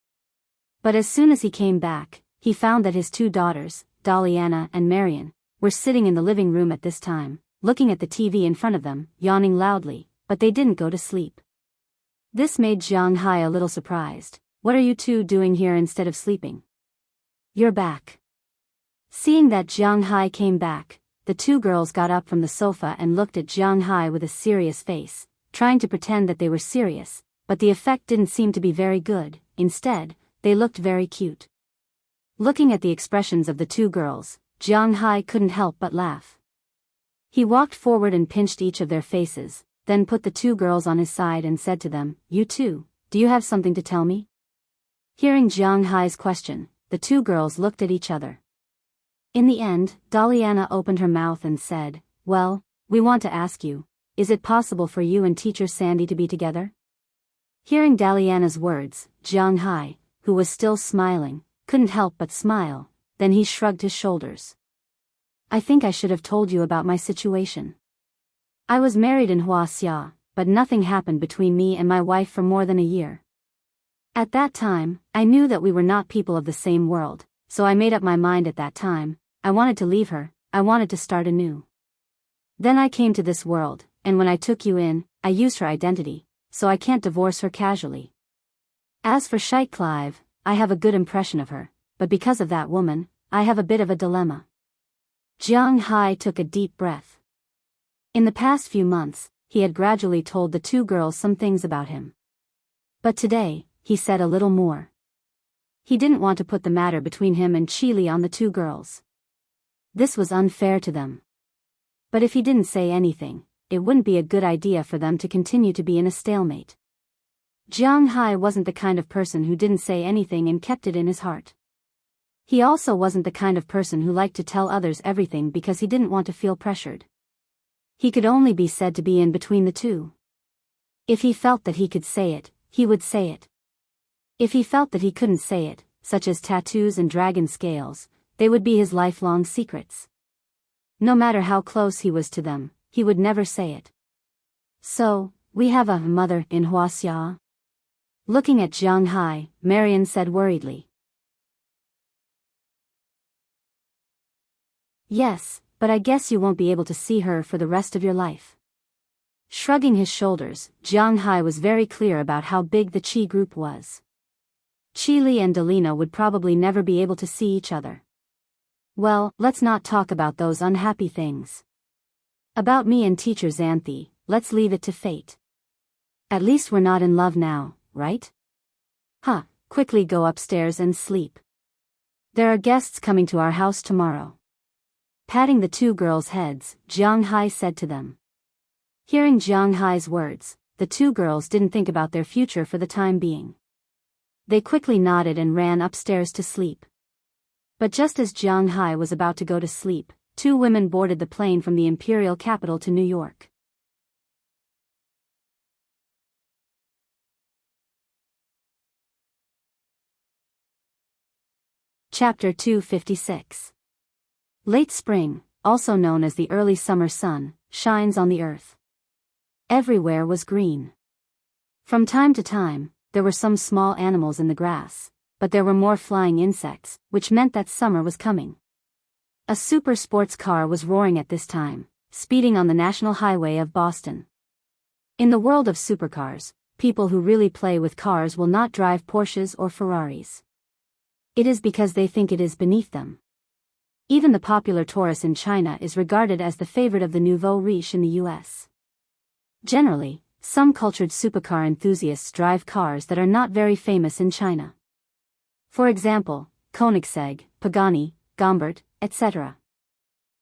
[SPEAKER 1] But as soon as he came back, he found that his two daughters, Daliana and Marian, were sitting in the living room at this time, looking at the TV in front of them, yawning loudly, but they didn't go to sleep. This made Jianghu a little surprised. What are you two doing here instead of sleeping? You're back. Seeing that Jianghu came back, the two girls got up from the sofa and looked at Jianghu with a serious face, trying to pretend that they were serious, but the effect didn't seem to be very good. Instead, they looked very cute. Looking at the expressions of the two girls, Jianghu couldn't help but laugh. He walked forward and pinched each of their faces, then put the two girls on his side and said to them, "You two, do you have something to tell me?" Hearing Jianghu's question, the two girls looked at each other. In the end, Daliana opened her mouth and said, "Well, we want to ask you, is it possible for you and Teacher Sandy to be together?" Hearing Daliana's words, Jianghu, who was still smiling, couldn't help but smile, then he shrugged his shoulders. "I think I should have told you about my situation. I was married in Wuxia, but nothing happened between me and my wife for more than a year. At that time, I knew that we were not people of the same world, so I made up my mind at that time. I wanted to leave her, I wanted to start anew. Then I came to this world, and when I took you in, I used her identity, so I can't divorce her casually. As for Shendy Clive, I have a good impression of her, but because of that woman, I have a bit of a dilemma." Jianghu took a deep breath. In the past few months, he had gradually told the two girls some things about him. But today, he said a little more. He didn't want to put the matter between him and Chili on the two girls. This was unfair to them. But if he didn't say anything, it wouldn't be a good idea for them to continue to be in a stalemate. Jianghu wasn't the kind of person who didn't say anything and kept it in his heart. He also wasn't the kind of person who liked to tell others everything because he didn't want to feel pressured. He could only be said to be in between the two. If he felt that he could say it, he would say it. If he felt that he couldn't say it, such as tattoos and dragon scales, they would be his lifelong secrets. No matter how close he was to them, he would never say it. "So, we have a mother in Wuxia?" Looking at Jianghu, Marian said worriedly. "Yes, but I guess you won't be able to see her for the rest of your life." Shrugging his shoulders, Jianghu was very clear about how big the Qi group was. Chili and Delina would probably never be able to see each other. "Well, let's not talk about those unhappy things. About me and Teacher Xanthi, let's leave it to fate. At least we're not in love now, right? Quickly go upstairs and sleep. There are guests coming to our house tomorrow." Patting the two girls' heads, Jianghu said to them. Hearing Jianghu's words, the two girls didn't think about their future for the time being. They quickly nodded and ran upstairs to sleep. But just as Jianghu was about to go to sleep, two women boarded the plane from the imperial capital to New York. Chapter 256. Late spring, also known as the early summer sun, shines on the earth. Everywhere was green. From time to time, there were some small animals in the grass, but there were more flying insects, which meant that summer was coming. A super sports car was roaring at this time, speeding on the National Highway of Boston. In the world of supercars, people who really play with cars will not drive Porsches or Ferraris. It is because they think it is beneath them. Even the popular Taurus in China is regarded as the favorite of the nouveau riche in the US. Generally, some cultured supercar enthusiasts drive cars that are not very famous in China. For example, Koenigsegg, Pagani, Gombert, etc.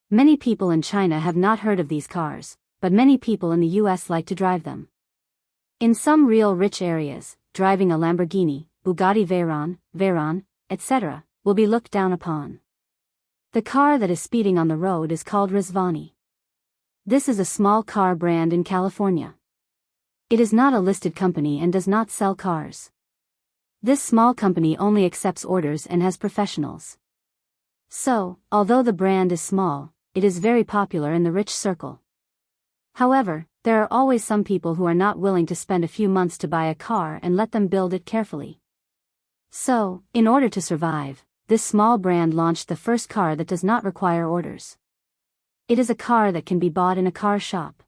[SPEAKER 1] Many people in China have not heard of these cars, but many people in the US like to drive them. In some real rich areas, driving a Lamborghini, Bugatti Veyron, etc., will be looked down upon. The car that is speeding on the road is called Rizvani. This is a small car brand in California. It is not a listed company and does not sell cars. This small company only accepts orders and has professionals. So, although the brand is small, it is very popular in the rich circle. However, there are always some people who are not willing to spend a few months to buy a car and let them build it carefully. So, in order to survive, this small brand launched the first car that does not require orders. It is a car that can be bought in a car shop.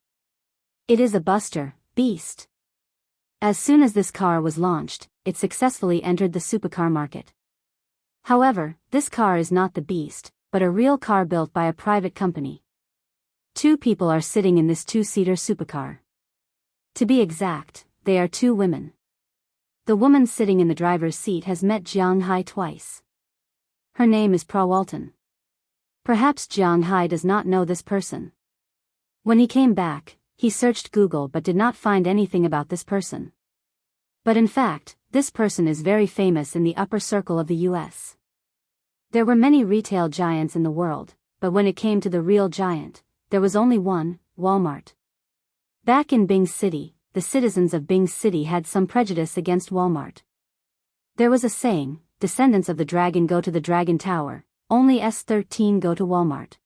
[SPEAKER 1] It is a buster beast. As soon as this car was launched, it successfully entered the supercar market. However, this car is not the beast, but a real car built by a private company. 2 people are sitting in this 2-seater supercar. To be exact, they are 2 women. The woman sitting in the driver's seat has met Jianghu twice. Her name is Walton. Perhaps Jianghu does not know this person. When he came back, he searched Google but did not find anything about this person. But in fact, this person is very famous in the upper circle of the US. There were many retail giants in the world, but when it came to the real giant, there was only one, Walmart. Back in Bing City, the citizens of Bing City had some prejudice against Walmart. There was a saying, descendants of the dragon go to the Dragon Tower, only S13 go to Walmart.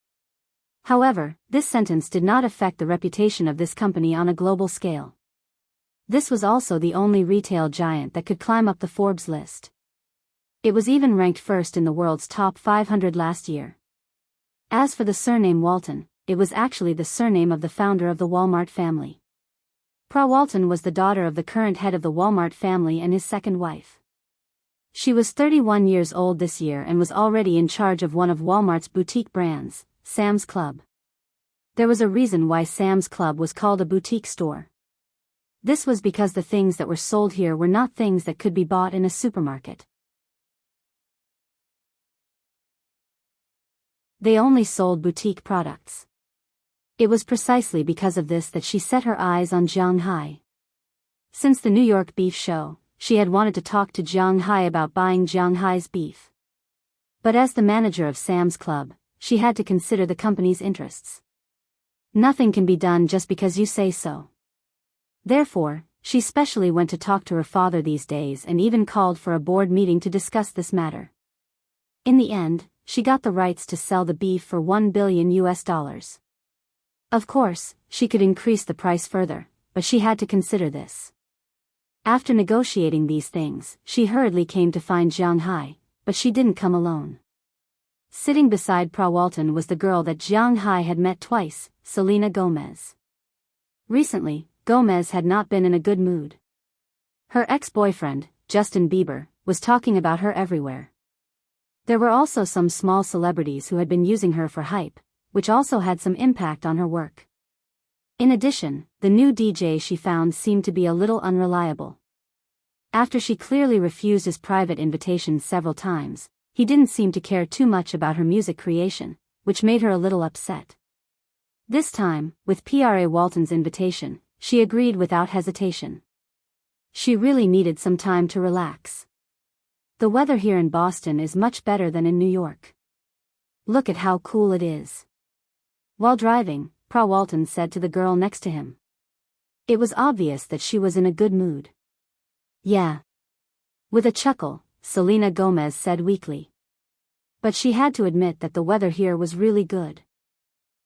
[SPEAKER 1] However, this sentence did not affect the reputation of this company on a global scale. This was also the only retail giant that could climb up the Forbes list. It was even ranked first in the world's top 500 last year. As for the surname Walton, it was actually the surname of the founder of the Walmart family. Walton was the daughter of the current head of the Walmart family and his second wife. She was 31 years old this year and was already in charge of one of Walmart's boutique brands, Sam's Club. There was a reason why Sam's Club was called a boutique store. This was because the things that were sold here were not things that could be bought in a supermarket. They only sold boutique products. It was precisely because of this that she set her eyes on Jianghu. Since the New York Beef Show, she had wanted to talk to Jianghu about buying Jianghu's beef. But as the manager of Sam's Club, she had to consider the company's interests. Nothing can be done just because you say so. Therefore, she specially went to talk to her father these days and even called for a board meeting to discuss this matter. In the end, she got the rights to sell the beef for $1 billion. Of course, she could increase the price further, but she had to consider this. After negotiating these things, she hurriedly came to find Jianghu, but she didn't come alone. Sitting beside Walton was the girl that Jianghu had met twice, Selena Gomez. Recently, Gomez had not been in a good mood. Her ex-boyfriend, Justin Bieber, was talking about her everywhere. There were also some small celebrities who had been using her for hype, which also had some impact on her work. In addition, the new DJ she found seemed to be a little unreliable. After she clearly refused his private invitations several times, he didn't seem to care too much about her music creation, which made her a little upset. This time, with Walton's invitation, she agreed without hesitation. She really needed some time to relax. The weather here in Boston is much better than in New York. Look at how cool it is. While driving, Walton said to the girl next to him. It was obvious that she was in a good mood. Yeah. With a chuckle, Selena Gomez said weakly. But she had to admit that the weather here was really good.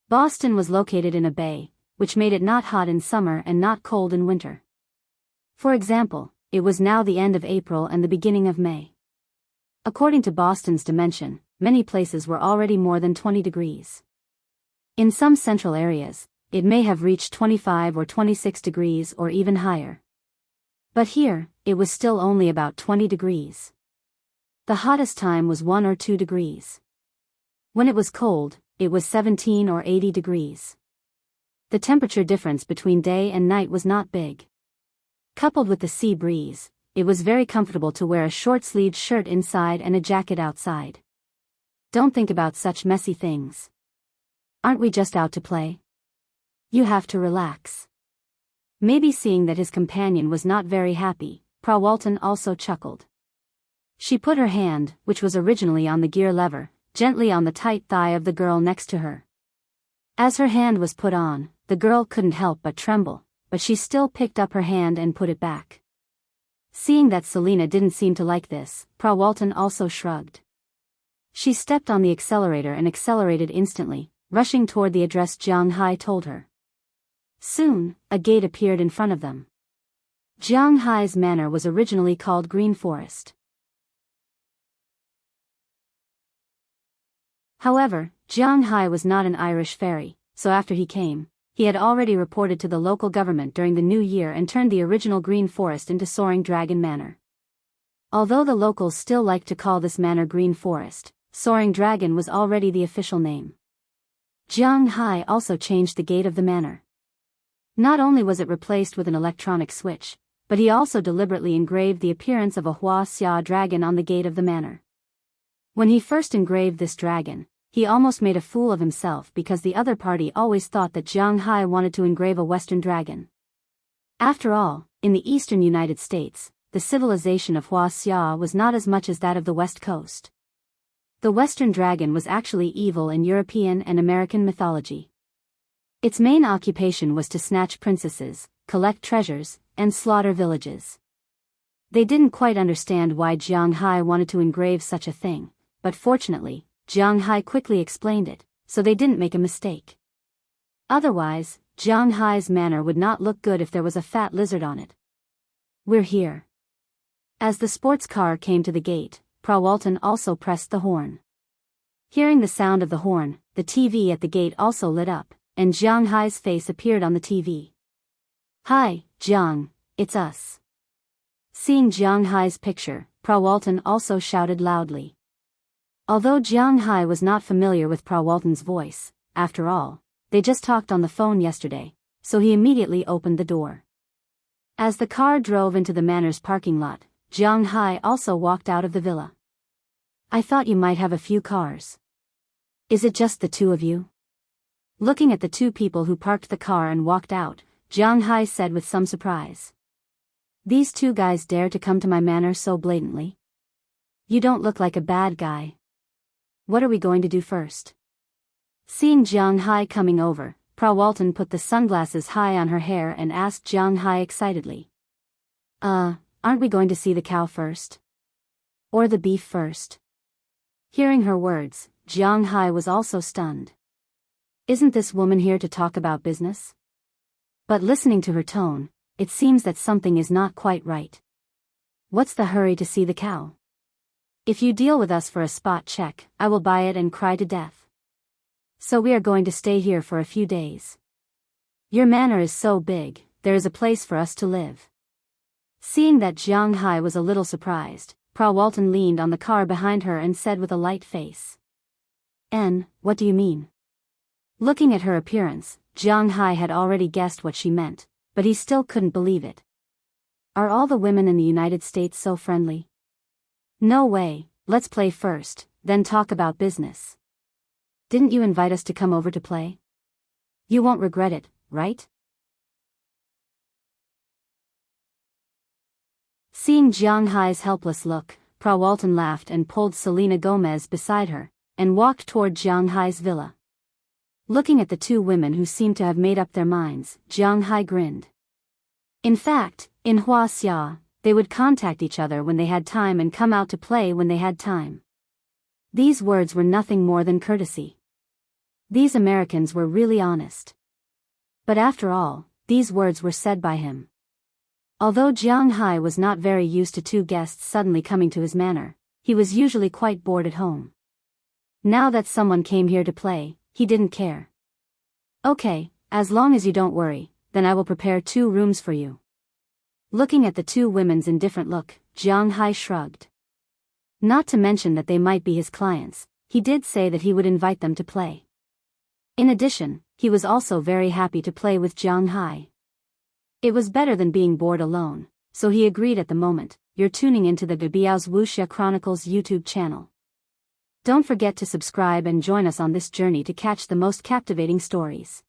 [SPEAKER 1] Boston was located in a bay, which made it not hot in summer and not cold in winter. For example, it was now the end of April and the beginning of May. According to Boston's dimension, many places were already more than 20 degrees. In some central areas, it may have reached 25 or 26 degrees or even higher. But here, it was still only about 20 degrees. The hottest time was 1 or 2 degrees. When it was cold, it was 17 or 80 degrees. The temperature difference between day and night was not big. Coupled with the sea breeze, it was very comfortable to wear a short-sleeved shirt inside and a jacket outside. Don't think about such messy things. Aren't we just out to play? You have to relax. Maybe seeing that his companion was not very happy, Frau Walton also chuckled. She put her hand, which was originally on the gear lever, gently on the tight thigh of the girl next to her. As her hand was put on, the girl couldn't help but tremble, but she still picked up her hand and put it back. Seeing that Selina didn't seem to like this, Frau Walton also shrugged. She stepped on the accelerator and accelerated instantly, rushing toward the address Jianghu told her. Soon, a gate appeared in front of them. Jianghu's manor was originally called Green Forest. However, Jianghu was not an Irish fairy, so after he came, he had already reported to the local government during the new year and turned the original Green Forest into Soaring Dragon Manor. Although the locals still liked to call this manor Green Forest, Soaring Dragon was already the official name. Jianghu also changed the gate of the manor. Not only was it replaced with an electronic switch, but he also deliberately engraved the appearance of a Wuxia dragon on the gate of the manor. When he first engraved this dragon, he almost made a fool of himself because the other party always thought that Jianghu wanted to engrave a Western dragon. After all, in the eastern United States, the civilization of Wuxia was not as much as that of the West Coast. The Western dragon was actually evil in European and American mythology. Its main occupation was to snatch princesses, collect treasures, and slaughter villages. They didn't quite understand why Jianghu wanted to engrave such a thing, but fortunately, Jianghu quickly explained it, so they didn't make a mistake. Otherwise, Jianghu's manor would not look good if there was a fat lizard on it. We're here. As the sports car came to the gate, Frau Walton also pressed the horn. Hearing the sound of the horn, the TV at the gate also lit up, and Jianghu's face appeared on the TV. Hi, Jiang, it's us. Seeing Jianghu's picture, Frau Walton also shouted loudly. Although Jianghu was not familiar with Frau Walton's voice, after all, they just talked on the phone yesterday, so he immediately opened the door. As the car drove into the manor's parking lot, Jianghu also walked out of the villa. I thought you might have a few cars. Is it just the two of you? Looking at the two people who parked the car and walked out, Jianghu said with some surprise. These two guys dare to come to my manor so blatantly? You don't look like a bad guy. What are we going to do first? Seeing Jianghu coming over, Frau Walton put the sunglasses high on her hair and asked Jianghu excitedly. Aren't we going to see the cow first? Or the beef first? Hearing her words, Jianghu was also stunned. Isn't this woman here to talk about business? But listening to her tone, it seems that something is not quite right. What's the hurry to see the cow? If you deal with us for a spot check, I will buy it and cry to death. So we are going to stay here for a few days. Your manor is so big, there is a place for us to live. Seeing that Jianghu was a little surprised, Frau Walton leaned on the car behind her and said with a light face. What do you mean? Looking at her appearance, Jianghu had already guessed what she meant, but he still couldn't believe it. Are all the women in the United States so friendly? No way, let's play first, then talk about business. Didn't you invite us to come over to play? You won't regret it, right? Seeing Jianghu's helpless look, Frau Walton laughed and pulled Selena Gomez beside her, and walked toward Jianghu's villa. Looking at the two women who seemed to have made up their minds, Jianghu grinned. In fact, in Wuxia, they would contact each other when they had time and come out to play when they had time. These words were nothing more than courtesy. These Americans were really honest. But after all, these words were said by him. Although Jianghu was not very used to two guests suddenly coming to his manor, he was usually quite bored at home. Now that someone came here to play, he didn't care. Okay, as long as you don't worry, then I will prepare 2 rooms for you. Looking at the 2 women's indifferent look, Jianghu shrugged. Not to mention that they might be his clients, he did say that he would invite them to play. In addition, he was also very happy to play with Jianghu. It was better than being bored alone, so he agreed at the moment. You're tuning into the Biyao's Wuxia Chronicles YouTube channel. Don't forget to subscribe and join us on this journey to catch the most captivating stories.